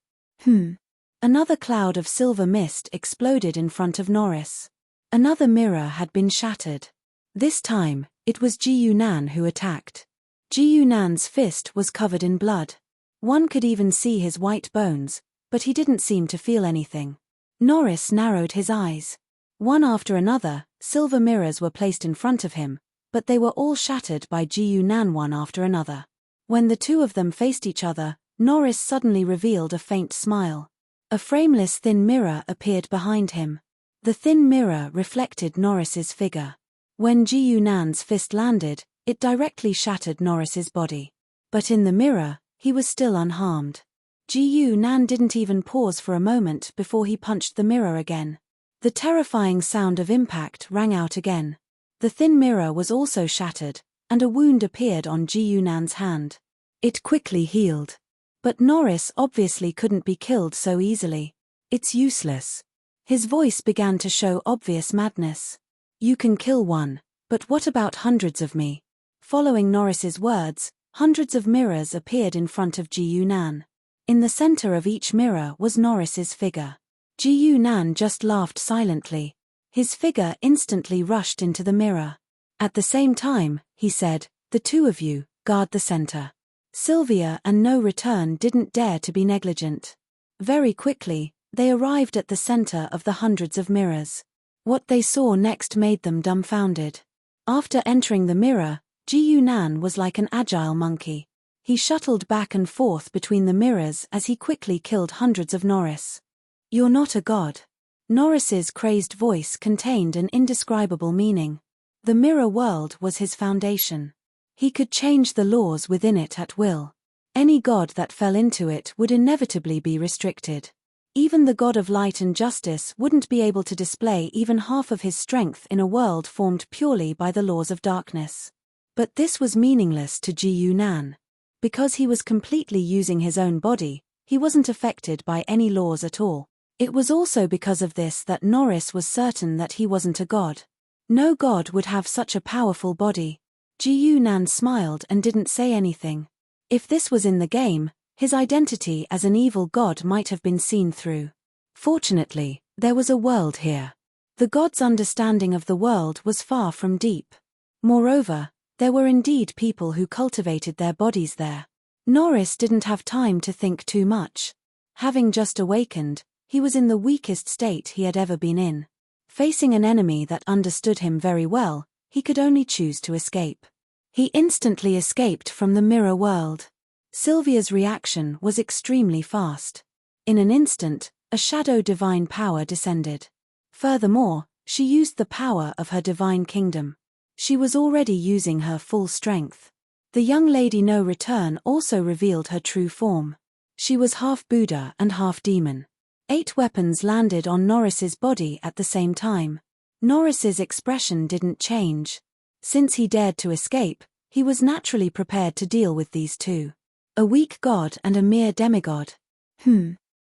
Another cloud of silver mist exploded in front of Norris. Another mirror had been shattered. This time, it was Ji Yunan who attacked. Ji Yunan's fist was covered in blood. One could even see his white bones, but he didn't seem to feel anything. Norris narrowed his eyes. One after another, silver mirrors were placed in front of him, but they were all shattered by Ji Yunan one after another. When the two of them faced each other, Norris suddenly revealed a faint smile. A frameless thin mirror appeared behind him. The thin mirror reflected Norris's figure. When Ji Yunan's fist landed, it directly shattered Norris's body. But in the mirror, he was still unharmed. Ji Yunan didn't even pause for a moment before he punched the mirror again. The terrifying sound of impact rang out again. The thin mirror was also shattered, and a wound appeared on Ji Yunan's hand. It quickly healed. But Norris obviously couldn't be killed so easily. It's useless. His voice began to show obvious madness. You can kill one, but what about hundreds of me? Following Norris's words, hundreds of mirrors appeared in front of Ji Yunan. In the center of each mirror was Norris's figure. Ji Yunan just laughed silently. His figure instantly rushed into the mirror. At the same time, he said, "The two of you, guard the center." Sylvia and No Return didn't dare to be negligent. Very quickly, they arrived at the center of the hundreds of mirrors. What they saw next made them dumbfounded. After entering the mirror, Ji Yunan was like an agile monkey. He shuttled back and forth between the mirrors as he quickly killed hundreds of Norris. "You're not a god." Norris's crazed voice contained an indescribable meaning. The mirror world was his foundation. He could change the laws within it at will. Any god that fell into it would inevitably be restricted. Even the god of light and justice wouldn't be able to display even half of his strength in a world formed purely by the laws of darkness. But this was meaningless to Ji Yunan. Because he was completely using his own body, he wasn't affected by any laws at all. It was also because of this that Norris was certain that he wasn't a god. No god would have such a powerful body. Ji Yunan smiled and didn't say anything. If this was in the game, his identity as an evil god might have been seen through. Fortunately, there was a world here. The god's understanding of the world was far from deep. Moreover, there were indeed people who cultivated their bodies there. Norris didn't have time to think too much. Having just awakened, he was in the weakest state he had ever been in. Facing an enemy that understood him very well, he could only choose to escape. He instantly escaped from the mirror world. Sylvia's reaction was extremely fast. In an instant, a shadow divine power descended. Furthermore, she used the power of her divine kingdom. She was already using her full strength. The young lady No Return also revealed her true form. She was half Buddha and half demon. 8 weapons landed on Norris's body at the same time. Norris's expression didn't change. Since he dared to escape, he was naturally prepared to deal with these two. A weak god and a mere demigod.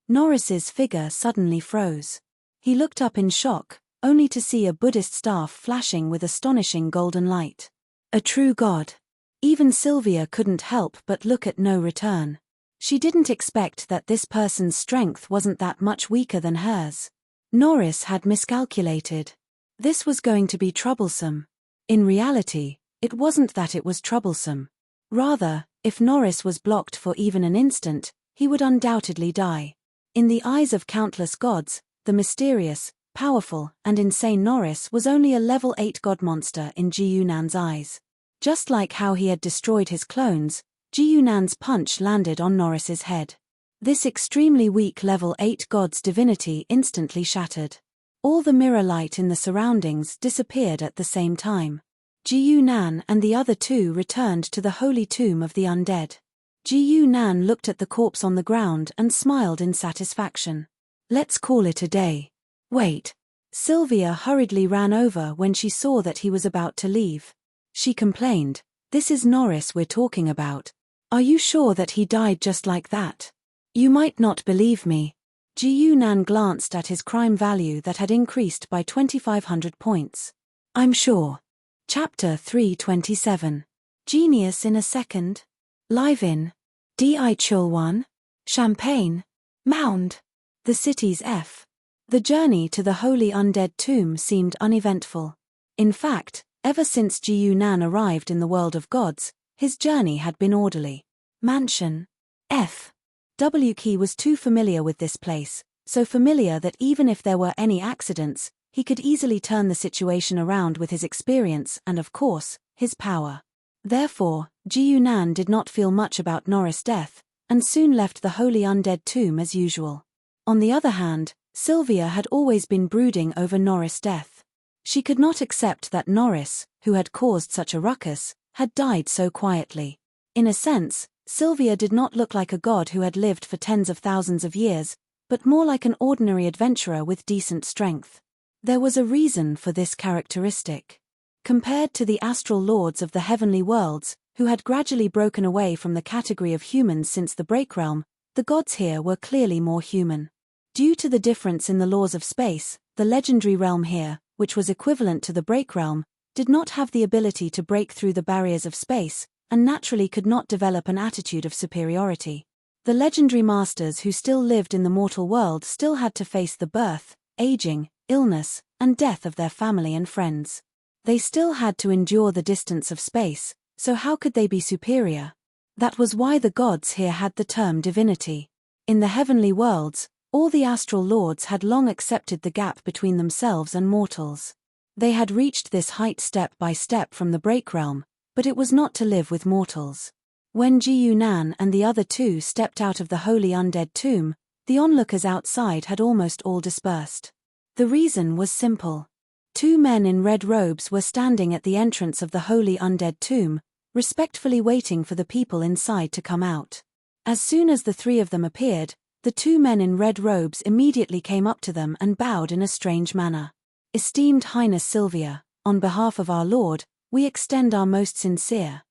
Norris's figure suddenly froze. He looked up in shock, only to see a Buddhist staff flashing with astonishing golden light. A true god. Even Sylvia couldn't help but look at no return. She didn't expect that this person's strength wasn't that much weaker than hers. Norris had miscalculated. This was going to be troublesome. In reality, it wasn't that it was troublesome. Rather, if Norris was blocked for even an instant, he would undoubtedly die. In the eyes of countless gods, the mysterious, powerful, and insane Norris was only a level 8 god monster in Ji Yunan's eyes. Just like how he had destroyed his clones, Ji Yunan's punch landed on Norris's head. This extremely weak level 8 god's divinity instantly shattered. All the mirror light in the surroundings disappeared at the same time. Ji Yunan and the other two returned to the holy tomb of the undead. Ji Yunan looked at the corpse on the ground and smiled in satisfaction. Let's call it a day. Wait. Sylvia hurriedly ran over when she saw that he was about to leave. She complained, "This is Norris we're talking about. Are you sure that he died just like that? You might not believe me." Ji Yunan glanced at his crime value that had increased by 2,500 points. "I'm sure." Chapter 327. Genius in a Second. Live in Di Chulwan, Champagne, Mound. The city's F. The journey to the holy undead tomb seemed uneventful. In fact, ever since Ji Yunan arrived in the world of gods, his journey had been orderly. Mansion. F. W. Key was too familiar with this place, so familiar that even if there were any accidents, he could easily turn the situation around with his experience and, of course, his power. Therefore, Ji Yunan did not feel much about Norris' death, and soon left the holy undead tomb as usual. On the other hand, Sylvia had always been brooding over Norris' death. She could not accept that Norris, who had caused such a ruckus, had died so quietly. In a sense, Sylvia did not look like a god who had lived for tens of thousands of years, but more like an ordinary adventurer with decent strength. There was a reason for this characteristic. Compared to the astral lords of the heavenly worlds, who had gradually broken away from the category of humans since the Break Realm, the gods here were clearly more human. Due to the difference in the laws of space, the legendary realm here, which was equivalent to the Break Realm, did not have the ability to break through the barriers of space, and naturally could not develop an attitude of superiority. The legendary masters who still lived in the mortal world still had to face the birth, aging, illness, and death of their family and friends. They still had to endure the distance of space, so how could they be superior? That was why the gods here had the term divinity. In the heavenly worlds, all the astral lords had long accepted the gap between themselves and mortals. They had reached this height step by step from the Break Realm, but it was not to live with mortals. When Ji Yunan and the other two stepped out of the holy undead tomb, the onlookers outside had almost all dispersed. The reason was simple. Two men in red robes were standing at the entrance of the holy undead tomb, respectfully waiting for the people inside to come out. As soon as the three of them appeared, the two men in red robes immediately came up to them and bowed in a strange manner. "Esteemed Highness Sylvia, on behalf of our Lord, we extend our most sincere."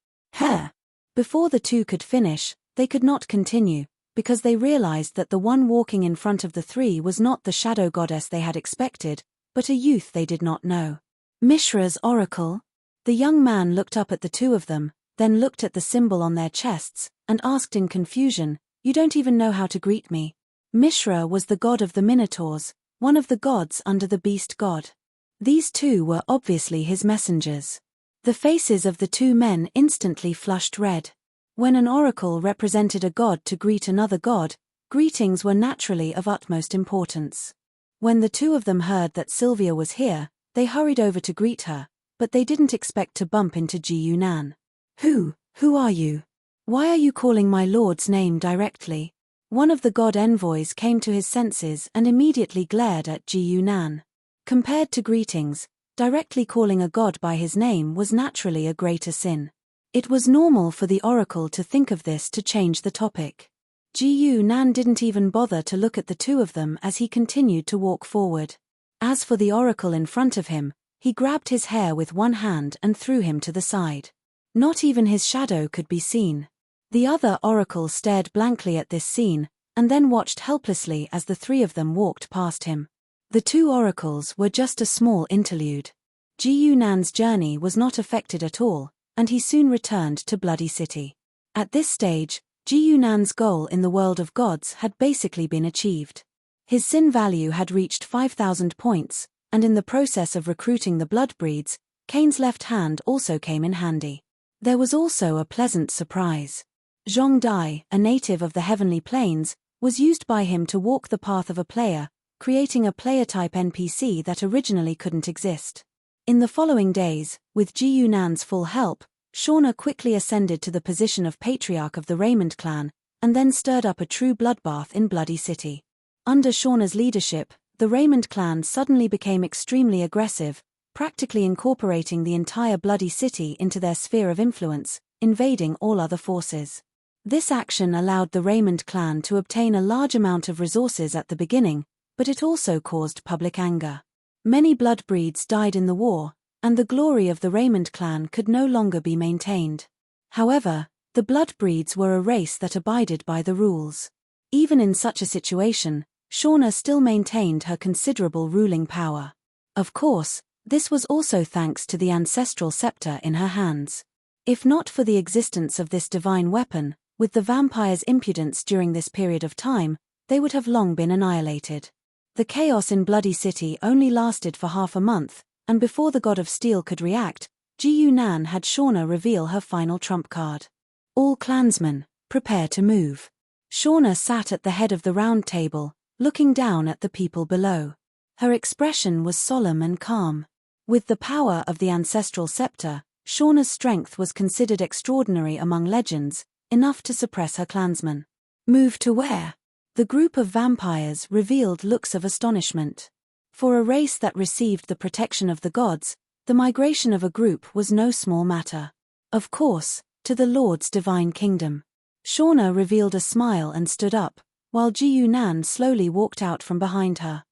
Before the two could finish, they could not continue, because they realized that the one walking in front of the three was not the shadow goddess they had expected, but a youth they did not know. Mishra's oracle? The young man looked up at the two of them, then looked at the symbol on their chests, and asked in confusion, "You don't even know how to greet me?" Mishra was the god of the Minotaurs, one of the gods under the beast god. These two were obviously his messengers. The faces of the two men instantly flushed red. When an oracle represented a god to greet another god, greetings were naturally of utmost importance. When the two of them heard that Sylvia was here, they hurried over to greet her, but they didn't expect to bump into Ji Yunan. Who are you? Why are you calling my lord's name directly?" One of the god envoys came to his senses and immediately glared at Ji Yunan. Compared to greetings, directly calling a god by his name was naturally a greater sin. It was normal for the oracle to think of this to change the topic. Ji Yunan didn't even bother to look at the two of them as he continued to walk forward. As for the oracle in front of him, he grabbed his hair with one hand and threw him to the side. Not even his shadow could be seen. The other oracle stared blankly at this scene, and then watched helplessly as the three of them walked past him. The two oracles were just a small interlude. Ji Yunan's journey was not affected at all, and he soon returned to Bloody City. At this stage, Ji Yunan's goal in the world of gods had basically been achieved. His sin value had reached 5,000 points, and in the process of recruiting the bloodbreeds, Cain's left hand also came in handy. There was also a pleasant surprise. Zhong Dai, a native of the heavenly plains, was used by him to walk the path of a player, creating a player-type NPC that originally couldn't exist. In the following days, with Ji Yunan's full help, Shauna quickly ascended to the position of patriarch of the Raymond clan, and then stirred up a true bloodbath in Bloody City. Under Shauna's leadership, the Raymond clan suddenly became extremely aggressive, practically incorporating the entire Bloody City into their sphere of influence, invading all other forces. This action allowed the Raymond clan to obtain a large amount of resources at the beginning, but it also caused public anger. Many bloodbreeds died in the war, and the glory of the Raymond clan could no longer be maintained. However, the bloodbreeds were a race that abided by the rules. Even in such a situation, Shauna still maintained her considerable ruling power. Of course, this was also thanks to the ancestral scepter in her hands. If not for the existence of this divine weapon, with the vampires' impudence during this period of time, they would have long been annihilated. The chaos in Bloody City only lasted for half a month, and before the God of Steel could react, Ji Yunan had Shauna reveal her final trump card. All clansmen, prepare to move. Shauna sat at the head of the round table, looking down at the people below. Her expression was solemn and calm. With the power of the ancestral scepter, Shauna's strength was considered extraordinary among legends, enough to suppress her clansmen. Move to where? The group of vampires revealed looks of astonishment. For a race that received the protection of the gods, the migration of a group was no small matter. Of course, to the Lord's divine kingdom. Shauna revealed a smile and stood up, while Ji Yunan slowly walked out from behind her.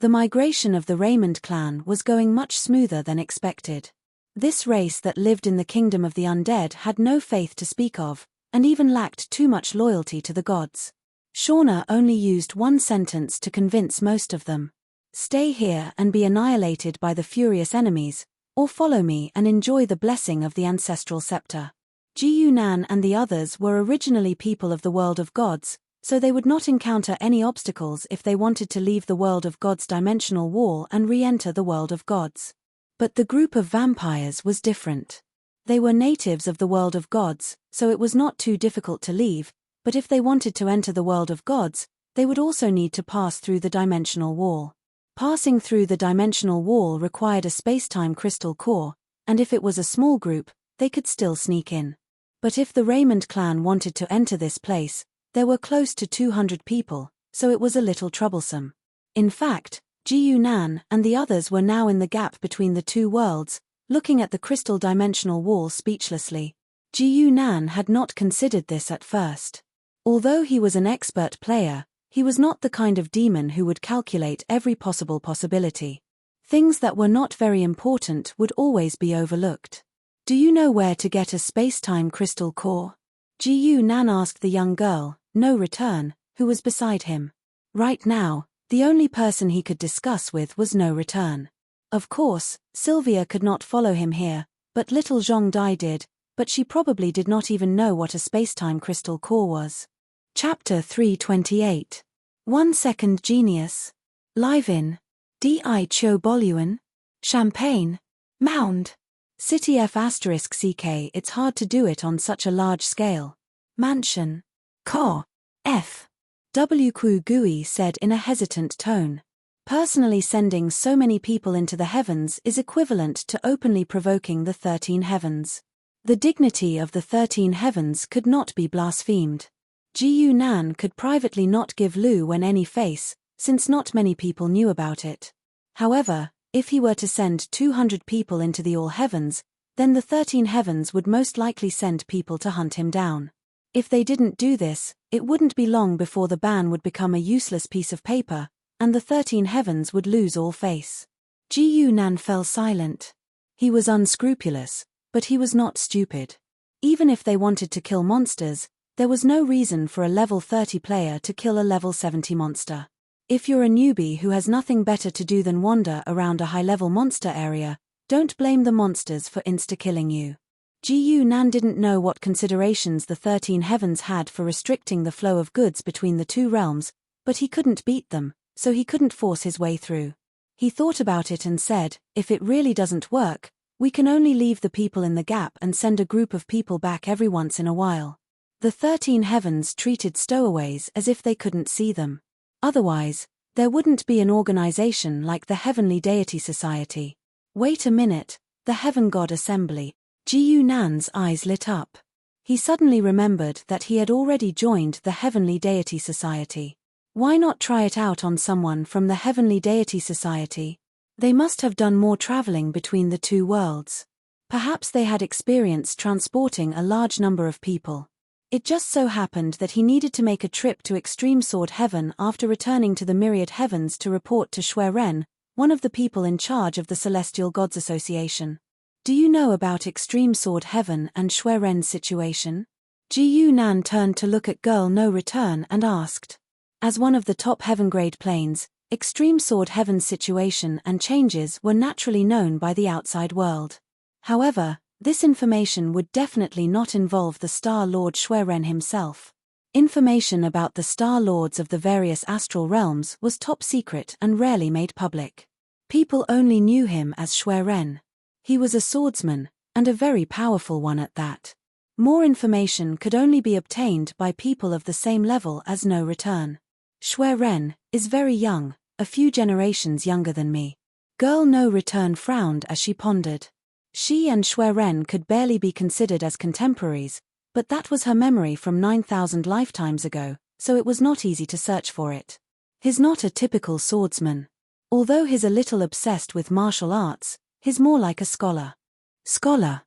The migration of the Raymond clan was going much smoother than expected. This race that lived in the kingdom of the undead had no faith to speak of, and even lacked too much loyalty to the gods. Shauna only used one sentence to convince most of them. Stay here and be annihilated by the furious enemies, or follow me and enjoy the blessing of the ancestral scepter. Ji Yunan and the others were originally people of the world of gods, so they would not encounter any obstacles if they wanted to leave the world of gods' dimensional wall and re-enter the world of gods. But the group of vampires was different. They were natives of the world of gods, so it was not too difficult to leave, but if they wanted to enter the world of gods, they would also need to pass through the dimensional wall. Passing through the dimensional wall required a space-time crystal core, and if it was a small group, they could still sneak in. But if the Raymond clan wanted to enter this place, there were close to 200 people, so it was a little troublesome. In fact, Ji Yunan and the others were now in the gap between the two worlds, looking at the crystal dimensional wall speechlessly. Ji Yunan had not considered this at first. Although he was an expert player, he was not the kind of demon who would calculate every possible possibility. Things that were not very important would always be overlooked. Do you know where to get a space-time crystal core? Ji Yunan asked the young girl, no return, who was beside him. Right now, the only person he could discuss with was no return. Of course, Sylvia could not follow him here, but little Zhong Dai did, but she probably did not even know what a space-time crystal core was. Chapter 328. 1 Second Genius. Live in Di Cho Boluan. Champagne. Mound. City F***CK. It's hard to do it on such a large scale. Mansion. Ko. F. W. Ku Gui said in a hesitant tone. Personally sending so many people into the heavens is equivalent to openly provoking the 13 heavens. The dignity of the 13 heavens could not be blasphemed. Ji Yunan could privately not give Lu Wen any face, since not many people knew about it. However, if he were to send 200 people into the all heavens, then the 13 heavens would most likely send people to hunt him down. If they didn't do this, it wouldn't be long before the ban would become a useless piece of paper, and the 13 heavens would lose all face. Ji Yunan fell silent. He was unscrupulous, but he was not stupid. Even if they wanted to kill monsters, there was no reason for a level 30 player to kill a level 70 monster. If you're a newbie who has nothing better to do than wander around a high-level monster area, don't blame the monsters for insta-killing you. Gu Nan didn't know what considerations the 13 heavens had for restricting the flow of goods between the two realms, but he couldn't beat them, so he couldn't force his way through. He thought about it and said, if it really doesn't work, we can only leave the people in the gap and send a group of people back every once in a while. The 13 heavens treated stowaways as if they couldn't see them. Otherwise, there wouldn't be an organization like the Heavenly Deity Society. Wait a minute, the Heaven God Assembly. Gu Nan's eyes lit up. He suddenly remembered that he had already joined the Heavenly Deity Society. Why not try it out on someone from the Heavenly Deity Society? They must have done more traveling between the two worlds. Perhaps they had experience transporting a large number of people. It just so happened that he needed to make a trip to Extreme Sword Heaven after returning to the Myriad Heavens to report to Xue Ren, one of the people in charge of the Celestial Gods Association. Do you know about Extreme Sword Heaven and Xue Ren's situation? Gu Nan turned to look at Girl No Return and asked. As one of the top heaven-grade planes, Extreme Sword Heaven's situation and changes were naturally known by the outside world. However, this information would definitely not involve the Star Lord Xue Ren himself. Information about the Star Lords of the various astral realms was top secret and rarely made public. People only knew him as Xue Ren. He was a swordsman, and a very powerful one at that. More information could only be obtained by people of the same level as No Return. Xue Ren is very young, a few generations younger than me. Girl No Return frowned as she pondered. She and Xue Ren could barely be considered as contemporaries, but that was her memory from 9,000 lifetimes ago, so it was not easy to search for it. He's not a typical swordsman. Although he's a little obsessed with martial arts, he's more like a scholar. Scholar?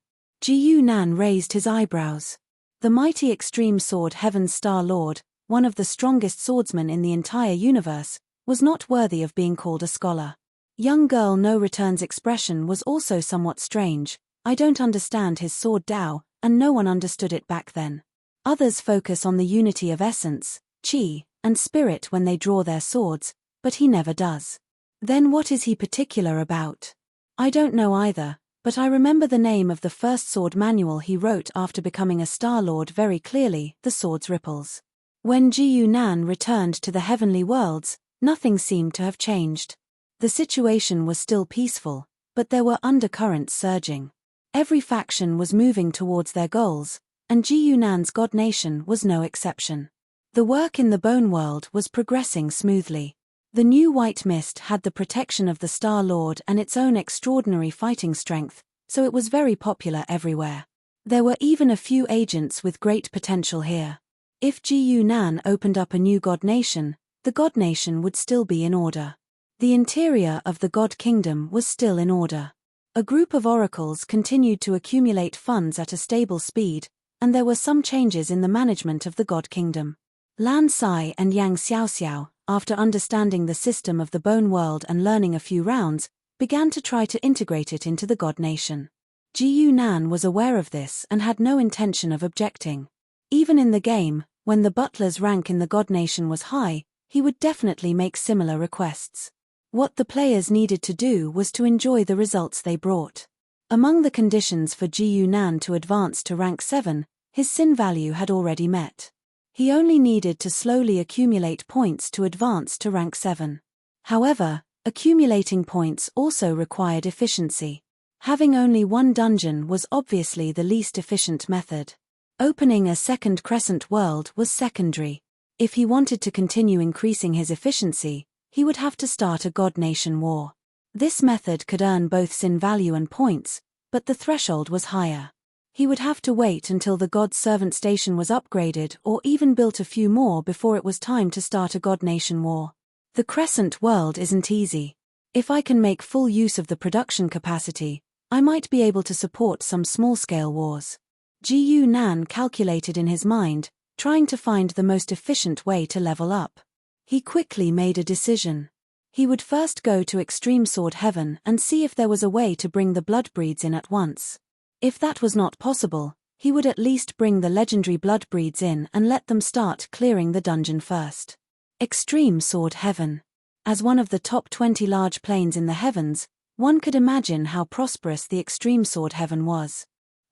Gu Nan raised his eyebrows. The mighty Extreme Sword Heaven's Star Lord, one of the strongest swordsmen in the entire universe, was not worthy of being called a scholar. Young Girl No Return's expression was also somewhat strange. I don't understand his sword Dao, and no one understood it back then. Others focus on the unity of essence, qi, and spirit when they draw their swords, but he never does. Then what is he particular about? I don't know either, but I remember the name of the first sword manual he wrote after becoming a Star Lord very clearly, The Sword's Ripples. When Gu Nan returned to the heavenly worlds, nothing seemed to have changed. The situation was still peaceful, but there were undercurrents surging. Every faction was moving towards their goals, and Gu Nan's God Nation was no exception. The work in the Bone World was progressing smoothly. The new white mist had the protection of the Star Lord and its own extraordinary fighting strength, so it was very popular everywhere. There were even a few agents with great potential here. If Gu Nan opened up a new God Nation, the God Nation would still be in order. The interior of the God Kingdom was still in order. A group of oracles continued to accumulate funds at a stable speed, and there were some changes in the management of the God Kingdom. Lan Sai and Yang Xiaoxiao, after understanding the system of the Bone World and learning a few rounds, began to try to integrate it into the God Nation. Gu Nan was aware of this and had no intention of objecting. Even in the game, when the butler's rank in the God Nation was high, he would definitely make similar requests. What the players needed to do was to enjoy the results they brought. Among the conditions for Gu Nan to advance to rank 7, his sin value had already met. He only needed to slowly accumulate points to advance to rank 7. However, accumulating points also required efficiency. Having only one dungeon was obviously the least efficient method. Opening a second crescent world was secondary. If he wanted to continue increasing his efficiency, he would have to start a God Nation war. This method could earn both sin value and points, but the threshold was higher. He would have to wait until the God Servant Station was upgraded or even built a few more before it was time to start a God Nation war. The Crescent world isn't easy. If I can make full use of the production capacity, I might be able to support some small-scale wars. Gu Nan calculated in his mind, trying to find the most efficient way to level up. He quickly made a decision. He would first go to Extreme Sword Heaven and see if there was a way to bring the Bloodbreeds in at once. If that was not possible, he would at least bring the legendary Bloodbreeds in and let them start clearing the dungeon first. Extreme Sword Heaven. As one of the top 20 large planes in the heavens, one could imagine how prosperous the Extreme Sword Heaven was.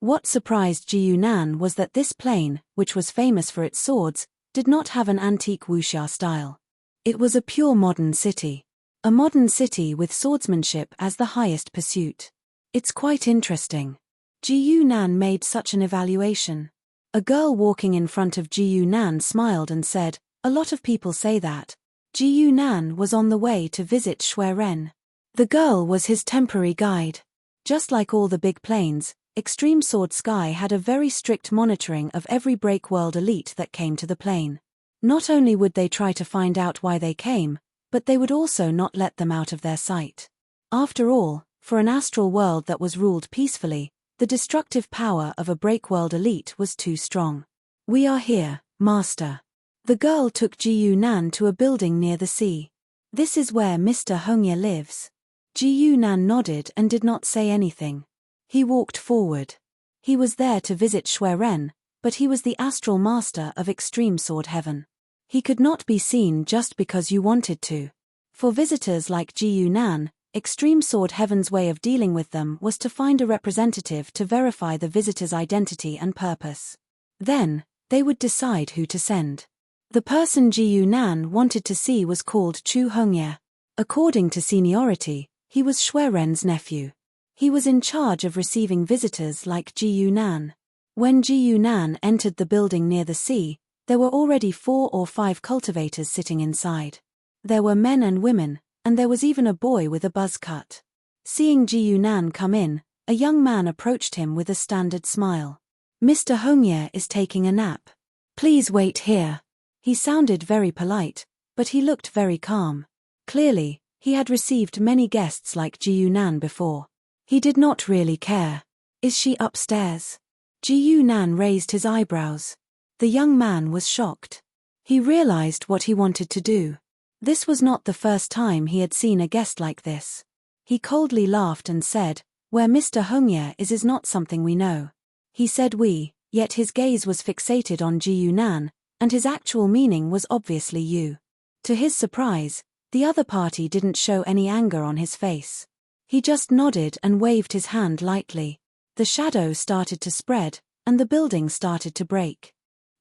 What surprised Ji Yunan was that this plane, which was famous for its swords, did not have an antique wuxia style. It was a pure modern city. A modern city with swordsmanship as the highest pursuit. It's quite interesting. Ji Yunan made such an evaluation. A girl walking in front of Ji Yunan smiled and said, "A lot of people say that." Ji Yunan was on the way to visit Shui Ren. The girl was his temporary guide. Just like all the big planes, Extreme Sword Sky had a very strict monitoring of every Break World elite that came to the plane. Not only would they try to find out why they came, but they would also not let them out of their sight. After all, for an astral world that was ruled peacefully, the destructive power of a Break World elite was too strong. "We are here, Master." The girl took Ji Yunan to a building near the sea. "This is where Mr. Hongye lives." Ji Yunan nodded and did not say anything. He walked forward. He was there to visit Shui Ren, but he was the astral master of Extreme Sword Heaven. He could not be seen just because you wanted to. For visitors like Ji Yunan, Extreme Sword Heaven's way of dealing with them was to find a representative to verify the visitor's identity and purpose. Then, they would decide who to send. The person Ji Yunan wanted to see was called Chu Hongye. According to seniority, he was Shui Ren's nephew. He was in charge of receiving visitors like Ji Yunan. When Ji Yunan entered the building near the sea, there were already 4 or 5 cultivators sitting inside. There were men and women, and there was even a boy with a buzz cut. Seeing Ji Yunan come in, a young man approached him with a standard smile. "Mr. Hongye is taking a nap. Please wait here." He sounded very polite, but he looked very calm. Clearly, he had received many guests like Ji Yunan before. He did not really care. "Is she upstairs?" Ji Yunan raised his eyebrows. The young man was shocked. He realized what he wanted to do. This was not the first time he had seen a guest like this. He coldly laughed and said, "Where Mr. Hongye is not something we know." He said "we," yet his gaze was fixated on Ji Yunan, and his actual meaning was obviously "you." To his surprise, the other party didn't show any anger on his face. He just nodded and waved his hand lightly. The shadow started to spread, and the building started to break.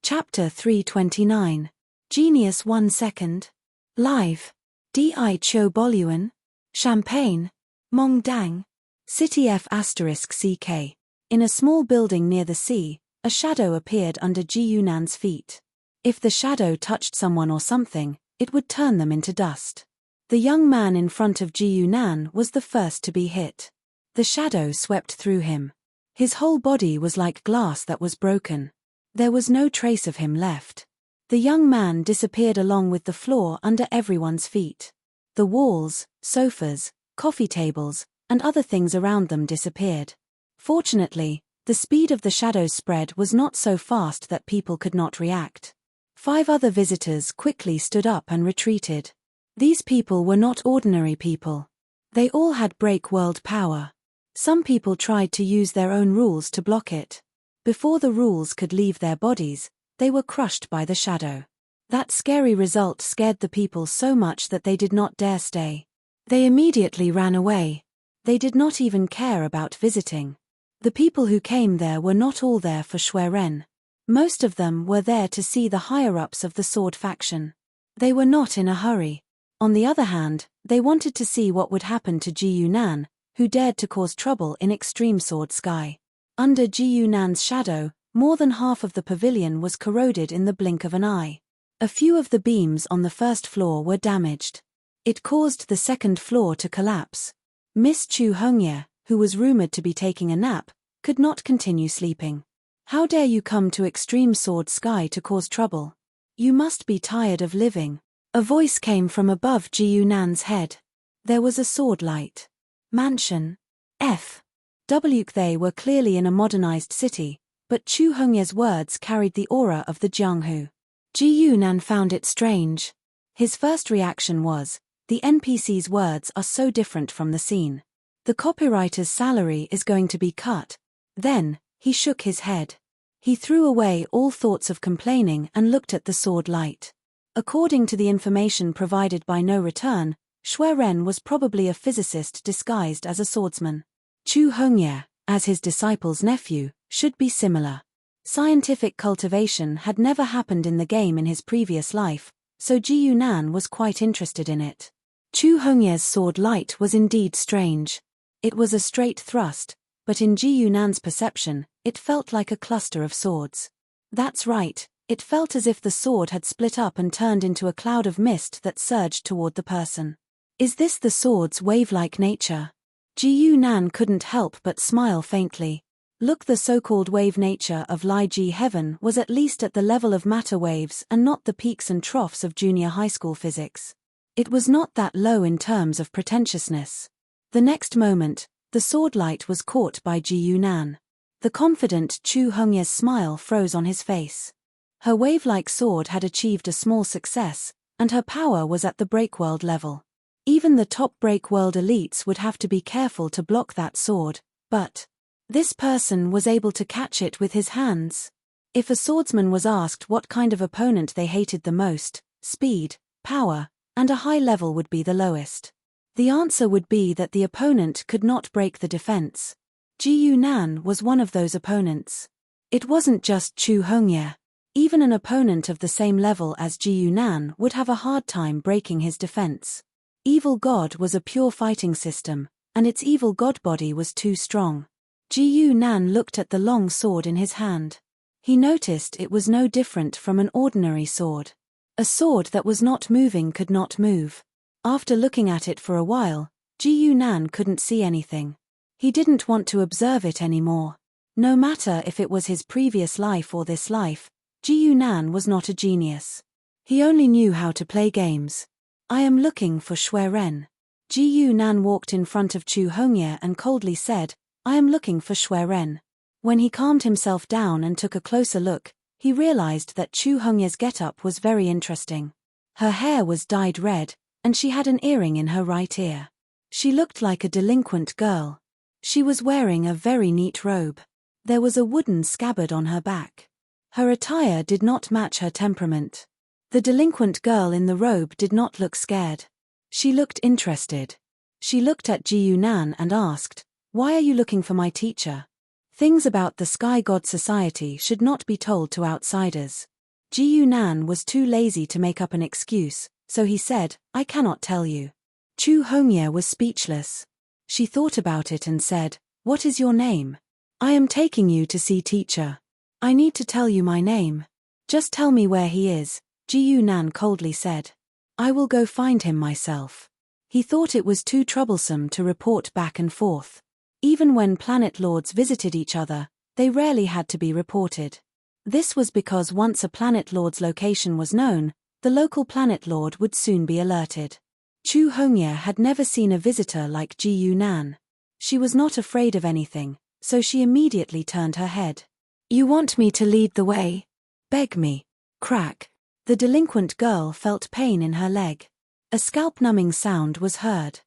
Chapter 329. Genius 1 second. Live. Di Cho Boluan. Champagne. Mong Dang. City F***CK. In a small building near the sea, a shadow appeared under Ji Yunan's feet. If the shadow touched someone or something, it would turn them into dust. The young man in front of Ji Yunan was the first to be hit. The shadow swept through him. His whole body was like glass that was broken. There was no trace of him left. The young man disappeared along with the floor under everyone's feet. The walls, sofas, coffee tables, and other things around them disappeared. Fortunately, the speed of the shadow's spread was not so fast that people could not react. 5 other visitors quickly stood up and retreated. These people were not ordinary people. They all had break world power. Some people tried to use their own rules to block it. Before the rules could leave their bodies, they were crushed by the shadow. That scary result scared the people so much that they did not dare stay. They immediately ran away. They did not even care about visiting. The people who came there were not all there for Shui Ren. Most of them were there to see the higher-ups of the sword faction. They were not in a hurry. On the other hand, they wanted to see what would happen to Ji Yunan, who dared to cause trouble in Extreme Sword Sky. Under Ji Yunan's shadow, more than half of the pavilion was corroded in the blink of an eye. A few of the beams on the first floor were damaged. It caused the second floor to collapse. Miss Chu Hongye, who was rumored to be taking a nap, could not continue sleeping. "How dare you come to Extreme Sword Sky to cause trouble? You must be tired of living." A voice came from above Ji Yunan's head. There was a sword light. Mansion. F.W. They were clearly in a modernized city, but Chu Hongye's words carried the aura of the Jianghu. Ji Yunan found it strange. His first reaction was, the NPC's words are so different from the scene. The copywriter's salary is going to be cut. Then, he shook his head. He threw away all thoughts of complaining and looked at the sword light. According to the information provided by No Return, Shui Ren was probably a physicist disguised as a swordsman. Chu Hongye, as his disciple's nephew, should be similar. Scientific cultivation had never happened in the game in his previous life, so Ji Yunan was quite interested in it. Chu Hongye's sword light was indeed strange. It was a straight thrust, but in Ji Yunan's perception, it felt like a cluster of swords. That's right, it felt as if the sword had split up and turned into a cloud of mist that surged toward the person. Is this the sword's wave-like nature? Ji Yunan couldn't help but smile faintly. Look, the so-called wave nature of Li Ji Heaven was at least at the level of matter waves and not the peaks and troughs of junior high school physics. It was not that low in terms of pretentiousness. The next moment, the sword light was caught by Ji Yunan. The confident Chu Hongye's smile froze on his face. Her wave-like sword had achieved a small success, and her power was at the Breakworld level. Even the top Breakworld elites would have to be careful to block that sword, but this person was able to catch it with his hands. If a swordsman was asked what kind of opponent they hated the most, speed, power, and a high level would be the lowest. The answer would be that the opponent could not break the defense. Ji Yunan was one of those opponents. It wasn't just Chu Hongye. Even an opponent of the same level as Ji Yunan would have a hard time breaking his defense. Evil God was a pure fighting system, and its evil god body was too strong. Ji Yunan looked at the long sword in his hand. He noticed it was no different from an ordinary sword. A sword that was not moving could not move. After looking at it for a while, Ji Yunan couldn't see anything. He didn't want to observe it anymore. No matter if it was his previous life or this life, Ji Yunan was not a genius. He only knew how to play games. I am looking for Shui Ren. Ji Yunan walked in front of Chu Hongye and coldly said, I am looking for Shui Ren. When he calmed himself down and took a closer look, he realized that Chu Hongye's getup was very interesting. Her hair was dyed red, and she had an earring in her right ear. She looked like a delinquent girl. She was wearing a very neat robe. There was a wooden scabbard on her back. Her attire did not match her temperament. The delinquent girl in the robe did not look scared. She looked interested. She looked at Ji Yunan and asked, Why are you looking for my teacher? Things about the Sky God Society should not be told to outsiders. Ji Yunan was too lazy to make up an excuse, so he said, I cannot tell you. Chu Hongye was speechless. She thought about it and said, What is your name? I am taking you to see teacher. I need to tell you my name. Just tell me where he is, Ji Yunan coldly said. I will go find him myself. He thought it was too troublesome to report back and forth. Even when planet lords visited each other, they rarely had to be reported. This was because once a planet lord's location was known, the local planet lord would soon be alerted. Chu Hongye had never seen a visitor like Ji Yunan. She was not afraid of anything, so she immediately turned her head. You want me to lead the way? Beg me. Crack. The delinquent girl felt pain in her leg. A scalp-numbing sound was heard.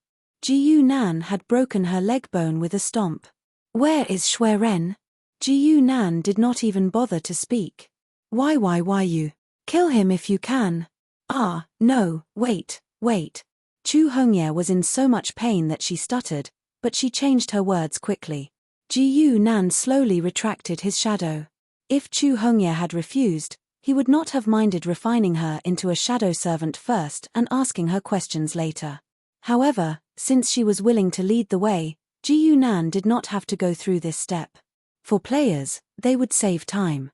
Ji Yunan had broken her leg bone with a stomp. Where is Shui Ren? Ji Yunan did not even bother to speak. Why you? Kill him if you can. Ah, no, wait. Chu Hongye was in so much pain that she stuttered, but she changed her words quickly. Ji Yunan slowly retracted his shadow. If Chu Hongye had refused, he would not have minded refining her into a shadow servant first and asking her questions later. However, since she was willing to lead the way, Ji Yunan did not have to go through this step. For players, they would save time.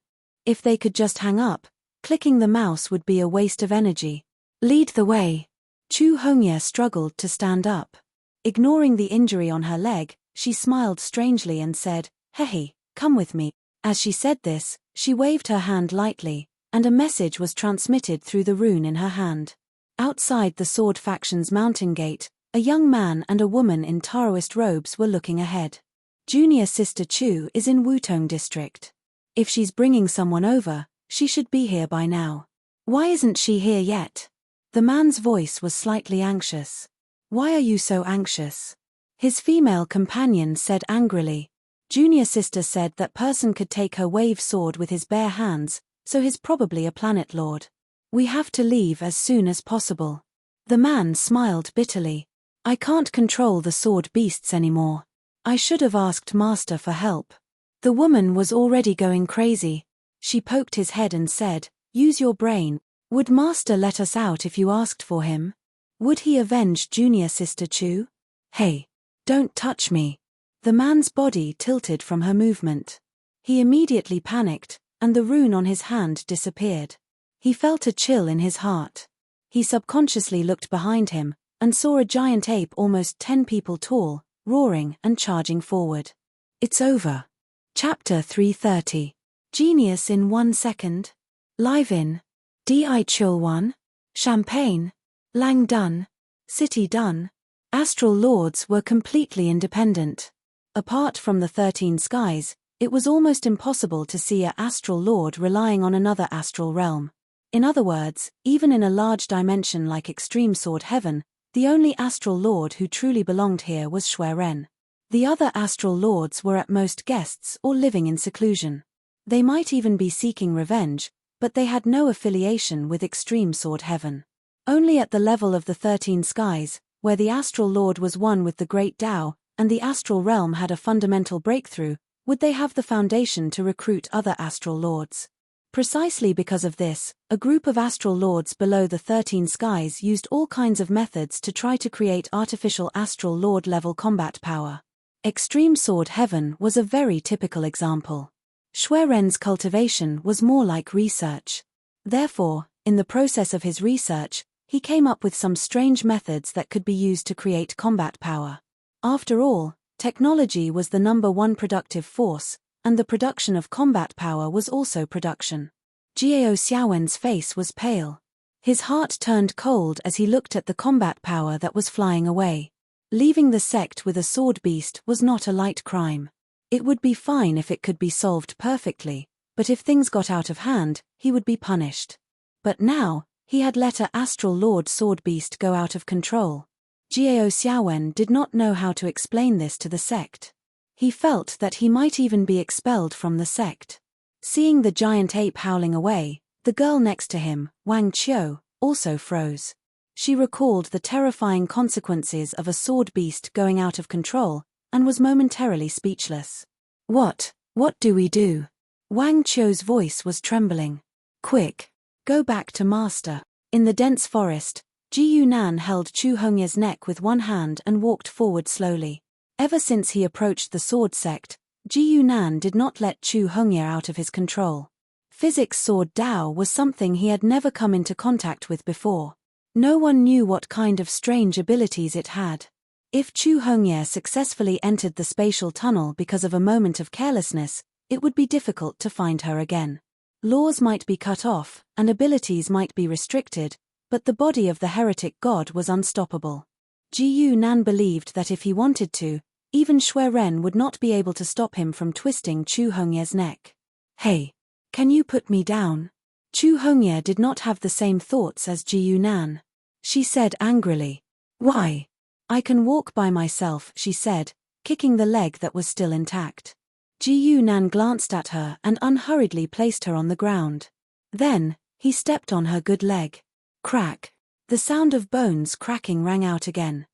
If they could just hang up, clicking the mouse would be a waste of energy. Lead the way. Chu Hongye struggled to stand up. Ignoring the injury on her leg, she smiled strangely and said, Hey, come with me. As she said this, she waved her hand lightly, and a message was transmitted through the rune in her hand. Outside the Sword Faction's mountain gate, a young man and a woman in Taoist robes were looking ahead. Junior Sister Chu is in Wutong District. If she's bringing someone over, she should be here by now. Why isn't she here yet? The man's voice was slightly anxious. Why are you so anxious? His female companion said angrily. Junior Sister said that person could take her wave sword with his bare hands, so he's probably a planet lord. We have to leave as soon as possible. The man smiled bitterly. I can't control the sword beasts anymore. I should have asked Master for help. The woman was already going crazy. She poked his head and said, "Use your brain. Would Master let us out if you asked for him? Would he avenge junior sister Chu? Hey! Don't touch me." The man's body tilted from her movement. He immediately panicked, and the rune on his hand disappeared. He felt a chill in his heart. He subconsciously looked behind him, and saw a giant ape almost 10 people tall, roaring and charging forward. It's over. Chapter 330. Genius in 1 second. Live in Di Chul 1. Champagne. Lang done. City done. Astral lords were completely independent. Apart from the 13 skies, it was almost impossible to see an astral lord relying on another astral realm. In other words, even in a large dimension like Extreme Sword Heaven, the only astral lord who truly belonged here was Shui Ren. The other astral lords were at most guests or living in seclusion. They might even be seeking revenge, but they had no affiliation with Extreme Sword Heaven. Only at the level of the 13 skies, where the astral lord was one with the great Tao, and the astral realm had a fundamental breakthrough, would they have the foundation to recruit other astral lords. Precisely because of this, a group of astral lords below the 13 skies used all kinds of methods to try to create artificial astral lord level combat power. Extreme Sword Heaven was a very typical example. Shui Ren's cultivation was more like research. Therefore, in the process of his research, he came up with some strange methods that could be used to create combat power. After all, technology was the #1 productive force, and the production of combat power was also production. Jiao Xiaowen's face was pale. His heart turned cold as he looked at the combat power that was flying away. Leaving the sect with a sword beast was not a light crime. It would be fine if it could be solved perfectly, but if things got out of hand, he would be punished. But now, he had let a astral lord sword beast go out of control. Jiao Xiaowen did not know how to explain this to the sect. He felt that he might even be expelled from the sect. Seeing the giant ape howling away, the girl next to him, Wang Qiu, also froze. She recalled the terrifying consequences of a sword beast going out of control, and was momentarily speechless. What do we do?" Wang Qiu's voice was trembling. "Quick! Go back to Master." In the dense forest, Ji Yunan held Chu Hongye's neck with one hand and walked forward slowly. Ever since he approached the sword sect, Ji Yunan did not let Chu Hongye out of his control. Physics sword Dao was something he had never come into contact with before. No one knew what kind of strange abilities it had. If Chu Hongye successfully entered the spatial tunnel because of a moment of carelessness, it would be difficult to find her again. Laws might be cut off, and abilities might be restricted, but the body of the heretic god was unstoppable. Ji Yunan believed that if he wanted to, even Shui Ren would not be able to stop him from twisting Chu Hongye's neck. "Hey! Can you put me down?" Chu Hongye did not have the same thoughts as Ji Yunan. She said angrily. "Why? I can walk by myself," she said, kicking the leg that was still intact. Ji Yunan glanced at her and unhurriedly placed her on the ground. Then, he stepped on her good leg. Crack! The sound of bones cracking rang out again.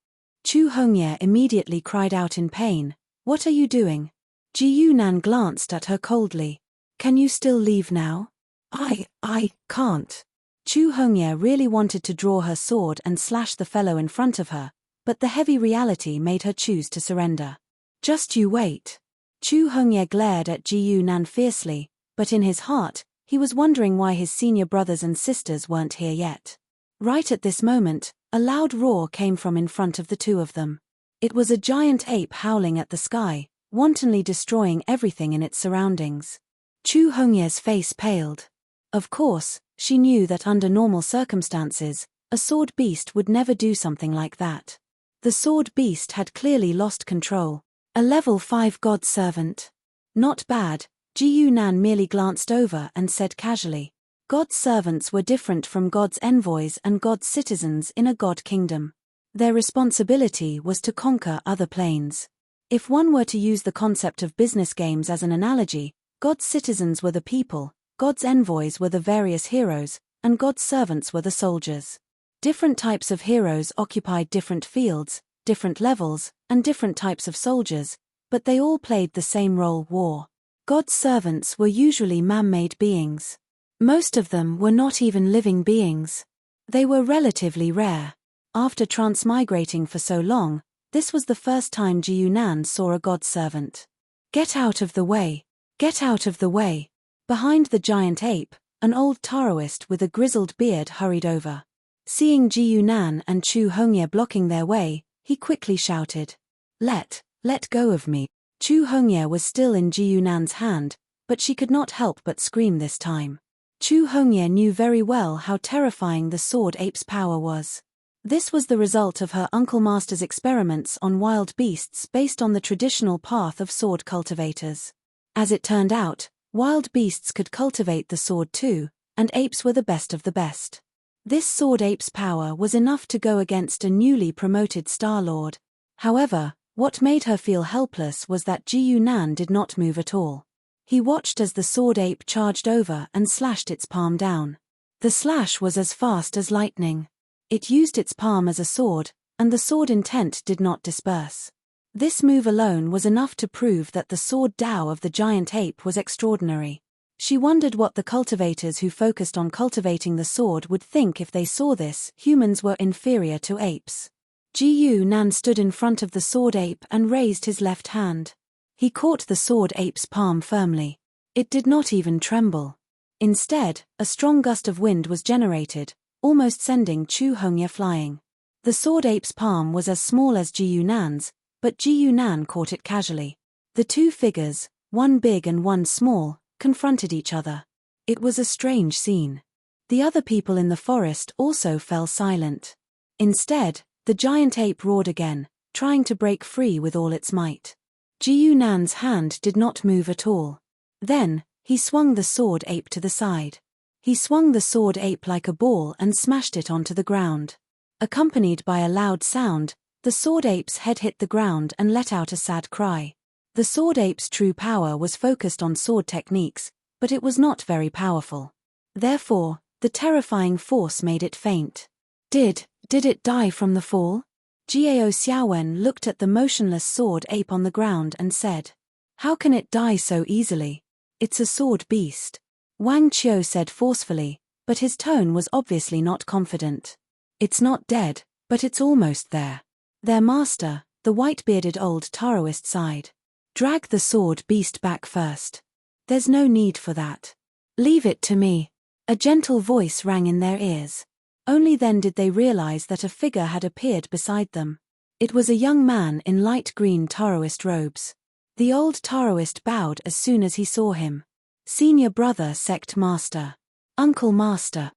Chu Hongye immediately cried out in pain. "What are you doing?" Ji Yunan glanced at her coldly. "Can you still leave now?" I can't." Chu Hongye really wanted to draw her sword and slash the fellow in front of her, but the heavy reality made her choose to surrender. "Just you wait." Chu Hongye glared at Ji Yunan fiercely, but in his heart, he was wondering why his senior brothers and sisters weren't here yet. Right at this moment, a loud roar came from in front of the two of them. It was a giant ape howling at the sky, wantonly destroying everything in its surroundings. Chu Hongye's face paled. Of course, she knew that under normal circumstances, a sword beast would never do something like that. The sword beast had clearly lost control. A level 5 god servant. Not bad, Ji Yunan merely glanced over and said casually. God's servants were different from God's envoys and God's citizens in a god kingdom. Their responsibility was to conquer other planes. If one were to use the concept of business games as an analogy, God's citizens were the people, God's envoys were the various heroes, and God's servants were the soldiers. Different types of heroes occupied different fields, different levels, and different types of soldiers, but they all played the same role: war. God's servants were usually man-made beings. Most of them were not even living beings. They were relatively rare. After transmigrating for so long, this was the first time Ji-Yunan saw a god servant. Get out of the way! Get out of the way! Behind the giant ape, an old Taoist with a grizzled beard hurried over. Seeing Ji-Yunan and Chu Hongye blocking their way, he quickly shouted, Let go of me. Chu Hongye was still in Ji-Yunan's hand, but she could not help but scream this time. Chu Hongye knew very well how terrifying the sword ape's power was. This was the result of her Uncle Master's experiments on wild beasts based on the traditional path of sword cultivators. As it turned out, wild beasts could cultivate the sword too, and apes were the best of the best. This sword ape's power was enough to go against a newly promoted Star Lord. However, what made her feel helpless was that Ji-Yunan did not move at all. He watched as the sword ape charged over and slashed its palm down. The slash was as fast as lightning. It used its palm as a sword, and the sword intent did not disperse. This move alone was enough to prove that the sword Dao of the giant ape was extraordinary. She wondered what the cultivators who focused on cultivating the sword would think if they saw this. Humans were inferior to apes. Ji-Yunan stood in front of the sword ape and raised his left hand. He caught the sword ape's palm firmly. It did not even tremble. Instead, a strong gust of wind was generated, almost sending Chu Hongye flying. The sword ape's palm was as small as Ji-Yunan's, but Ji-Yunan caught it casually. The two figures, one big and one small, confronted each other. It was a strange scene. The other people in the forest also fell silent. Instead, the giant ape roared again, trying to break free with all its might. Ji-Yunan's hand did not move at all. Then, he swung the sword ape to the side. He swung the sword ape like a ball and smashed it onto the ground. Accompanied by a loud sound, the sword ape's head hit the ground and let out a sad cry. The sword ape's true power was focused on sword techniques, but it was not very powerful. Therefore, the terrifying force made it faint. Did it die from the fall? Jiao Xiaowen looked at the motionless sword ape on the ground and said, How can it die so easily? It's a sword beast. Wang Qiu said forcefully, but his tone was obviously not confident. It's not dead, but it's almost there. Their master, the white-bearded old Taoist, sighed. Drag the sword beast back first. There's no need for that. Leave it to me. A gentle voice rang in their ears. Only then did they realize that a figure had appeared beside them. It was a young man in light green Taoist robes. The old Taoist bowed as soon as he saw him. Senior brother sect master. Uncle master,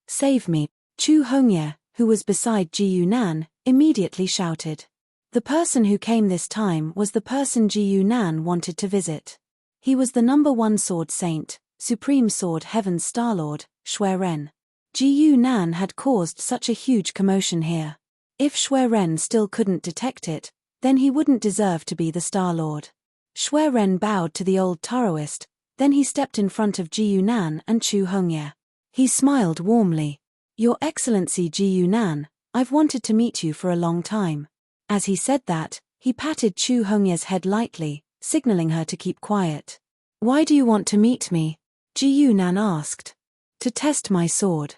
save me. Chu Hongye, who was beside Ji-Yunan, immediately shouted. The person who came this time was the person Ji-Yunan wanted to visit. He was the #1 sword saint, Supreme Sword Heaven's Starlord, Shui Ren. Ji-Yunan had caused such a huge commotion here. If Shui Ren still couldn't detect it, then he wouldn't deserve to be the Starlord. Shui Ren bowed to the old Taoist, then he stepped in front of Ji-Yunan and Chu Hongye. He smiled warmly. Your Excellency Ji-Yunan, I've wanted to meet you for a long time. As he said that, he patted Chu Hongye's head lightly, signaling her to keep quiet. Why do you want to meet me? Ji-Yunan asked. To test my sword.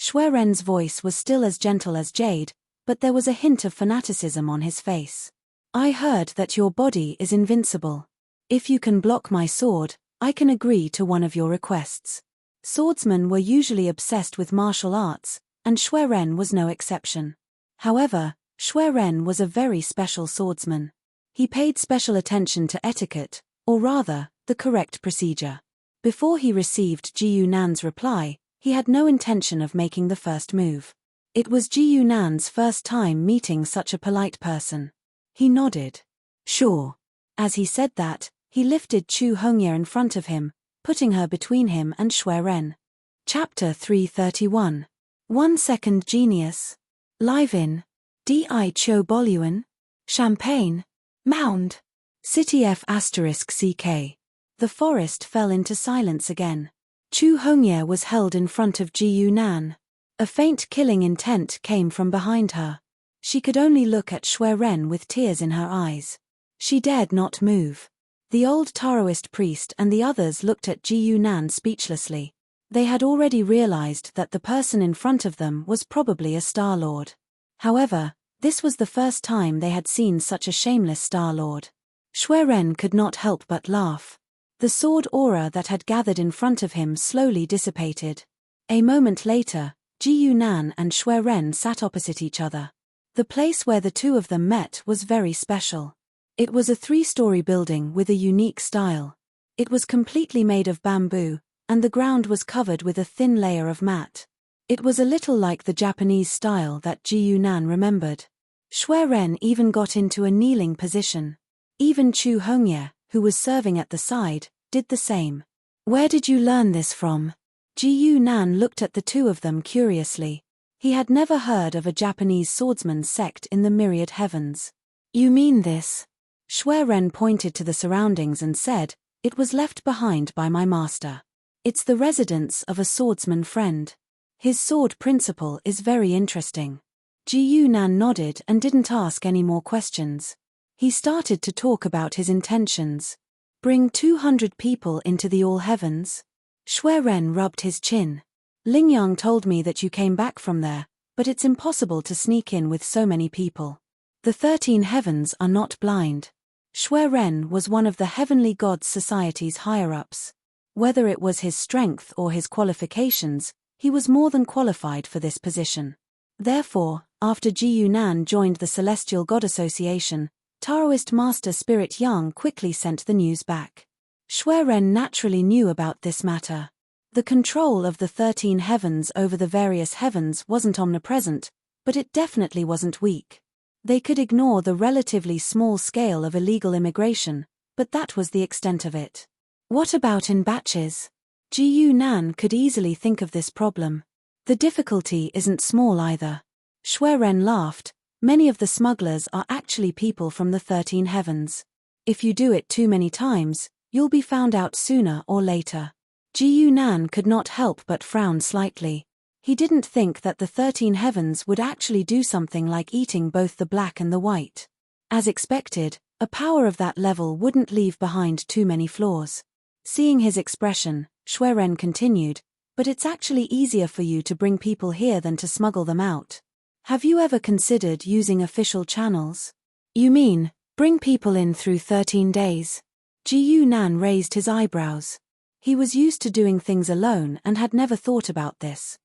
Shui Ren's voice was still as gentle as jade, but there was a hint of fanaticism on his face. I heard that your body is invincible. If you can block my sword, I can agree to one of your requests. Swordsmen were usually obsessed with martial arts, and Shui Ren was no exception. However, Shui Ren was a very special swordsman. He paid special attention to etiquette, or rather, the correct procedure. Before he received Ji-Yunan's reply, he had no intention of making the first move. It was Ji-Yunan's first time meeting such a polite person. He nodded. Sure. As he said that, he lifted Chu Hongye in front of him, putting her between him and Shui Ren. Chapter 331. 1 Second Genius. Live in Di Cho Boluan. Champagne. Mound. City F***CK. The forest fell into silence again. Chu Hongye was held in front of Ji-Yunan. A faint killing intent came from behind her. She could only look at Shui Ren with tears in her eyes. She dared not move. The old Taoist priest and the others looked at Ji Yunan speechlessly. They had already realized that the person in front of them was probably a Star Lord. However, this was the first time they had seen such a shameless Star Lord. Shui Ren could not help but laugh. The sword aura that had gathered in front of him slowly dissipated. A moment later, Ji Yunan and Shui Ren sat opposite each other. The place where the two of them met was very special. It was a 3-story building with a unique style. It was completely made of bamboo, and the ground was covered with a thin layer of mat. It was a little like the Japanese style that Ji Yunan remembered. Shui Ren even got into a kneeling position. Even Chu Hongye, who was serving at the side, did the same. Where did you learn this from? Ji Yunan looked at the two of them curiously. He had never heard of a Japanese swordsman's sect in the myriad heavens. You mean this? Shui Ren pointed to the surroundings and said, "It was left behind by my master. It's the residence of a swordsman friend. His sword principle is very interesting." Ji Yunan nodded and didn't ask any more questions. He started to talk about his intentions. Bring 200 people into the all heavens? Shui Ren rubbed his chin. Lingyang told me that you came back from there, but it's impossible to sneak in with so many people. The 13 heavens are not blind. Shui Ren was one of the Heavenly Gods Society's higher-ups. Whether it was his strength or his qualifications, he was more than qualified for this position. Therefore, after Ji Yunan joined the Celestial God Association, Taoist Master Spirit Yang quickly sent the news back. Shui Ren naturally knew about this matter. The control of the 13 heavens over the various heavens wasn't omnipresent, but it definitely wasn't weak. They could ignore the relatively small scale of illegal immigration, but that was the extent of it. What about in batches? Ji Yunan could easily think of this problem. The difficulty isn't small either. Shui Ren laughed. Many of the smugglers are actually people from the 13 heavens. If you do it too many times, you'll be found out sooner or later. Ji Yunan could not help but frown slightly. He didn't think that the 13 heavens would actually do something like eating both the black and the white. As expected, a power of that level wouldn't leave behind too many flaws. Seeing his expression, Shui Ren continued, "But it's actually easier for you to bring people here than to smuggle them out. Have you ever considered using official channels?" You mean, bring people in through 13 days? Ji Yunan raised his eyebrows. He was used to doing things alone and had never thought about this.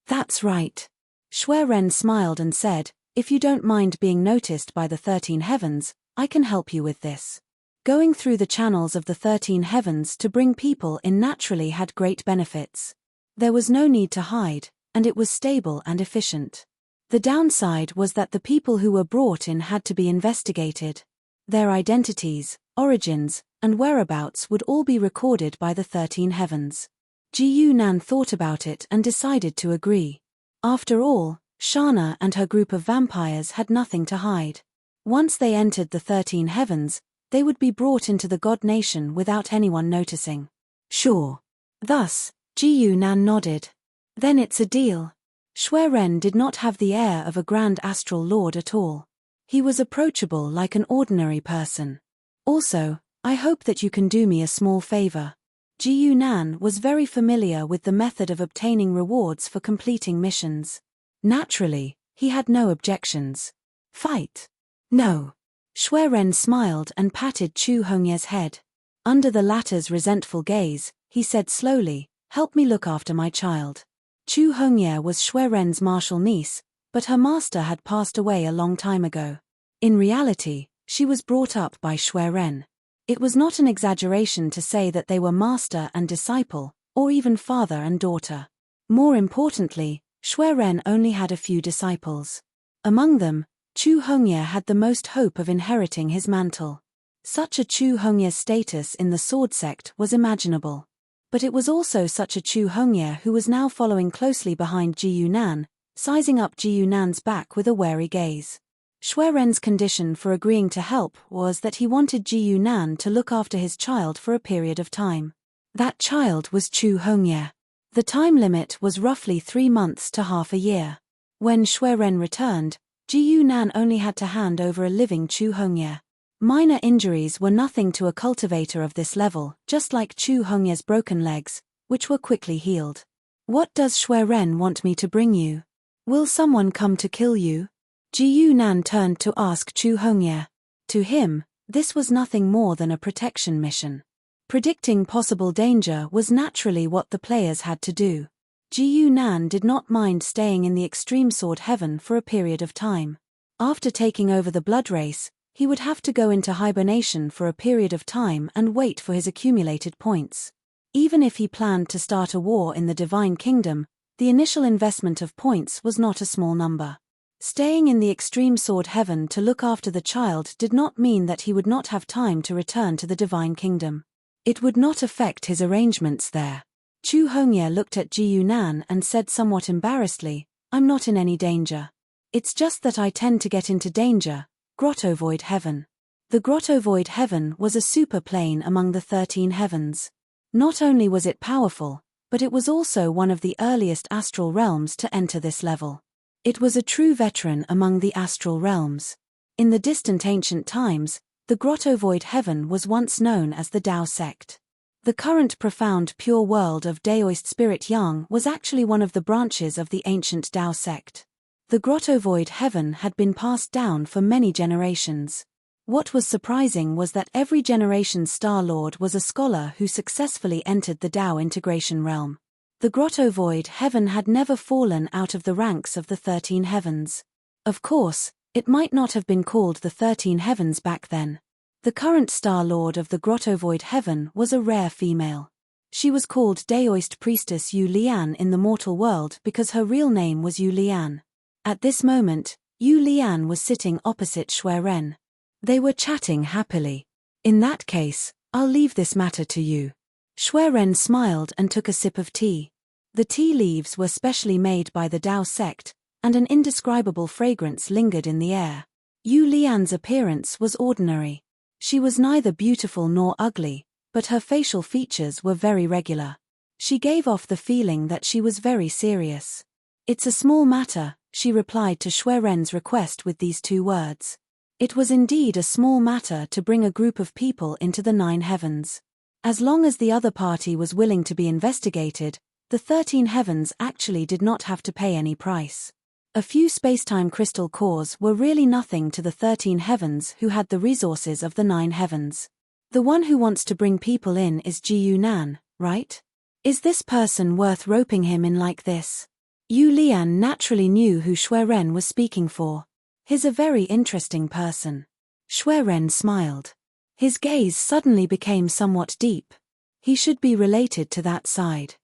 That's right. Shui Ren smiled and said, "If you don't mind being noticed by the 13 heavens, I can help you with this." Going through the channels of the 13 heavens to bring people in naturally had great benefits. There was no need to hide, and it was stable and efficient. The downside was that the people who were brought in had to be investigated. Their identities, origins, and whereabouts would all be recorded by the 13 heavens. Ji Yunan thought about it and decided to agree. After all, Shana and her group of vampires had nothing to hide. Once they entered the 13 heavens, they would be brought into the God Nation without anyone noticing. Sure. Thus, Ji Yunan nodded. Then it's a deal. Shui Ren did not have the air of a grand astral lord at all. He was approachable like an ordinary person. Also, I hope that you can do me a small favor. Ji Yunan was very familiar with the method of obtaining rewards for completing missions. Naturally, he had no objections. Fight? No. Shui Ren smiled and patted Chu Hongye's head. Under the latter's resentful gaze, he said slowly, "Help me look after my child." Chu Hongye was Shui Ren's martial niece, but her master had passed away a long time ago. In reality, she was brought up by Shui Ren. It was not an exaggeration to say that they were master and disciple, or even father and daughter. More importantly, Shui Ren only had a few disciples. Among them, Chu Hongye had the most hope of inheriting his mantle. Such a Chu Hongye status in the sword sect was imaginable. But it was also such a Chu Hongye who was now following closely behind Ji Yunan, sizing up Ji Yunan's back with a wary gaze. Shui Ren's condition for agreeing to help was that he wanted Ji Yunan to look after his child for a period of time. That child was Chu Hongye. The time limit was roughly 3 months to half a year. When Shui Ren returned, Ji Yunan only had to hand over a living Chu Hongye. Minor injuries were nothing to a cultivator of this level, just like Chu Hongye's broken legs, which were quickly healed. What does Shui Ren want me to bring you? Will someone come to kill you? Ji Yunan turned to ask Chu Hongye. To him, this was nothing more than a protection mission. Predicting possible danger was naturally what the players had to do. Ji Yunan did not mind staying in the extreme sword heaven for a period of time. After taking over the blood race, he would have to go into hibernation for a period of time and wait for his accumulated points. Even if he planned to start a war in the Divine Kingdom, the initial investment of points was not a small number. Staying in the extreme sword heaven to look after the child did not mean that he would not have time to return to the Divine Kingdom. It would not affect his arrangements there. Chu Hongye looked at Ji Yunan and said somewhat embarrassedly, "I'm not in any danger. It's just that I tend to get into danger." Grotto Void Heaven. The Grotto Void Heaven was a super plane among the 13 heavens. Not only was it powerful, but it was also one of the earliest astral realms to enter this level. It was a true veteran among the astral realms. In the distant ancient times, the Grotto Void Heaven was once known as the Tao sect. The current profound pure world of Daoist Spirit Yang was actually one of the branches of the ancient Tao sect. The Grotto Void Heaven had been passed down for many generations. What was surprising was that every generation's Star Lord was a scholar who successfully entered the Tao integration realm. The Grotto Void Heaven had never fallen out of the ranks of the 13 heavens. Of course, it might not have been called the 13 heavens back then. The current Star Lord of the Grotto Void Heaven was a rare female. She was called Daoist Priestess Yu Lian in the mortal world because her real name was Yu Lian. At this moment, Yu Lian was sitting opposite Shui Ren. They were chatting happily. "In that case, I'll leave this matter to you." Shui Ren smiled and took a sip of tea. The tea leaves were specially made by the Tao sect, and an indescribable fragrance lingered in the air. Yu Lian's appearance was ordinary. She was neither beautiful nor ugly, but her facial features were very regular. She gave off the feeling that she was very serious. "It's a small matter," she replied to Shui Ren's request with these two words. It was indeed a small matter to bring a group of people into the 9 heavens. As long as the other party was willing to be investigated, the 13 heavens actually did not have to pay any price. A few spacetime crystal cores were really nothing to the 13 heavens who had the resources of the 9 heavens. The one who wants to bring people in is Ji Yunan, right? Is this person worth roping him in like this? Yu Lian naturally knew who Shui Ren was speaking for. He's a very interesting person. Shui Ren smiled. His gaze suddenly became somewhat deep. He should be related to that side.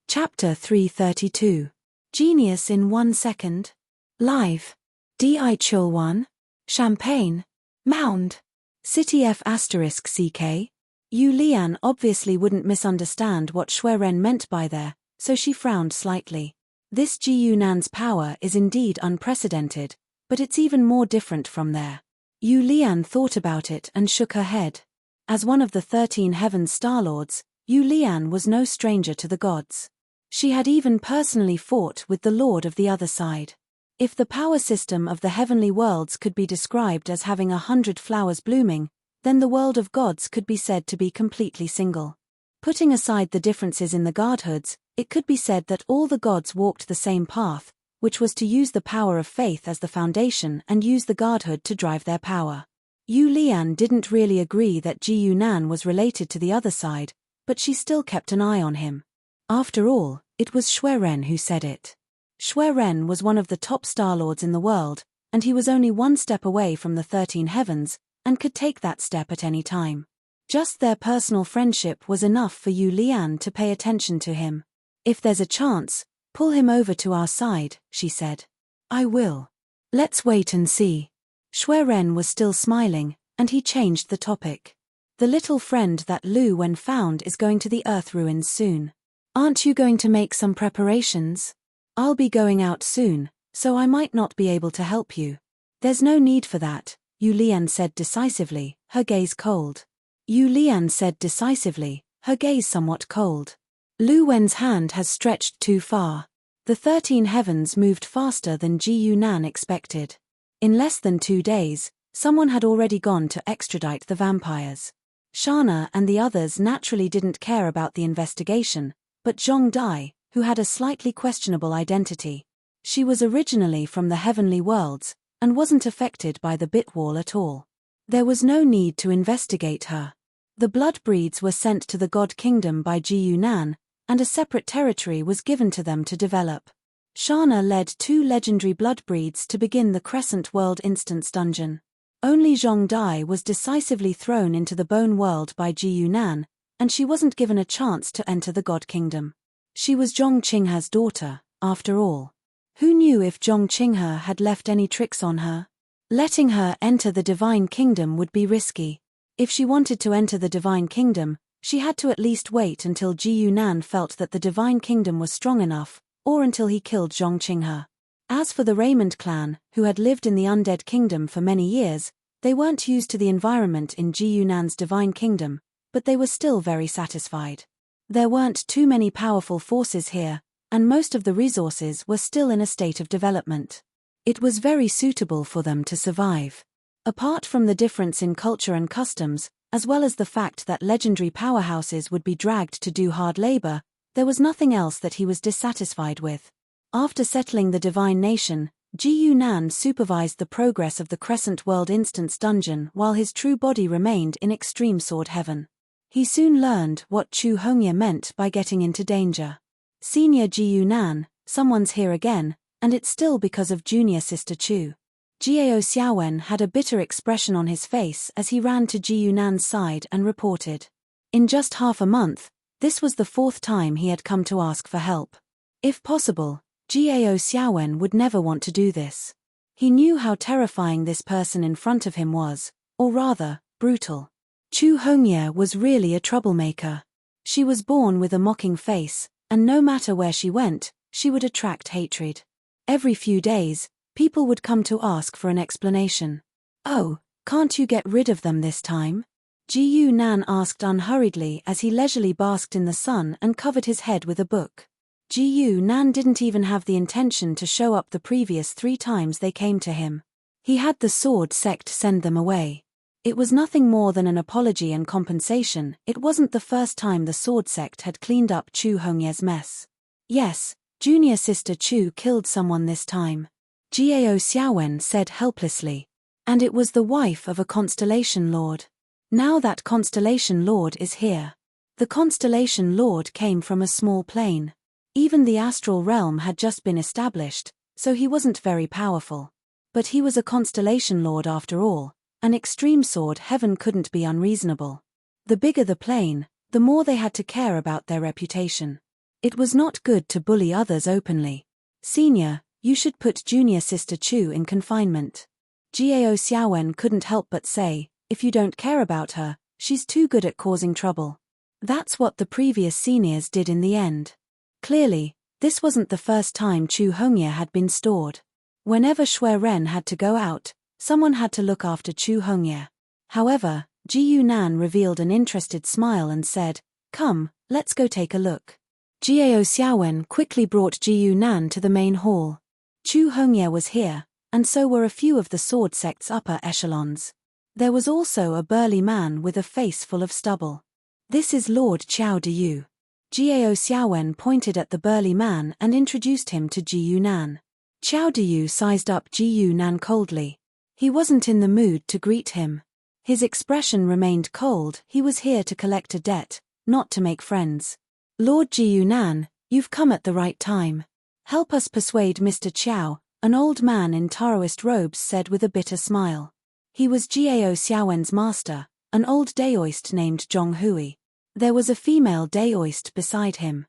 Chapter 332. Genius in 1 second. Live. Di Chul 1. Champagne. Mound. City F *CK. Yu Lian obviously wouldn't misunderstand what Shui Ren meant by there, so she frowned slightly. This Ji Yunan's power is indeed unprecedented, but it's even more different from there. Yu Lian thought about it and shook her head. As one of the 13 heavens Starlords, Yu Lian was no stranger to the gods. She had even personally fought with the Lord of the other side. If the power system of the heavenly worlds could be described as having 100 flowers blooming, then the world of gods could be said to be completely single. Putting aside the differences in the godhoods, it could be said that all the gods walked the same path, which was to use the power of faith as the foundation and use the godhood to drive their power. Yu Lian didn't really agree that Ji Yunan was related to the other side, but she still kept an eye on him. After all, it was Shui Ren who said it. Shui Ren was one of the top Starlords in the world, and he was only 1 step away from the 13 heavens, and could take that step at any time. Just their personal friendship was enough for Yu Lian to pay attention to him. "If there's a chance, pull him over to our side," she said. "I will. Let's wait and see." Shui Ren was still smiling, and he changed the topic. "The little friend that Lu Wen found is going to the Earth ruins soon. Aren't you going to make some preparations? I'll be going out soon, so I might not be able to help you." "There's no need for that," Yu Lian said decisively, her gaze cold. Yu Lian said decisively, her gaze somewhat cold. Lu Wen's hand has stretched too far. The 13 heavens moved faster than Ji Yunan expected. In less than 2 days, Someone had already gone to extradite the vampires. Shana and the others naturally didn't care about the investigation, but Zhong Dai, who had a slightly questionable identity. She was originally from the heavenly worlds, and wasn't affected by the bit wall at all. There was no need to investigate her. The blood breeds were sent to the God Kingdom by Ji Yunan, and a separate territory was given to them to develop. Shana led 2 legendary blood breeds to begin the Crescent World Instance Dungeon. Only Zhong Dai was decisively thrown into the Bone World by Ji Yunan, and she wasn't given a chance to enter the God Kingdom. She was Zhong Qinghe's daughter, after all. Who knew if Zhong Qinghe had left any tricks on her? Letting her enter the Divine Kingdom would be risky. If she wanted to enter the Divine Kingdom, she had to at least wait until Ji Yunan felt that the Divine Kingdom was strong enough, or until he killed Zhong Qinghe. As for the Raymond clan, who had lived in the Undead Kingdom for many years, they weren't used to the environment in Ji Yunan's Divine Kingdom, but they were still very satisfied. There weren't too many powerful forces here, and most of the resources were still in a state of development. It was very suitable for them to survive. Apart from the difference in culture and customs, as well as the fact that legendary powerhouses would be dragged to do hard labor, there was nothing else that he was dissatisfied with. After settling the Divine Nation, Ji Yunan supervised the progress of the Crescent World Instance Dungeon while his true body remained in Extreme Sword Heaven. He soon learned what Chu Hongye meant by getting into danger. Senior Ji Yunan, someone's here again, and it's still because of junior sister Chu. Jiao Xiaowen had a bitter expression on his face as he ran to Ji Yunan's side and reported. In just half a month, this was the 4th time he had come to ask for help. If possible, Jiao Xiaowen would never want to do this. He knew how terrifying this person in front of him was, or rather, brutal. Chu Hongye was really a troublemaker. She was born with a mocking face, and no matter where she went, she would attract hatred. Every few days, people would come to ask for an explanation. "Oh, can't you get rid of them this time?" Ji Yunan asked unhurriedly as he leisurely basked in the sun and covered his head with a book. Ji Yunan didn't even have the intention to show up the previous 3 times they came to him. He had the sword sect send them away. It was nothing more than an apology and compensation. It wasn't the first time the sword sect had cleaned up Chu Hongye's mess. Yes, junior sister Chu killed someone this time, Jiao Xiaowen said helplessly. And it was the wife of a Constellation Lord. Now that Constellation Lord is here. The Constellation Lord came from a small plane. Even the astral realm had just been established, so he wasn't very powerful. But he was a Constellation Lord after all. An Extreme Sword Heaven couldn't be unreasonable. The bigger the plane, the more they had to care about their reputation. It was not good to bully others openly. "Senior, you should put junior sister Chu in confinement." Jiao Xiaowen couldn't help but say, "If you don't care about her, she's too good at causing trouble." That's what the previous seniors did in the end. Clearly, this wasn't the first time Chu Hongye had been stored. Whenever Shui Ren had to go out, someone had to look after Chu Hongye. However, Ji Yunan revealed an interested smile and said, "Come, let's go take a look." Jiao Xiaowen quickly brought Ji Yunan to the main hall. Chu Hongye was here, and so were a few of the sword sect's upper echelons. There was also a burly man with a face full of stubble. "This is Lord Qiao Diyu." Jiao Xiaowen pointed at the burly man and introduced him to Ji Yunan. Qiao Diyu sized up Ji Yunan coldly. He wasn't in the mood to greet him. His expression remained cold. He was here to collect a debt, not to make friends. "Lord Ji Yunan, you've come at the right time. Help us persuade Mr. Qiao," an old man in Taoist robes said with a bitter smile. He was Jiao Xiaowen's master, an old Daoist named Zhong Hui. There was a female Daoist beside him.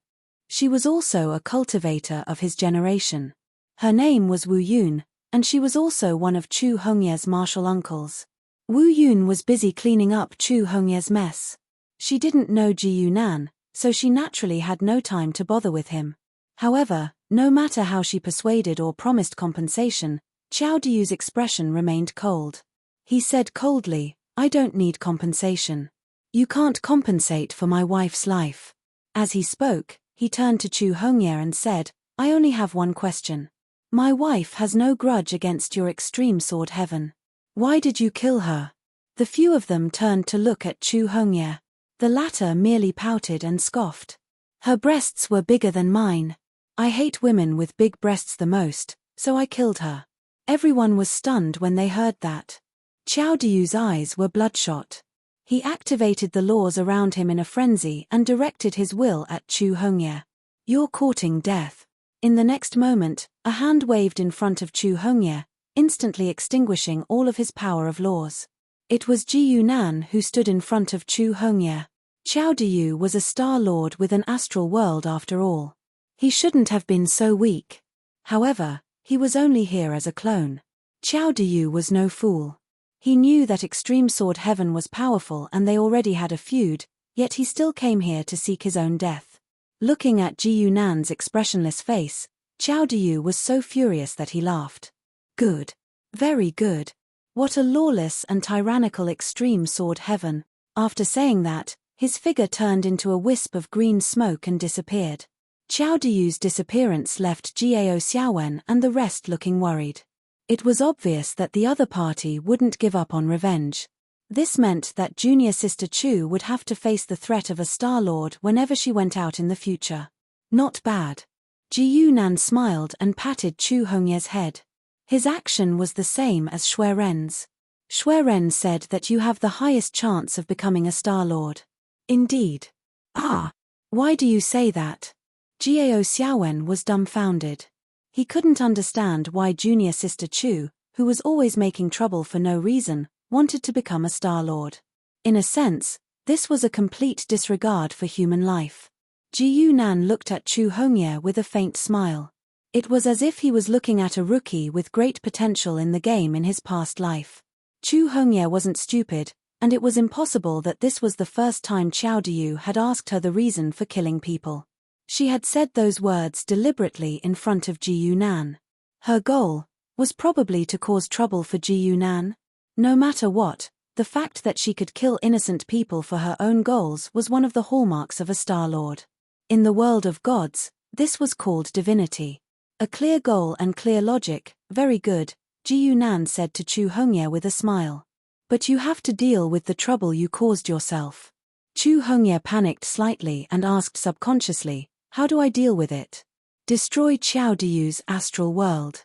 She was also a cultivator of his generation. Her name was Wu Yun, and she was also one of Chu Hongye's martial uncles. Wu Yun was busy cleaning up Chu Hongye's mess. She didn't know Ji Yunan, so she naturally had no time to bother with him. However, no matter how she persuaded or promised compensation, Qiao Diyu's expression remained cold. He said coldly, "I don't need compensation. You can't compensate for my wife's life." As he spoke, he turned to Chu Hongye and said, "I only have one question. My wife has no grudge against your Extreme Sword Heaven. Why did you kill her? The few of them turned to look at Chu Hongye. The latter merely pouted and scoffed. Her breasts were bigger than mine. I hate women with big breasts the most, so I killed her. Everyone was stunned when they heard that. Xiao Diyu's eyes were bloodshot. He activated the laws around him in a frenzy and directed his will at Chu Hongye. You're courting death. In the next moment, a hand waved in front of Chu Hongye, instantly extinguishing all of his power of laws. It was Ji Yunan who stood in front of Chu Hongye. Xiao Diyu was a Star Lord with an astral world after all. He shouldn't have been so weak. However, he was only here as a clone. Xiao Diyu was no fool. He knew that Extreme Sword Heaven was powerful and they already had a feud, yet he still came here to seek his own death. Looking at Ji Yunan's expressionless face, Xiao Diyu was so furious that he laughed. Good. Very good. What a lawless and tyrannical Extreme Sword Heaven. After saying that, his figure turned into a wisp of green smoke and disappeared. Xiao Diyu's disappearance left Jiao Xiaowen and the rest looking worried. It was obvious that the other party wouldn't give up on revenge. This meant that junior sister Chu would have to face the threat of a Star Lord whenever she went out in the future. Not bad. Ji Yunan smiled and patted Chu Hongye's head. His action was the same as Shui Ren's. Shui Ren said that you have the highest chance of becoming a Star Lord. Indeed. Ah. Why do you say that? Jiao Xiaowen was dumbfounded. He couldn't understand why junior sister Chu, who was always making trouble for no reason, wanted to become a Star Lord. In a sense, this was a complete disregard for human life. Ji Yunan looked at Chu Hongye with a faint smile. It was as if he was looking at a rookie with great potential in the game in his past life. Chu Hongye wasn't stupid, and it was impossible that this was the first time Xiao Diyu had asked her the reason for killing people. She had said those words deliberately in front of Ji Yunan. Her goal was probably to cause trouble for Ji Yunan. No matter what, the fact that she could kill innocent people for her own goals was one of the hallmarks of a Star Lord. In the world of gods, this was called divinity. A clear goal and clear logic, very good, Ji Yunan said to Chu Hongye with a smile. But you have to deal with the trouble you caused yourself. Chu Hongye panicked slightly and asked subconsciously, how do I deal with it? Destroy Xiao Diyu's astral world.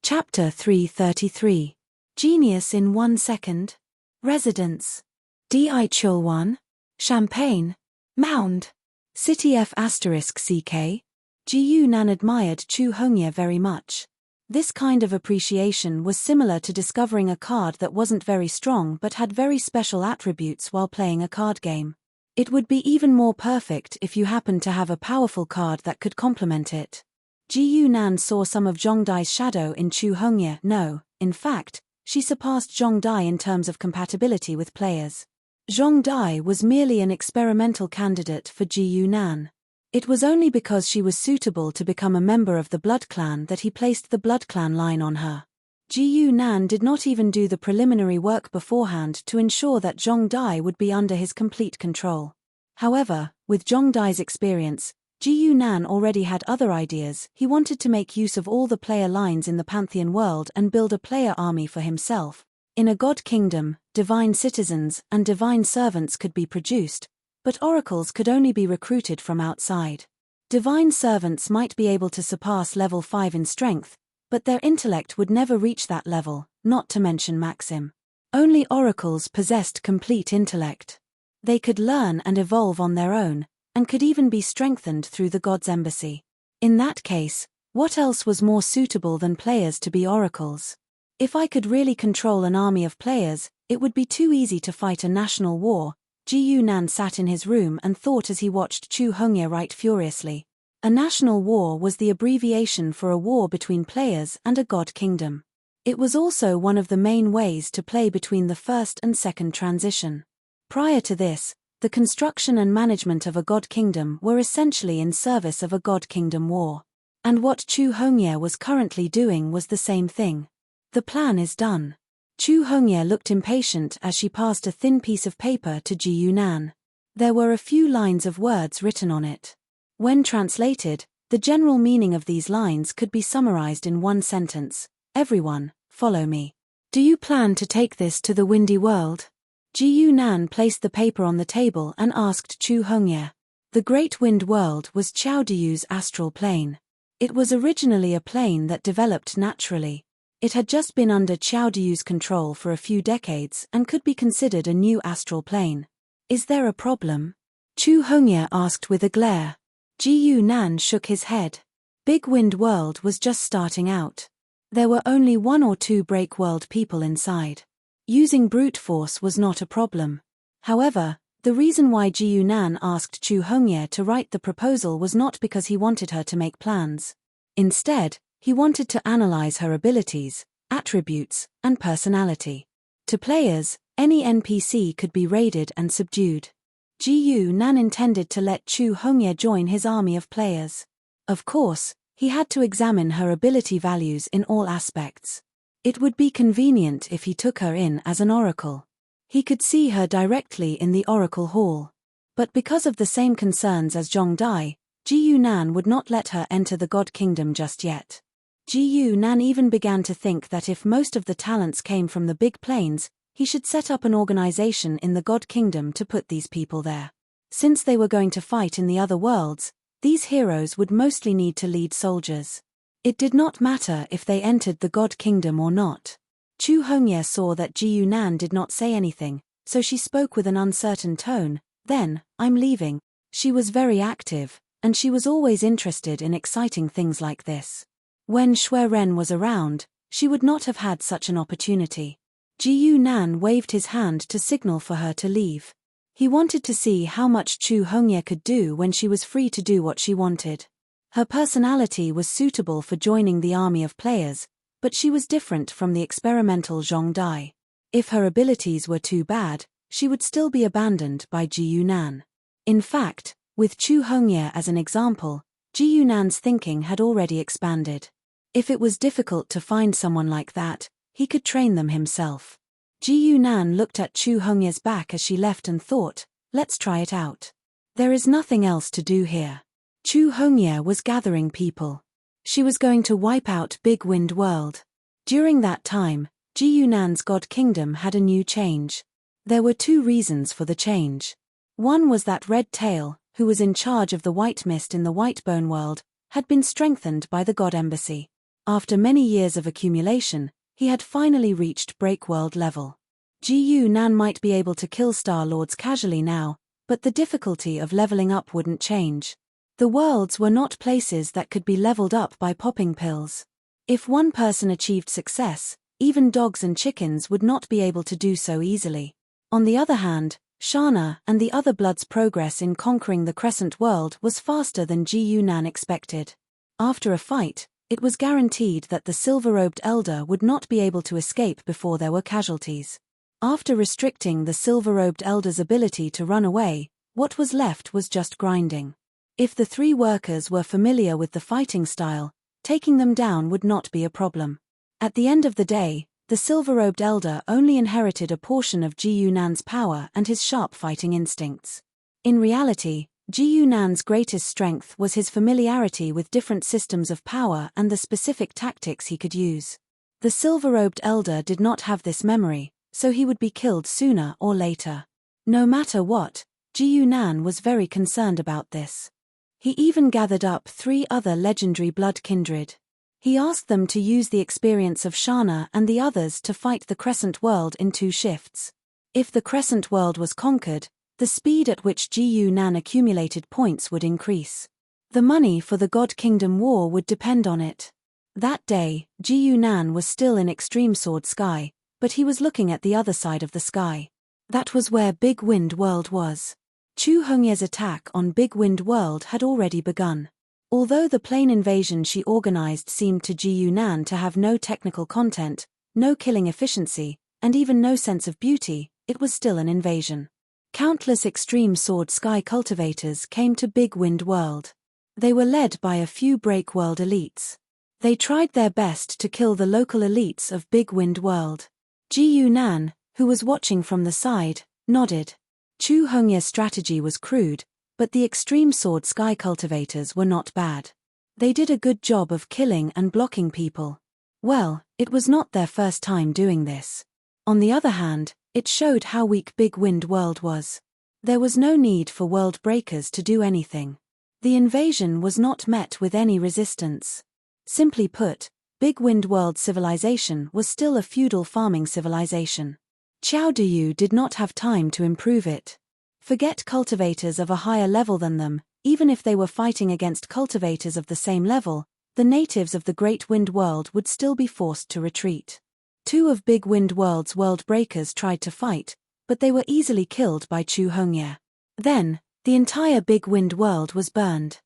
Chapter 333. Genius in 1 second. Residence. Di Chulwan. Champagne. Mound. City F***CK. Ji Yunan admired Chu Hongye very much. This kind of appreciation was similar to discovering a card that wasn't very strong but had very special attributes while playing a card game. It would be even more perfect if you happened to have a powerful card that could complement it. Ji Yunan saw some of Zhongdai's shadow in Chu Hongye. No, in fact, she surpassed Zhongdai in terms of compatibility with players. Zhongdai was merely an experimental candidate for Ji Yunan. It was only because she was suitable to become a member of the Blood Clan that he placed the Blood Clan line on her. Ji Yunan did not even do the preliminary work beforehand to ensure that Zhongdai would be under his complete control. However, with Zhongdai's experience, Ji Yunan already had other ideas. He wanted to make use of all the player lines in the Pantheon world and build a player army for himself. In a god kingdom, divine citizens and divine servants could be produced, but oracles could only be recruited from outside. Divine servants might be able to surpass level 5 in strength, but their intellect would never reach that level, not to mention Maxim. Only oracles possessed complete intellect. They could learn and evolve on their own, and could even be strengthened through the God's Embassy. In that case, what else was more suitable than players to be oracles? If I could really control an army of players, it would be too easy to fight a national war. Ji Yunan sat in his room and thought as he watched Chu Hongye write furiously. A national war was the abbreviation for a war between players and a god kingdom. It was also one of the main ways to play between the first and second transition. Prior to this, the construction and management of a god kingdom were essentially in service of a god kingdom war. And what Chu Hongye was currently doing was the same thing. The plan is done. Chu Hongye looked impatient as she passed a thin piece of paper to Ji Yunan. There were a few lines of words written on it. When translated, the general meaning of these lines could be summarized in one sentence. Everyone, follow me. Do you plan to take this to the windy world? Ji Yunan placed the paper on the table and asked Chu Hongye. The Great Wind World was Qiao Diyu's astral plane. It was originally a plane that developed naturally. It had just been under Qiao Diyu's control for a few decades and could be considered a new astral plane. Is there a problem? Chu Hongye asked with a glare. Ji Yunan shook his head. Big Wind World was just starting out. There were only 1 or 2 Break World people inside. Using brute force was not a problem. However, the reason why Ji Yunan asked Chu Hongye to write the proposal was not because he wanted her to make plans. Instead, he wanted to analyze her abilities, attributes, and personality. To players, any NPC could be raided and subdued. Ji Yunan intended to let Chu Hongye join his army of players. Of course, he had to examine her ability values in all aspects. It would be convenient if he took her in as an oracle. He could see her directly in the oracle hall. But because of the same concerns as Zhong Dai, Ji Yunan would not let her enter the God Kingdom just yet. Ji Yunan even began to think that if most of the talents came from the big plains, he should set up an organization in the God Kingdom to put these people there. Since they were going to fight in the other worlds, these heroes would mostly need to lead soldiers. It did not matter if they entered the God Kingdom or not. Chu Hongye saw that Ji Yunan did not say anything, so she spoke with an uncertain tone. Then, I'm leaving. She was very active, and she was always interested in exciting things like this. When Shui Ren was around, she would not have had such an opportunity. Ji Yunan waved his hand to signal for her to leave. He wanted to see how much Chu Hongye could do when she was free to do what she wanted. Her personality was suitable for joining the army of players, but she was different from the experimental Zhong Dai. If her abilities were too bad, she would still be abandoned by Ji Yunan. In fact, with Chu Hongye as an example, Ji Yunan's thinking had already expanded. If it was difficult to find someone like that, he could train them himself. Ji Yunan looked at Chu Hongye's back as she left and thought, let's try it out. There is nothing else to do here. Chu Hongye was gathering people. She was going to wipe out Big Wind World. During that time, Ji Yunan's God Kingdom had a new change. There were 2 reasons for the change. One was that Red Tail, who was in charge of the White Mist in the Whitebone World, had been strengthened by the God Embassy. After many years of accumulation, he had finally reached Break World level. Ji Yunan might be able to kill Star Lords casually now, but the difficulty of leveling up wouldn't change. The worlds were not places that could be leveled up by popping pills. If one person achieved success, even dogs and chickens would not be able to do so easily. On the other hand, Shana and the other Bloods' progress in conquering the Crescent World was faster than Ji Yunan expected. After a fight, it was guaranteed that the silver-robed elder would not be able to escape before there were casualties. After restricting the silver-robed elder's ability to run away, what was left was just grinding. If the 3 workers were familiar with the fighting style, taking them down would not be a problem. At the end of the day, the silver-robed elder only inherited a portion of Ji Yunan's power and his sharp fighting instincts. In reality, Ji Yunan's greatest strength was his familiarity with different systems of power and the specific tactics he could use. The silver-robed elder did not have this memory, so he would be killed sooner or later. No matter what, Ji Yunan was very concerned about this. He even gathered up 3 other legendary blood kindred. He asked them to use the experience of Shana and the others to fight the Crescent World in 2 shifts. If the Crescent World was conquered, the speed at which Ji Yunan accumulated points would increase. The money for the God Kingdom War would depend on it. That day, Ji Yunan was still in Extreme Sword Sky, but he was looking at the other side of the sky. That was where Big Wind World was. Chu Hongye's attack on Big Wind World had already begun. Although the plane invasion she organized seemed to Ji Yunan to have no technical content, no killing efficiency, and even no sense of beauty, it was still an invasion. Countless Extreme Sword Sky cultivators came to Big Wind World. They were led by a few Break World elites. They tried their best to kill the local elites of Big Wind World. Ji Yunan, who was watching from the side, nodded. Chu Hongye's strategy was crude, but the Extreme Sword Sky cultivators were not bad. They did a good job of killing and blocking people. Well, it was not their first time doing this. On the other hand, it showed how weak Big Wind World was. There was no need for world breakers to do anything. The invasion was not met with any resistance. Simply put, Big Wind World civilization was still a feudal farming civilization. Qiao Duyu did not have time to improve it. Forget cultivators of a higher level than them, even if they were fighting against cultivators of the same level, the natives of the Great Wind World would still be forced to retreat. 2 of Big Wind World's world breakers tried to fight, but they were easily killed by Chu Hongye. Then, the entire Big Wind World was burned.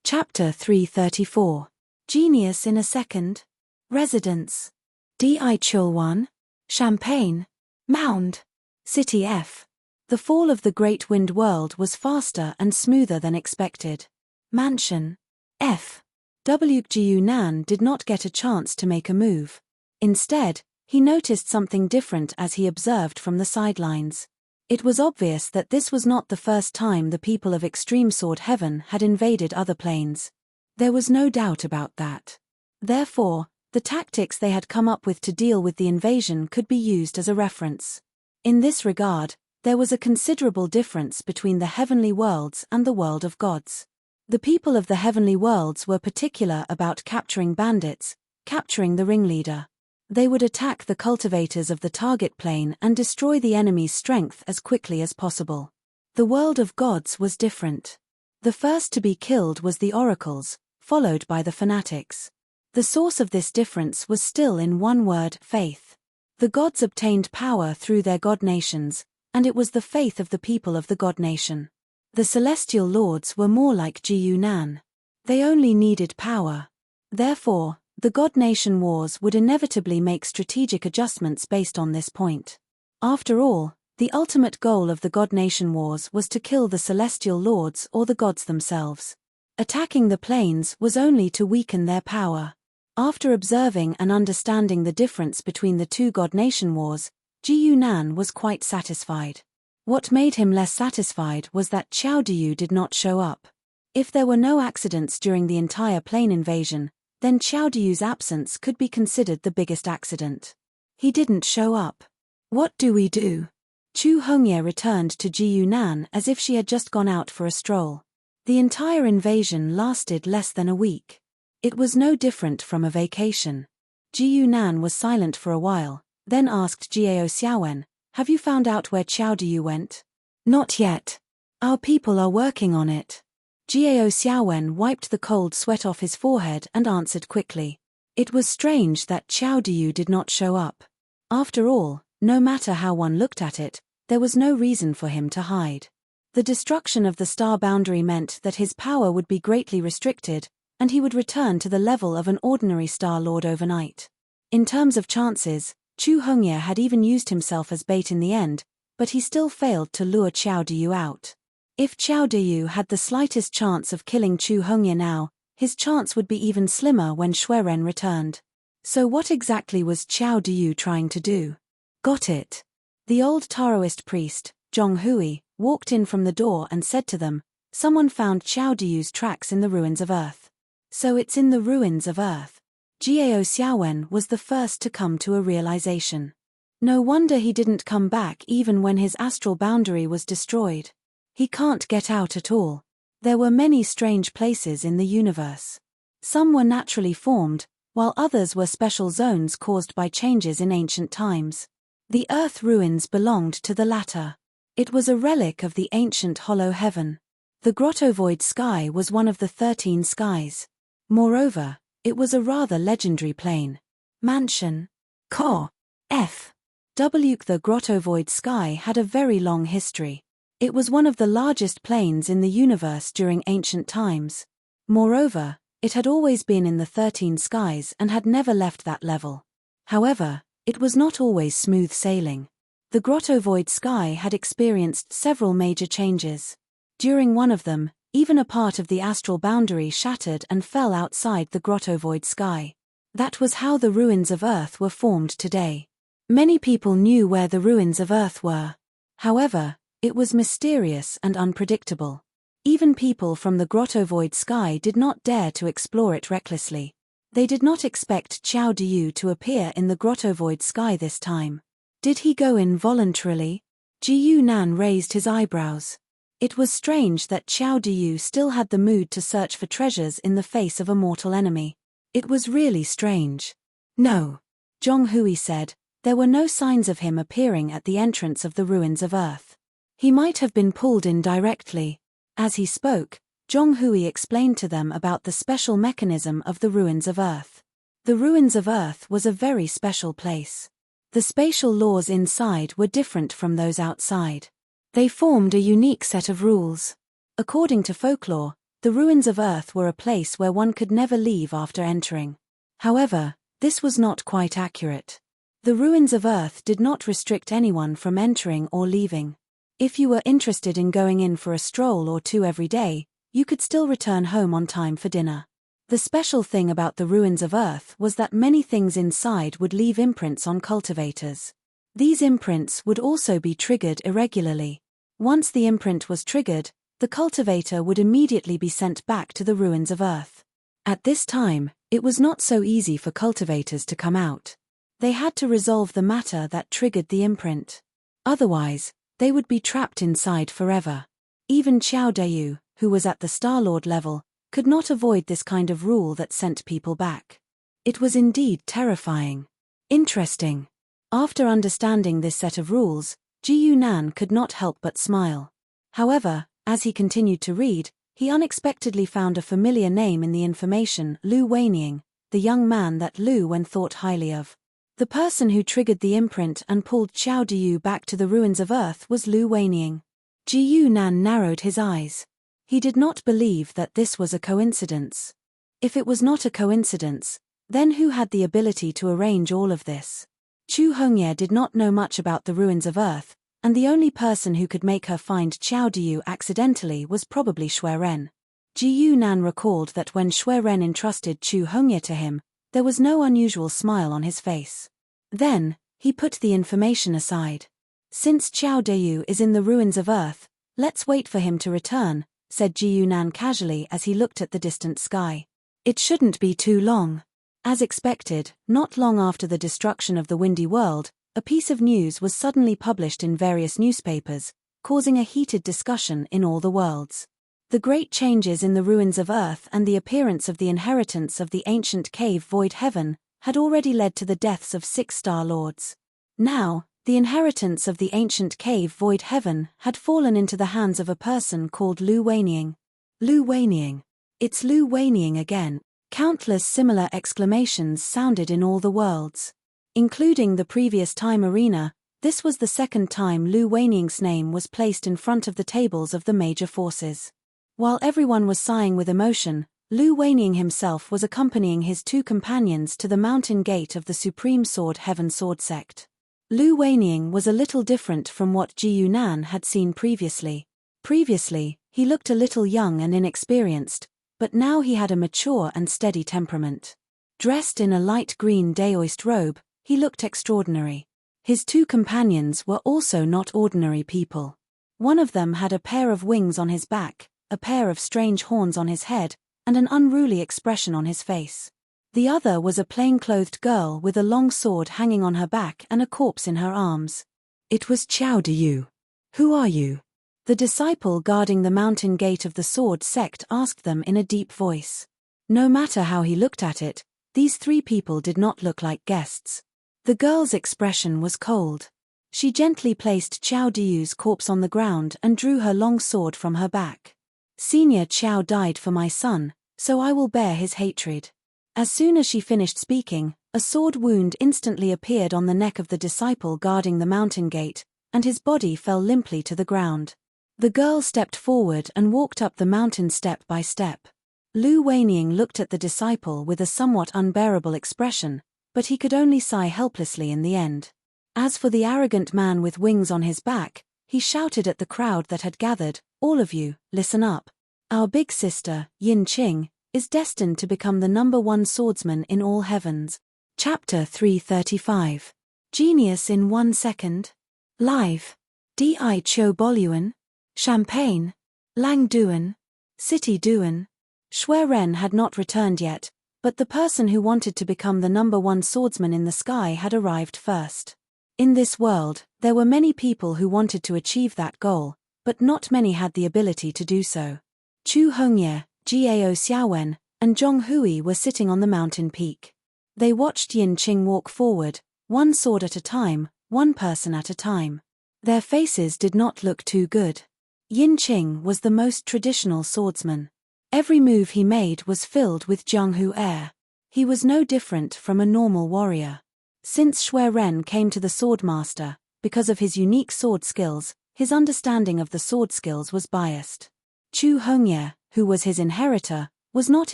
Chapter 334. Genius in a Second. Residence. Di Chulwan. Champagne. Mound. City F. The fall of the Great Wind World was faster and smoother than expected. Mansion. F. Wgu Nan did not get a chance to make a move. Instead, he noticed something different as he observed from the sidelines. It was obvious that this was not the first time the people of Extreme Sword Heaven had invaded other planes. There was no doubt about that. Therefore, the tactics they had come up with to deal with the invasion could be used as a reference. In this regard, there was a considerable difference between the heavenly worlds and the world of gods. The people of the heavenly worlds were particular about capturing bandits, capturing the ringleader. They would attack the cultivators of the target plane and destroy the enemy's strength as quickly as possible. The world of gods was different. The first to be killed was the oracles, followed by the fanatics. The source of this difference was still in one word: faith. The gods obtained power through their god nations, and it was the faith of the people of the god nation. The celestial lords were more like Jiu Nan. They only needed power. Therefore, the God Nation Wars would inevitably make strategic adjustments based on this point. After all, the ultimate goal of the God Nation Wars was to kill the Celestial Lords or the gods themselves. Attacking the planes was only to weaken their power. After observing and understanding the difference between the 2 God Nation Wars, Jiu Nan was quite satisfied. What made him less satisfied was that Qiao Duyu did not show up. If there were no accidents during the entire plane invasion, then Qiao Duyu's absence could be considered the biggest accident. He didn't show up. What do we do? Chu Hongye returned to Jiu Nan as if she had just gone out for a stroll. The entire invasion lasted less than a week. It was no different from a vacation. Jiu Nan was silent for a while, then asked Jiao Xiaowen, "Have you found out where Qiao Duyu went?" "Not yet. Our people are working on it." Jiao Xiaowen wiped the cold sweat off his forehead and answered quickly. It was strange that Qiao Duyu did not show up. After all, no matter how one looked at it, there was no reason for him to hide. The destruction of the star boundary meant that his power would be greatly restricted, and he would return to the level of an ordinary Star Lord overnight. In terms of chances, Chu Hongye had even used himself as bait in the end, but he still failed to lure Qiao Duyu out. If Qiao Duyu had the slightest chance of killing Chu Hongye now, his chance would be even slimmer when Shuiren returned. So what exactly was Qiao Duyu trying to do? Got it. The old Taoist priest, Zhong Hui, walked in from the door and said to them, "Someone found Qiao Duyu's tracks in the ruins of Earth." So it's in the ruins of Earth. Jiao Xiaowen was the first to come to a realization. No wonder he didn't come back even when his astral boundary was destroyed. He can't get out at all. There were many strange places in the universe. Some were naturally formed, while others were special zones caused by changes in ancient times. The Earth ruins belonged to the latter. It was a relic of the ancient hollow heaven. The grottovoid sky was one of the 13 skies. Moreover, it was a rather legendary plane. Mansion. Ko. F. W. The grottovoid sky had a very long history. It was one of the largest planes in the universe during ancient times. Moreover, it had always been in the 13 skies and had never left that level. However, it was not always smooth sailing. The grottovoid sky had experienced several major changes. During one of them, even a part of the astral boundary shattered and fell outside the grottovoid sky. That was how the ruins of Earth were formed today. Many people knew where the ruins of Earth were. However, it was mysterious and unpredictable. Even people from the grottovoid sky did not dare to explore it recklessly. They did not expect Qiao Diyu to appear in the grottovoid sky this time. Did he go in voluntarily? Ji Yunan raised his eyebrows. It was strange that Qiao Diyu still had the mood to search for treasures in the face of a mortal enemy. It was really strange. No. Zhong Hui said, there were no signs of him appearing at the entrance of the ruins of Earth. He might have been pulled in directly. As he spoke, Zhong Hui explained to them about the special mechanism of the ruins of Earth. The ruins of Earth was a very special place. The spatial laws inside were different from those outside. They formed a unique set of rules. According to folklore, the ruins of Earth were a place where one could never leave after entering. However, this was not quite accurate. The ruins of Earth did not restrict anyone from entering or leaving. If you were interested in going in for a stroll or two every day, you could still return home on time for dinner. The special thing about the ruins of Earth was that many things inside would leave imprints on cultivators. These imprints would also be triggered irregularly. Once the imprint was triggered, the cultivator would immediately be sent back to the ruins of Earth. At this time, it was not so easy for cultivators to come out. They had to resolve the matter that triggered the imprint. Otherwise, they would be trapped inside forever. Even Qiao Diyu, who was at the Star-Lord level, could not avoid this kind of rule that sent people back. It was indeed terrifying. Interesting. After understanding this set of rules, Ji Yunan could not help but smile. However, as he continued to read, he unexpectedly found a familiar name in the information: Lu Weining, the young man that Lu Wen thought highly of. The person who triggered the imprint and pulled Qiao Diyu back to the ruins of Earth was Lu Weining. Ji Yunan narrowed his eyes. He did not believe that this was a coincidence. If it was not a coincidence, then who had the ability to arrange all of this? Chu Hongye did not know much about the ruins of Earth, and the only person who could make her find Qiao Diyu accidentally was probably Xue Ren. Ji Yunan recalled that when Xue Ren entrusted Chu Hongye to him, there was no unusual smile on his face. Then, he put the information aside. Since Qiao Diyu is in the ruins of Earth, let's wait for him to return, said Ji Yunan casually as he looked at the distant sky. It shouldn't be too long. As expected, not long after the destruction of the Windy World, a piece of news was suddenly published in various newspapers, causing a heated discussion in all the worlds. The great changes in the ruins of Earth and the appearance of the inheritance of the ancient cave Void Heaven had already led to the deaths of 6 Star Lords. Now, the inheritance of the ancient cave Void Heaven had fallen into the hands of a person called Lu Weining. Lu Weining. It's Lu Weining again. Countless similar exclamations sounded in all the worlds. Including the previous time arena, this was the second time Lu Weining's name was placed in front of the tables of the major forces. While everyone was sighing with emotion, Lu Weining himself was accompanying his 2 companions to the mountain gate of the Supreme Sword Heaven Sword Sect. Lu Weining was a little different from what Ji Yunan had seen previously. Previously, he looked a little young and inexperienced, but now he had a mature and steady temperament. Dressed in a light green daoist robe, he looked extraordinary. His 2 companions were also not ordinary people. One of them had a pair of wings on his back, a pair of strange horns on his head, and an unruly expression on his face. The other was a plain-clothed girl with a long sword hanging on her back and a corpse in her arms. It was Qiao Diyu. Who are you? The disciple guarding the mountain gate of the sword sect asked them in a deep voice. No matter how he looked at it, these 3 people did not look like guests. The girl's expression was cold. She gently placed Qiao Diyu's corpse on the ground and drew her long sword from her back. Senior Qiao died for my son, so I will bear his hatred. As soon as she finished speaking, a sword wound instantly appeared on the neck of the disciple guarding the mountain gate, and his body fell limply to the ground. The girl stepped forward and walked up the mountain step by step. Lu Weining looked at the disciple with a somewhat unbearable expression, but he could only sigh helplessly in the end. As for the arrogant man with wings on his back, he shouted at the crowd that had gathered, "All of you, listen up. Our big sister, Yin Qing, is destined to become the #1 swordsman in all heavens." Chapter 335. Genius in 1 second. Live. Di Cho Boluan. Champagne. Lang Duan. City Duan. Xue Ren had not returned yet, But the person who wanted to become the #1 swordsman in the sky had arrived first. In this world, there were many people who wanted to achieve that goal, but not many had the ability to do so. Chu Hongye, Gao Xiaowen, and Zhong Hui were sitting on the mountain peak. They watched Yin Qing walk forward, one sword at a time, one person at a time. Their faces did not look too good. Yin Qing was the most traditional swordsman. Every move he made was filled with Jianghu air. He was no different from a normal warrior. Since Shui Ren came to the swordmaster, because of his unique sword skills, his understanding of the sword skills was biased. Chu Hongye, who was his inheritor, was not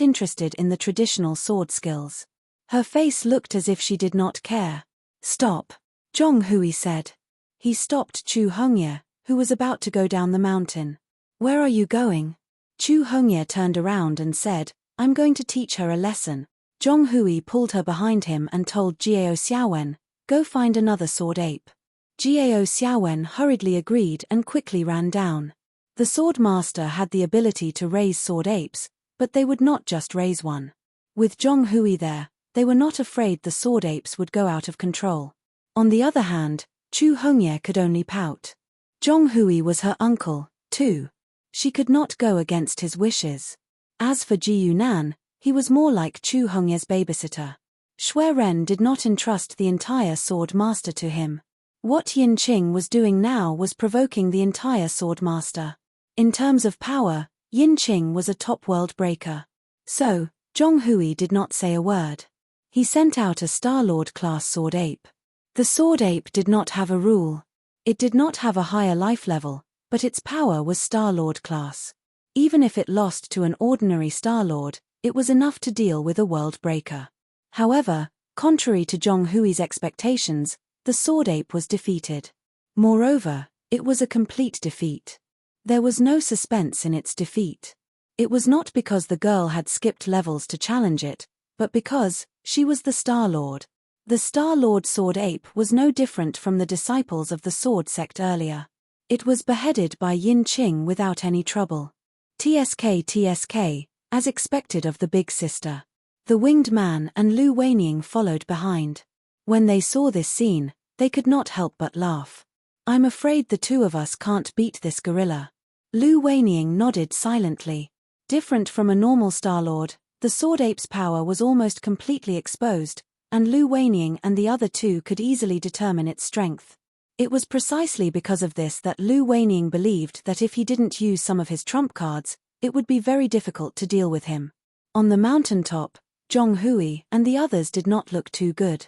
interested in the traditional sword skills. Her face looked as if she did not care. "Stop," Zhong Hui said. He stopped Chu Hongye, who was about to go down the mountain. "Where are you going?" Chu Hongye turned around and said, "I'm going to teach her a lesson." Zhong Hui pulled her behind him and told Gao Xiaowen, "Go find another sword ape." Gao Xiaowen hurriedly agreed and quickly ran down. The sword master had the ability to raise sword apes, but they would not just raise one. With Zhong Hui there, they were not afraid the sword apes would go out of control. On the other hand, Chu Hongye could only pout. Zhong Hui was her uncle, too. She could not go against his wishes. As for Ji Yunan, he was more like Chu Hongye's babysitter. Shui Ren did not entrust the entire sword master to him. What Yin Qing was doing now was provoking the entire sword master. In terms of power, Yin Qing was a top world breaker. So, Zhong Hui did not say a word. He sent out a Star-Lord class sword ape. The sword ape did not have a rule. It did not have a higher life level, but its power was Star-Lord class. Even if it lost to an ordinary Star-Lord, it was enough to deal with a world breaker. However, contrary to Zhong Hui's expectations, the sword ape was defeated. Moreover, it was a complete defeat. There was no suspense in its defeat. It was not because the girl had skipped levels to challenge it, but because she was the Star-Lord. The Star-Lord sword ape was no different from the disciples of the sword sect earlier. It was beheaded by Yin Qing without any trouble. TSK, as expected of the big sister. The winged man and Lu Weining followed behind. When they saw this scene, they could not help but laugh. "I'm afraid the two of us can't beat this gorilla." Lu Weining nodded silently. Different from a normal Star-Lord, the sword ape's power was almost completely exposed, and Lu Weining and the other two could easily determine its strength. It was precisely because of this that Lu Weining believed that if he didn't use some of his trump cards, it would be very difficult to deal with him. On the mountaintop, Zhong Hui and the others did not look too good.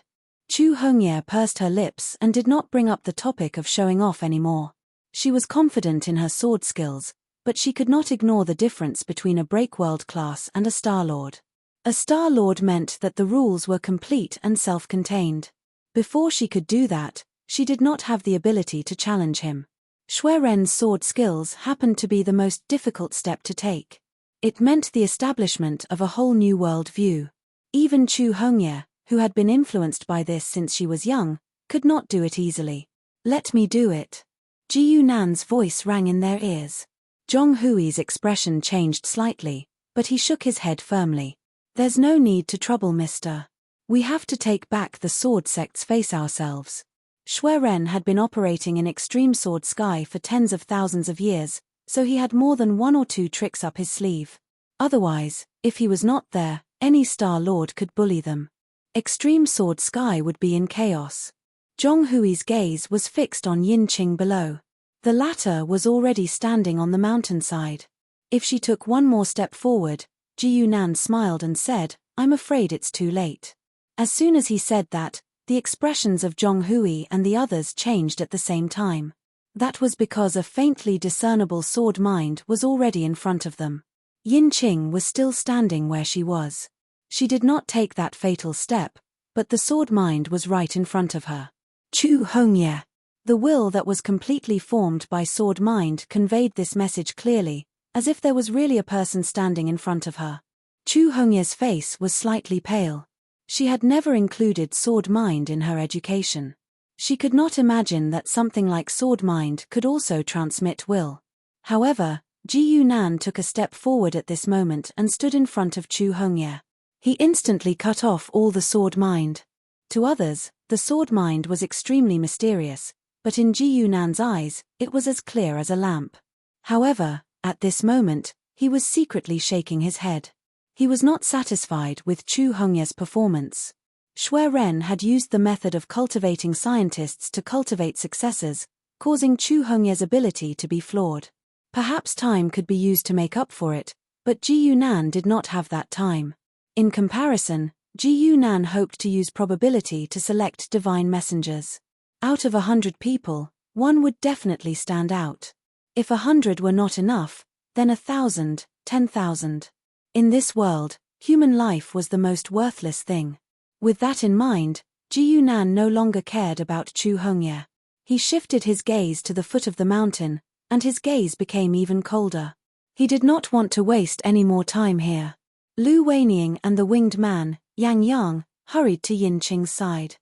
Chu Hongye pursed her lips and did not bring up the topic of showing off anymore. She was confident in her sword skills, but she could not ignore the difference between a Breakworld class and a Star-Lord. A Star-Lord meant that the rules were complete and self-contained. Before she could do that, she did not have the ability to challenge him. Shui Ren's sword skills happened to be the most difficult step to take. It meant the establishment of a whole new world view. Even Chu Hongye, who had been influenced by this since she was young, could not do it easily. "Let me do it." Ji Yunan's voice rang in their ears. Zhong Hui's expression changed slightly, but he shook his head firmly. "There's no need to trouble, mister. We have to take back the sword sect's face ourselves." Shui Ren had been operating in Extreme Sword Sky for tens of thousands of years, so he had more than one or two tricks up his sleeve. Otherwise, if he was not there, any Star-Lord could bully them. Extreme Sword Sky would be in chaos. Zhong Hui's gaze was fixed on Yin Qing below. The latter was already standing on the mountainside. If she took one more step forward, Ji Yunan smiled and said, "I'm afraid it's too late." As soon as he said that, the expressions of Zhong Hui and the others changed at the same time. That was because a faintly discernible sword mind was already in front of them. Yin Qing was still standing where she was. She did not take that fatal step, but the sword mind was right in front of her. Chu Hongye. The will that was completely formed by sword mind conveyed this message clearly, as if there was really a person standing in front of her. Chu Hongye's face was slightly pale. She had never included sword mind in her education. She could not imagine that something like sword mind could also transmit will. However, Ji Yunan took a step forward at this moment and stood in front of Chu Hongye. He instantly cut off all the sword mind. To others, the sword mind was extremely mysterious, but in Ji Yunan's eyes, it was as clear as a lamp. However, at this moment, he was secretly shaking his head. He was not satisfied with Chu Hongye's performance. Xue Ren had used the method of cultivating scientists to cultivate successors, causing Chu Hongye's ability to be flawed. Perhaps time could be used to make up for it, but Ji Yunan did not have that time. In comparison, Ji Yunan hoped to use probability to select divine messengers. Out of 100 people, one would definitely stand out. If 100 were not enough, then 1,000, 10,000. In this world, human life was the most worthless thing. With that in mind, Ji Yunan no longer cared about Chu Hongye. He shifted his gaze to the foot of the mountain, and his gaze became even colder. He did not want to waste any more time here. Lu Weining and the winged man, Yang Yang, hurried to Yin Qing's side.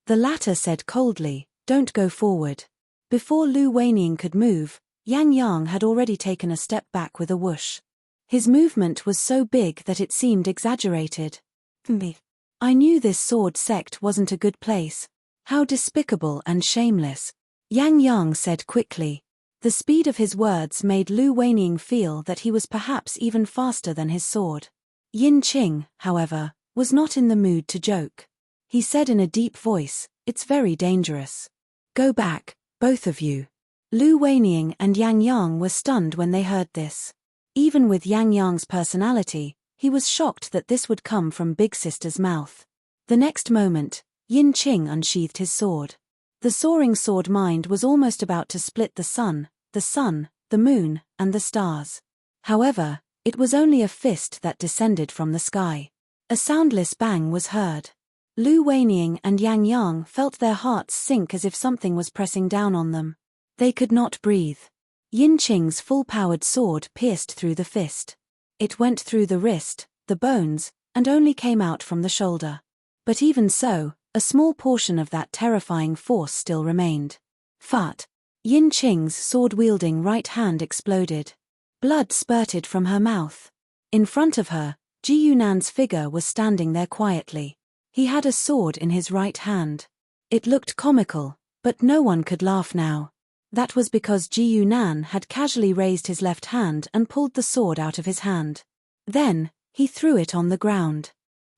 The latter said coldly, "Don't go forward." Before Lu Weining could move, Yang Yang had already taken a step back with a whoosh. His movement was so big that it seemed exaggerated. I knew this sword sect wasn't a good place. How despicable and shameless. Yang Yang said quickly. The speed of his words made Lu Weining feel that he was perhaps even faster than his sword. Yin Qing, however, was not in the mood to joke. He said in a deep voice, "It's very dangerous. Go back, both of you." Lu Weining and Yang Yang were stunned when they heard this. Even with Yang Yang's personality, he was shocked that this would come from Big Sister's mouth. The next moment, Yin Qing unsheathed his sword. The soaring sword mind was almost about to split the sun, the moon, and the stars. However, it was only a fist that descended from the sky. A soundless bang was heard. Lu Weining and Yang Yang felt their hearts sink as if something was pressing down on them. They could not breathe. Yin Qing's full-powered sword pierced through the fist. It went through the wrist, the bones, and only came out from the shoulder. But even so, a small portion of that terrifying force still remained. Fart! Yin Qing's sword-wielding right hand exploded. Blood spurted from her mouth. In front of her, Ji Yunan's figure was standing there quietly. He had a sword in his right hand. It looked comical, but no one could laugh now. That was because Ji Yunan had casually raised his left hand and pulled the sword out of his hand. Then, he threw it on the ground.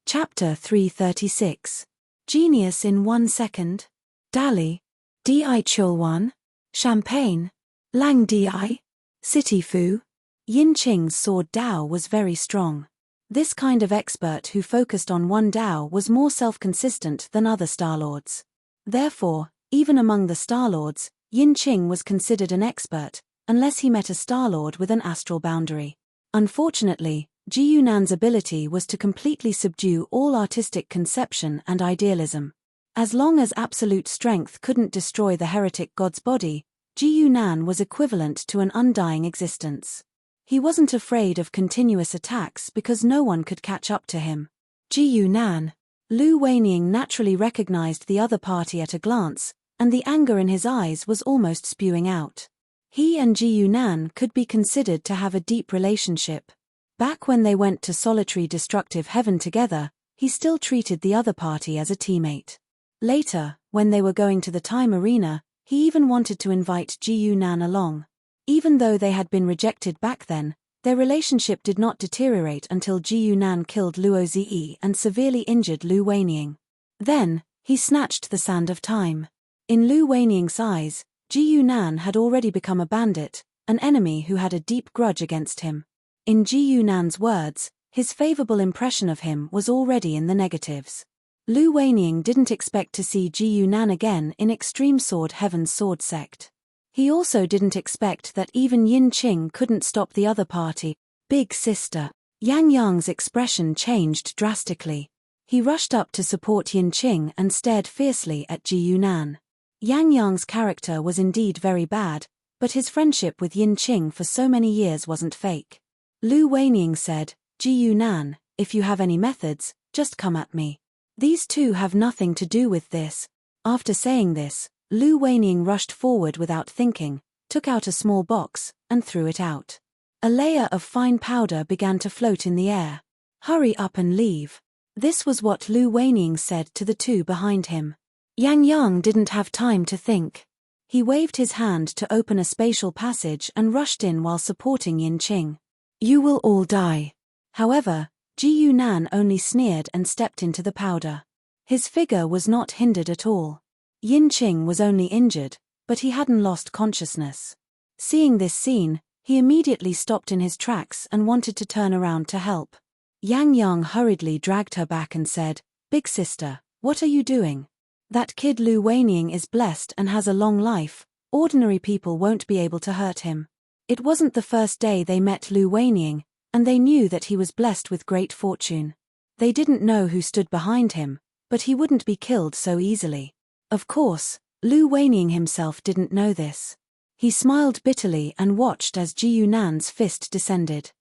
Chapter 336. Genius in 1 second. Dali. Di Chulwan. Champagne. Lang Di. City Fu. Yin Qing's sword Dao was very strong. This kind of expert who focused on one Dao was more self-consistent than other Starlords. Therefore, even among the Starlords, Yin Qing was considered an expert, unless he met a Starlord with an astral boundary. Unfortunately, Ji Yunan's ability was to completely subdue all artistic conception and idealism. As long as absolute strength couldn't destroy the heretic god's body, Ji Yunan was equivalent to an undying existence. He wasn't afraid of continuous attacks because no one could catch up to him. Ji Yunan. Lu Weining naturally recognized the other party at a glance, and the anger in his eyes was almost spewing out. He and Ji Yunan could be considered to have a deep relationship. Back when they went to solitary destructive heaven together, he still treated the other party as a teammate. Later, when they were going to the time arena, he even wanted to invite Ji Yunan along. Even though they had been rejected back then, their relationship did not deteriorate until Ji Yunan killed Luo Ziyi and severely injured Lu Weining. Then, he snatched the sand of time. In Lu Weining's eyes, Ji Yunan had already become a bandit, an enemy who had a deep grudge against him. In Ji Yunan's words, his favorable impression of him was already in the negatives. Lu Weining didn't expect to see Ji Yunan again in Extreme Sword Heaven's sword sect. He also didn't expect that even Yin Qing couldn't stop the other party, Big Sister. Yang Yang's expression changed drastically. He rushed up to support Yin Qing and stared fiercely at Ji Yunan. Yang Yang's character was indeed very bad, but his friendship with Yin Qing for so many years wasn't fake. Lu Weining said, "Ji Yunan, if you have any methods, just come at me. These two have nothing to do with this." After saying this, Lu Weining rushed forward without thinking, took out a small box, and threw it out. A layer of fine powder began to float in the air. "Hurry up and leave." This was what Lu Weining said to the two behind him. Yang Yang didn't have time to think. He waved his hand to open a spatial passage and rushed in while supporting Yin Qing. You will all die. However, Ji Yunan only sneered and stepped into the powder. His figure was not hindered at all. Yin Qing was only injured, but he hadn't lost consciousness. Seeing this scene, he immediately stopped in his tracks and wanted to turn around to help. Yang Yang hurriedly dragged her back and said, "Big sister, what are you doing? That kid Lu Weining is blessed and has a long life. Ordinary people won't be able to hurt him." It wasn't the first day they met Lu Weining, and they knew that he was blessed with great fortune. They didn't know who stood behind him, but he wouldn't be killed so easily. Of course, Lu Weining himself didn't know this. He smiled bitterly and watched as Ji Yunan's fist descended.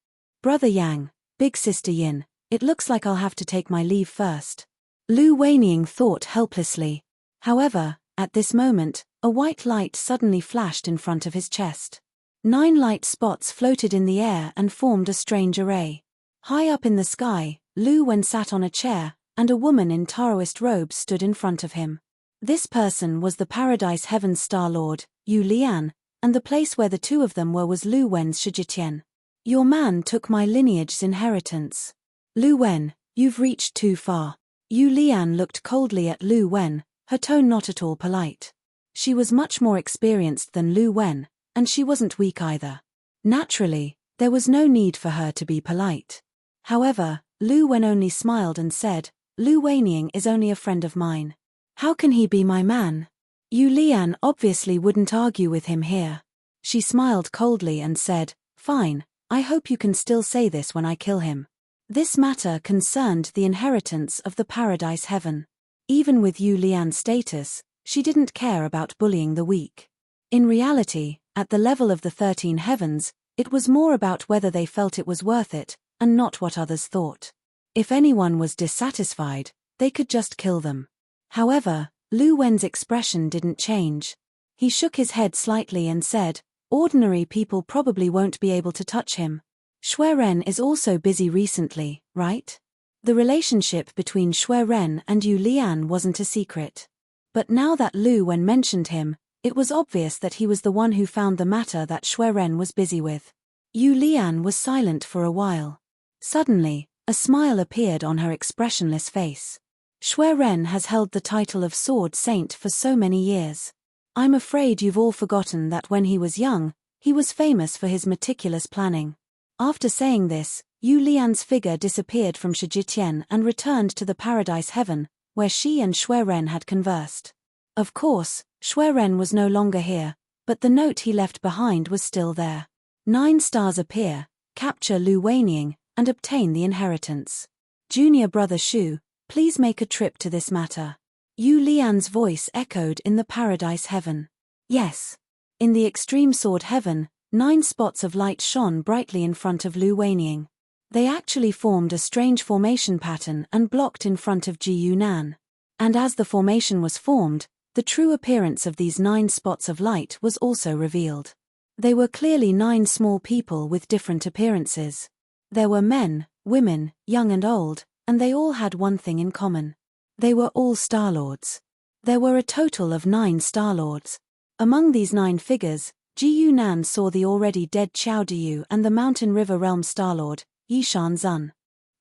"Brother Yang, big sister Yin, it looks like I'll have to take my leave first." Lu Weining thought helplessly. However, at this moment, a white light suddenly flashed in front of his chest. 9 light spots floated in the air and formed a strange array. High up in the sky, Lu Wen sat on a chair, and a woman in Taoist robes stood in front of him. This person was the Paradise Heaven Star Lord, Yu Lian, and the place where the two of them were was Lu Wen's Shijitian. "Your man took my lineage's inheritance. Lu Wen, you've reached too far." Yu Lian looked coldly at Lu Wen, her tone not at all polite. She was much more experienced than Lu Wen, and she wasn't weak either. Naturally, there was no need for her to be polite. However, Lu Wen only smiled and said, "Lu Weining is only a friend of mine. How can he be my man?" Yu Lian obviously wouldn't argue with him here. She smiled coldly and said, "Fine, I hope you can still say this when I kill him." This matter concerned the inheritance of the Paradise Heaven. Even with Yu Lian's status, she didn't care about bullying the weak. In reality, at the level of the 13 heavens, it was more about whether they felt it was worth it, and not what others thought. If anyone was dissatisfied, they could just kill them. However, Lu Wen's expression didn't change. He shook his head slightly and said, "Ordinary people probably won't be able to touch him. Shui Ren is also busy recently, right?" The relationship between Shui Ren and Yu Lian wasn't a secret. But now that Lu Wen mentioned him, it was obvious that he was the one who found the matter that Shui Ren was busy with. Yu Lian was silent for a while. Suddenly, a smile appeared on her expressionless face. "Shui Ren has held the title of Sword Saint for so many years. I'm afraid you've all forgotten that when he was young, he was famous for his meticulous planning." After saying this, Yu Lian's figure disappeared from Shijitian and returned to the Paradise Heaven, where she and Shui Ren had conversed. Of course, Shui Ren was no longer here, but the note he left behind was still there. 9 stars appear, capture Lu Weining, and obtain the inheritance. Junior brother Shu, please make a trip to this matter. Yu Lian's voice echoed in the Paradise Heaven. Yes. In the extreme sword heaven, 9 spots of light shone brightly in front of Lu Weining. They actually formed a strange formation pattern and blocked in front of Ji Yunan. And as the formation was formed, the true appearance of these 9 spots of light was also revealed. They were clearly 9 small people with different appearances. There were men, women, young and old, and they all had one thing in common. They were all Star-Lords. There were a total of 9 Star-Lords. Among these 9 figures, Ji Yunan saw the already dead Qiao Diyu and the Mountain River Realm Star-Lord, Yishan Zun.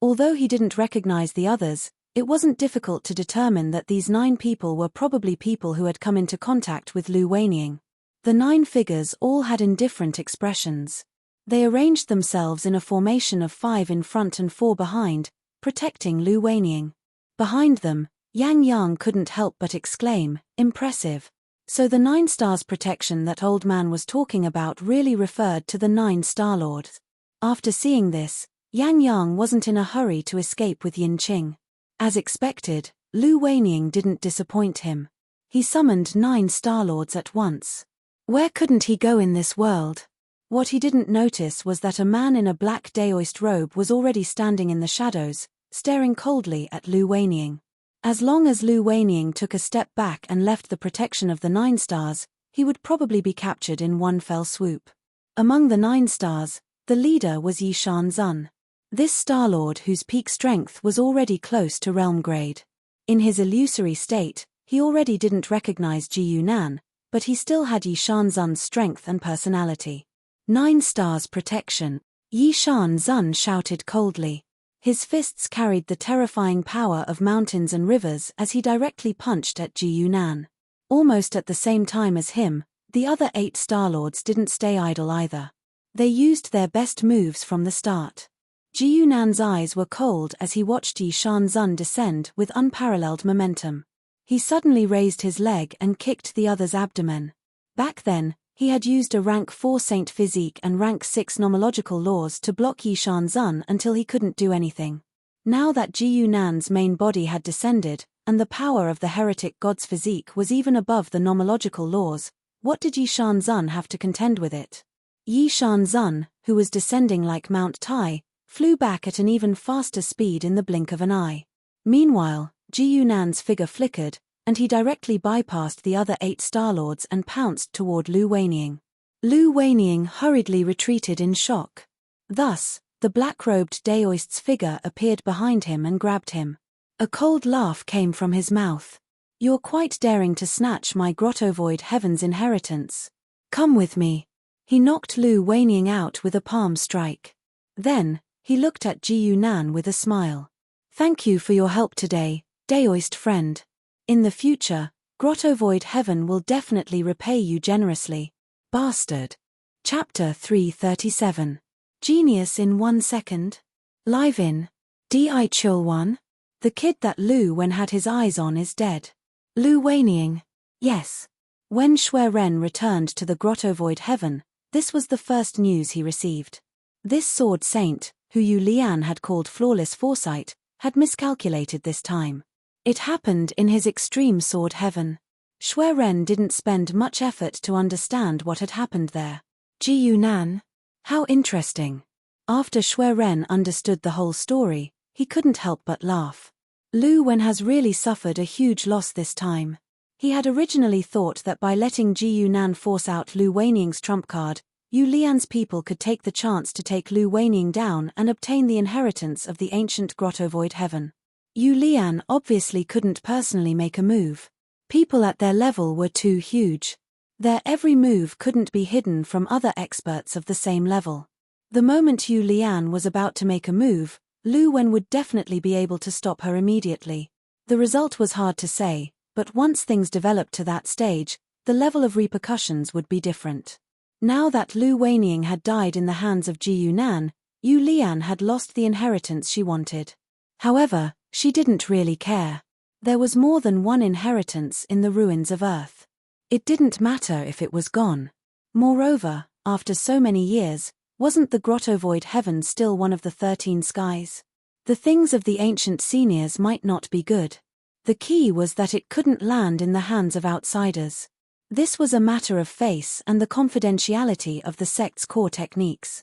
Although he didn't recognize the others, it wasn't difficult to determine that these 9 people were probably people who had come into contact with Lu Weining. The 9 figures all had indifferent expressions. They arranged themselves in a formation of 5 in front and 4 behind, protecting Lu Weining. Behind them, Yang Yang couldn't help but exclaim, "Impressive." So the 9 stars protection that old man was talking about really referred to the 9 Star-Lords. After seeing this, Yang Yang wasn't in a hurry to escape with Yin Qing. As expected, Lu Weining didn't disappoint him. He summoned 9 Star-Lords at once. Where couldn't he go in this world? What he didn't notice was that a man in a black Daoist robe was already standing in the shadows, staring coldly at Lu Weining. As long as Lu Weining took a step back and left the protection of the 9 stars, he would probably be captured in one fell swoop. Among the 9 stars, the leader was Yishan Zun. This Star-Lord whose peak strength was already close to realm grade. In his illusory state, he already didn't recognize Ji Yunan, but he still had Yi Shanzun's strength and personality. 9 stars protection. Yi Shanzun shouted coldly. His fists carried the terrifying power of mountains and rivers as he directly punched at Ji Yunan. Almost at the same time as him, the other 8 Star-Lords didn't stay idle either. They used their best moves from the start. Ji Yunan's eyes were cold as he watched Yi Shanzun descend with unparalleled momentum. He suddenly raised his leg and kicked the other's abdomen. Back then, he had used a rank 4 Saint physique and rank 6 nomological laws to block Yi Shanzun until he couldn't do anything. Now that Ji Yunan's main body had descended, and the power of the heretic god's physique was even above the nomological laws, what did Yi Shanzun have to contend with it? Yi Shanzun, who was descending like Mount Tai, flew back at an even faster speed in the blink of an eye. Meanwhile, Ji Yunan's figure flickered, and he directly bypassed the other 8 Star-Lords and pounced toward Lu Weining. Lu Weining hurriedly retreated in shock. Thus, the black-robed Daoist's figure appeared behind him and grabbed him. A cold laugh came from his mouth. "You're quite daring to snatch my grottovoid heaven's inheritance. Come with me." He knocked Lu Weining out with a palm strike. Then, he looked at Ji Yunan with a smile. "Thank you for your help today, Daoist friend. In the future, Grottovoid Heaven will definitely repay you generously. Bastard." Chapter 337. Genius in 1 second. Live in Di Chul 1. The kid that Lu Wen had his eyes on is dead. Lu Weining. Yes. When Xue Ren returned to the Grottovoid Heaven, this was the first news he received. This sword saint, who Yu Lian had called flawless foresight, had miscalculated this time. It happened in his extreme sword heaven. Xue Ren didn't spend much effort to understand what had happened there. Ji Yunan? How interesting. After Xue Ren understood the whole story, he couldn't help but laugh. Lu Wen has really suffered a huge loss this time. He had originally thought that by letting Ji Yunan force out Lu Weining's trump card, Yu Lian's people could take the chance to take Lu Weining down and obtain the inheritance of the ancient Grottovoid Heaven. Yu Lian obviously couldn't personally make a move. People at their level were too huge. Their every move couldn't be hidden from other experts of the same level. The moment Yu Lian was about to make a move, Lu Wen would definitely be able to stop her immediately. The result was hard to say, but once things developed to that stage, the level of repercussions would be different. Now that Lu Weining had died in the hands of Ji Yunan, Yu Lian had lost the inheritance she wanted. However, she didn't really care. There was more than one inheritance in the ruins of Earth. It didn't matter if it was gone. Moreover, after so many years, wasn't the Grottovoid Heaven still one of the 13 skies? The things of the ancient seniors might not be good. The key was that it couldn't land in the hands of outsiders. This was a matter of face and the confidentiality of the sect's core techniques.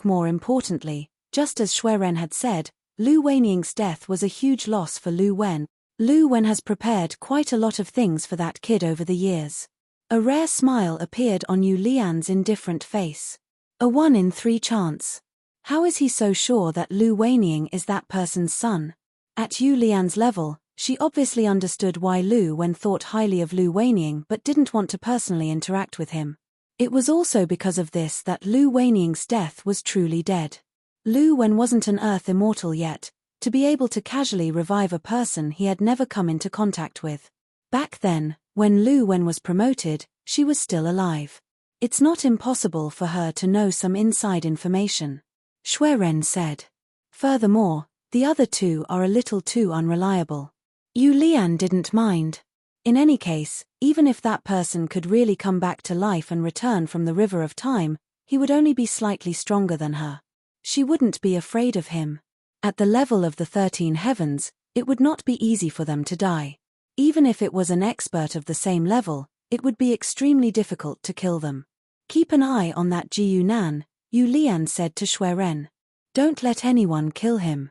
More importantly, just as Xue Ren had said, Lu Weining's death was a huge loss for Lu Wen. Lu Wen has prepared quite a lot of things for that kid over the years. A rare smile appeared on Yu Lian's indifferent face. A 1 in 3 chance. How is he so sure that Lu Weining is that person's son? At Yu Lian's level, she obviously understood why Lu Wen thought highly of Lu Weining but didn't want to personally interact with him. It was also because of this that Lu Weining's death was truly dead. Lu Wen wasn't an Earth immortal yet, to be able to casually revive a person he had never come into contact with. Back then, when Lu Wen was promoted, she was still alive. It's not impossible for her to know some inside information, Xue Ren said. Furthermore, the other 2 are a little too unreliable. Yu Lian didn't mind. In any case, even if that person could really come back to life and return from the river of time, he would only be slightly stronger than her. She wouldn't be afraid of him. At the level of the 13 heavens, it would not be easy for them to die. Even if it was an expert of the same level, it would be extremely difficult to kill them. Keep an eye on that Ji Yunan, Yu Lian said to Xue Ren. Don't let anyone kill him.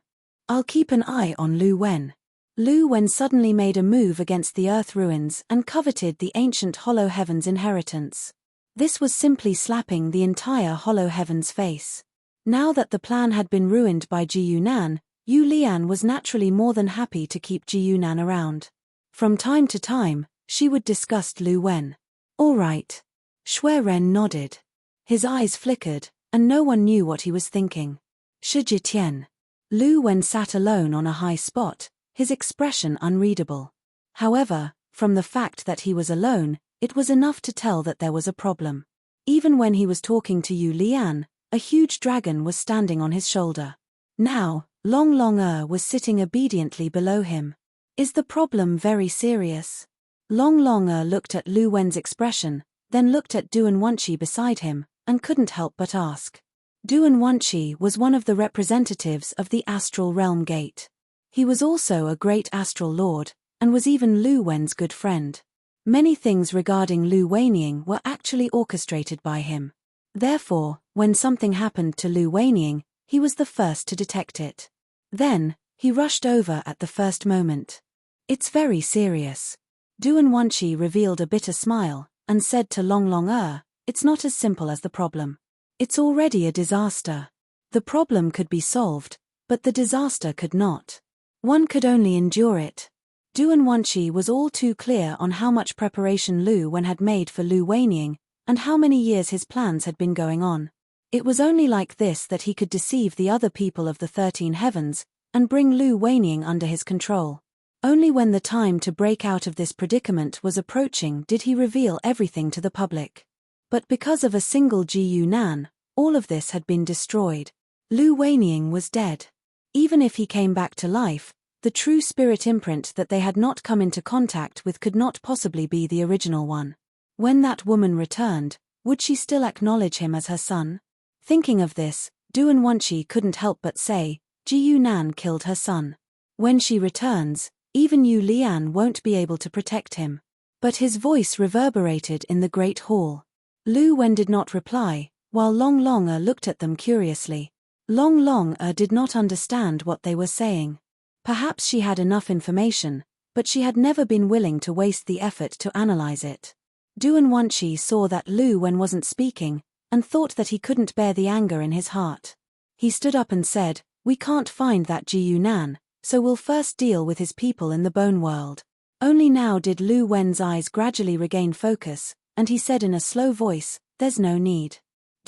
I'll keep an eye on Lu Wen. Lu Wen suddenly made a move against the Earth ruins and coveted the ancient Hollow Heaven's inheritance. This was simply slapping the entire Hollow Heaven's face. Now that the plan had been ruined by Ji Yunan, Yu Lian was naturally more than happy to keep Ji Yunan around. From time to time, she would discuss Lu Wen. All right. Shui Ren nodded. His eyes flickered, and no one knew what he was thinking. Shi Jitian. Lu Wen sat alone on a high spot, his expression unreadable. However, from the fact that he was alone, it was enough to tell that there was a problem. Even when he was talking to Yu Lian, a huge dragon was standing on his shoulder. Now, Long Long was sitting obediently below him. Is the problem very serious? Long Long looked at Lu Wen's expression, then looked at Duan Wanqi beside him, and couldn't help but ask. Duan Wanqi was one of the representatives of the Astral Realm Gate. He was also a great astral lord, and was even Lu Wen's good friend. Many things regarding Lu Wenying were actually orchestrated by him. Therefore, when something happened to Lu Wenying, he was the first to detect it. Then, he rushed over at the first moment. It's very serious. Duan Wanqi revealed a bitter smile, and said to Long Long it's not as simple as the problem. It's already a disaster. The problem could be solved, but the disaster could not. One could only endure it. Duan Wanqi was all too clear on how much preparation Lu Wen had made for Lu Wenying, and how many years his plans had been going on. It was only like this that he could deceive the other people of the 13 heavens, and bring Lu Wenying under his control. Only when the time to break out of this predicament was approaching did he reveal everything to the public. But because of a single Ji Yunan, all of this had been destroyed. Lu Wenying was dead. Even if he came back to life, the true spirit imprint that they had not come into contact with could not possibly be the original one. When that woman returned, would she still acknowledge him as her son? Thinking of this, Duan Wanqi couldn't help but say, Ji Yunan killed her son. When she returns, even Yu Lian won't be able to protect him. But his voice reverberated in the great hall. Lu Wen did not reply, while Long Long looked at them curiously. Long Long did not understand what they were saying. Perhaps she had enough information, but she had never been willing to waste the effort to analyze it. Duan Wanqi saw that Lu Wen wasn't speaking, and thought that he couldn't bear the anger in his heart. He stood up and said, we can't find that Ji Yunan, so we'll first deal with his people in the bone world. Only now did Lu Wen's eyes gradually regain focus, and he said in a slow voice, there's no need.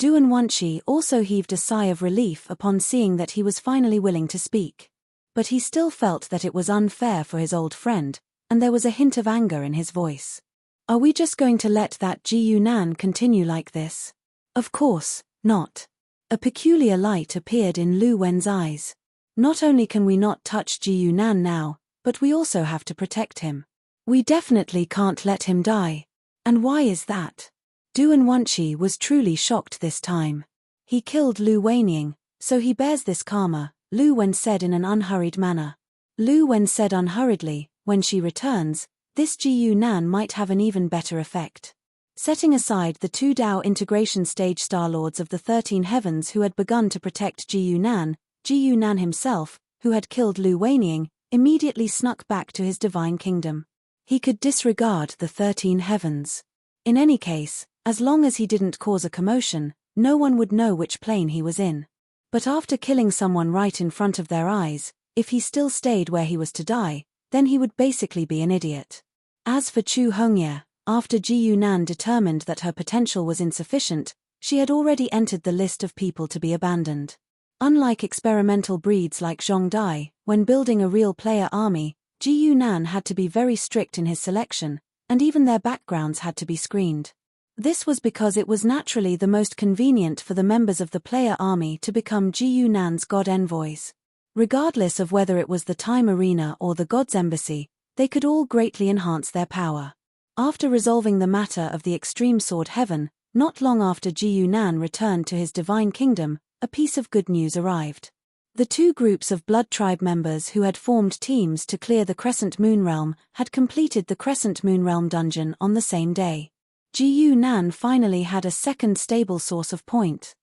Duan Wanqi also heaved a sigh of relief upon seeing that he was finally willing to speak. But he still felt that it was unfair for his old friend, and there was a hint of anger in his voice. Are we just going to let that Ji Yunan continue like this? Of course not. A peculiar light appeared in Lu Wen's eyes. Not only can we not touch Ji Yunan now, but we also have to protect him. We definitely can't let him die. And why is that? Duan Wanqi was truly shocked this time. He killed Lu Wenying, so he bears this karma, Lu Wen said in an unhurried manner. Lu Wen said unhurriedly, when she returns, this Ji Yunan might have an even better effect. Setting aside the 2 Dao integration stage Star-Lords of the 13 heavens who had begun to protect Ji Yunan himself, who had killed Lu Wenying, immediately snuck back to his divine kingdom. He could disregard the 13 heavens. In any case, as long as he didn't cause a commotion, no one would know which plane he was in. But after killing someone right in front of their eyes, if he still stayed where he was to die, then he would basically be an idiot. As for Chu Hongye, after Ji Yunan determined that her potential was insufficient, she had already entered the list of people to be abandoned. Unlike experimental breeds like Zhong Dai, when building a real player army, Ji Yunan had to be very strict in his selection, and even their backgrounds had to be screened. This was because it was naturally the most convenient for the members of the player army to become Ji Yunan's god envoys. Regardless of whether it was the Time Arena or the God's Embassy, they could all greatly enhance their power. After resolving the matter of the Extreme Sword Heaven, not long after Ji Yunan returned to his divine kingdom, a piece of good news arrived. The 2 groups of Blood Tribe members who had formed teams to clear the Crescent Moon Realm had completed the Crescent Moon Realm dungeon on the same day. Ji Yunan finally had a second stable source of point.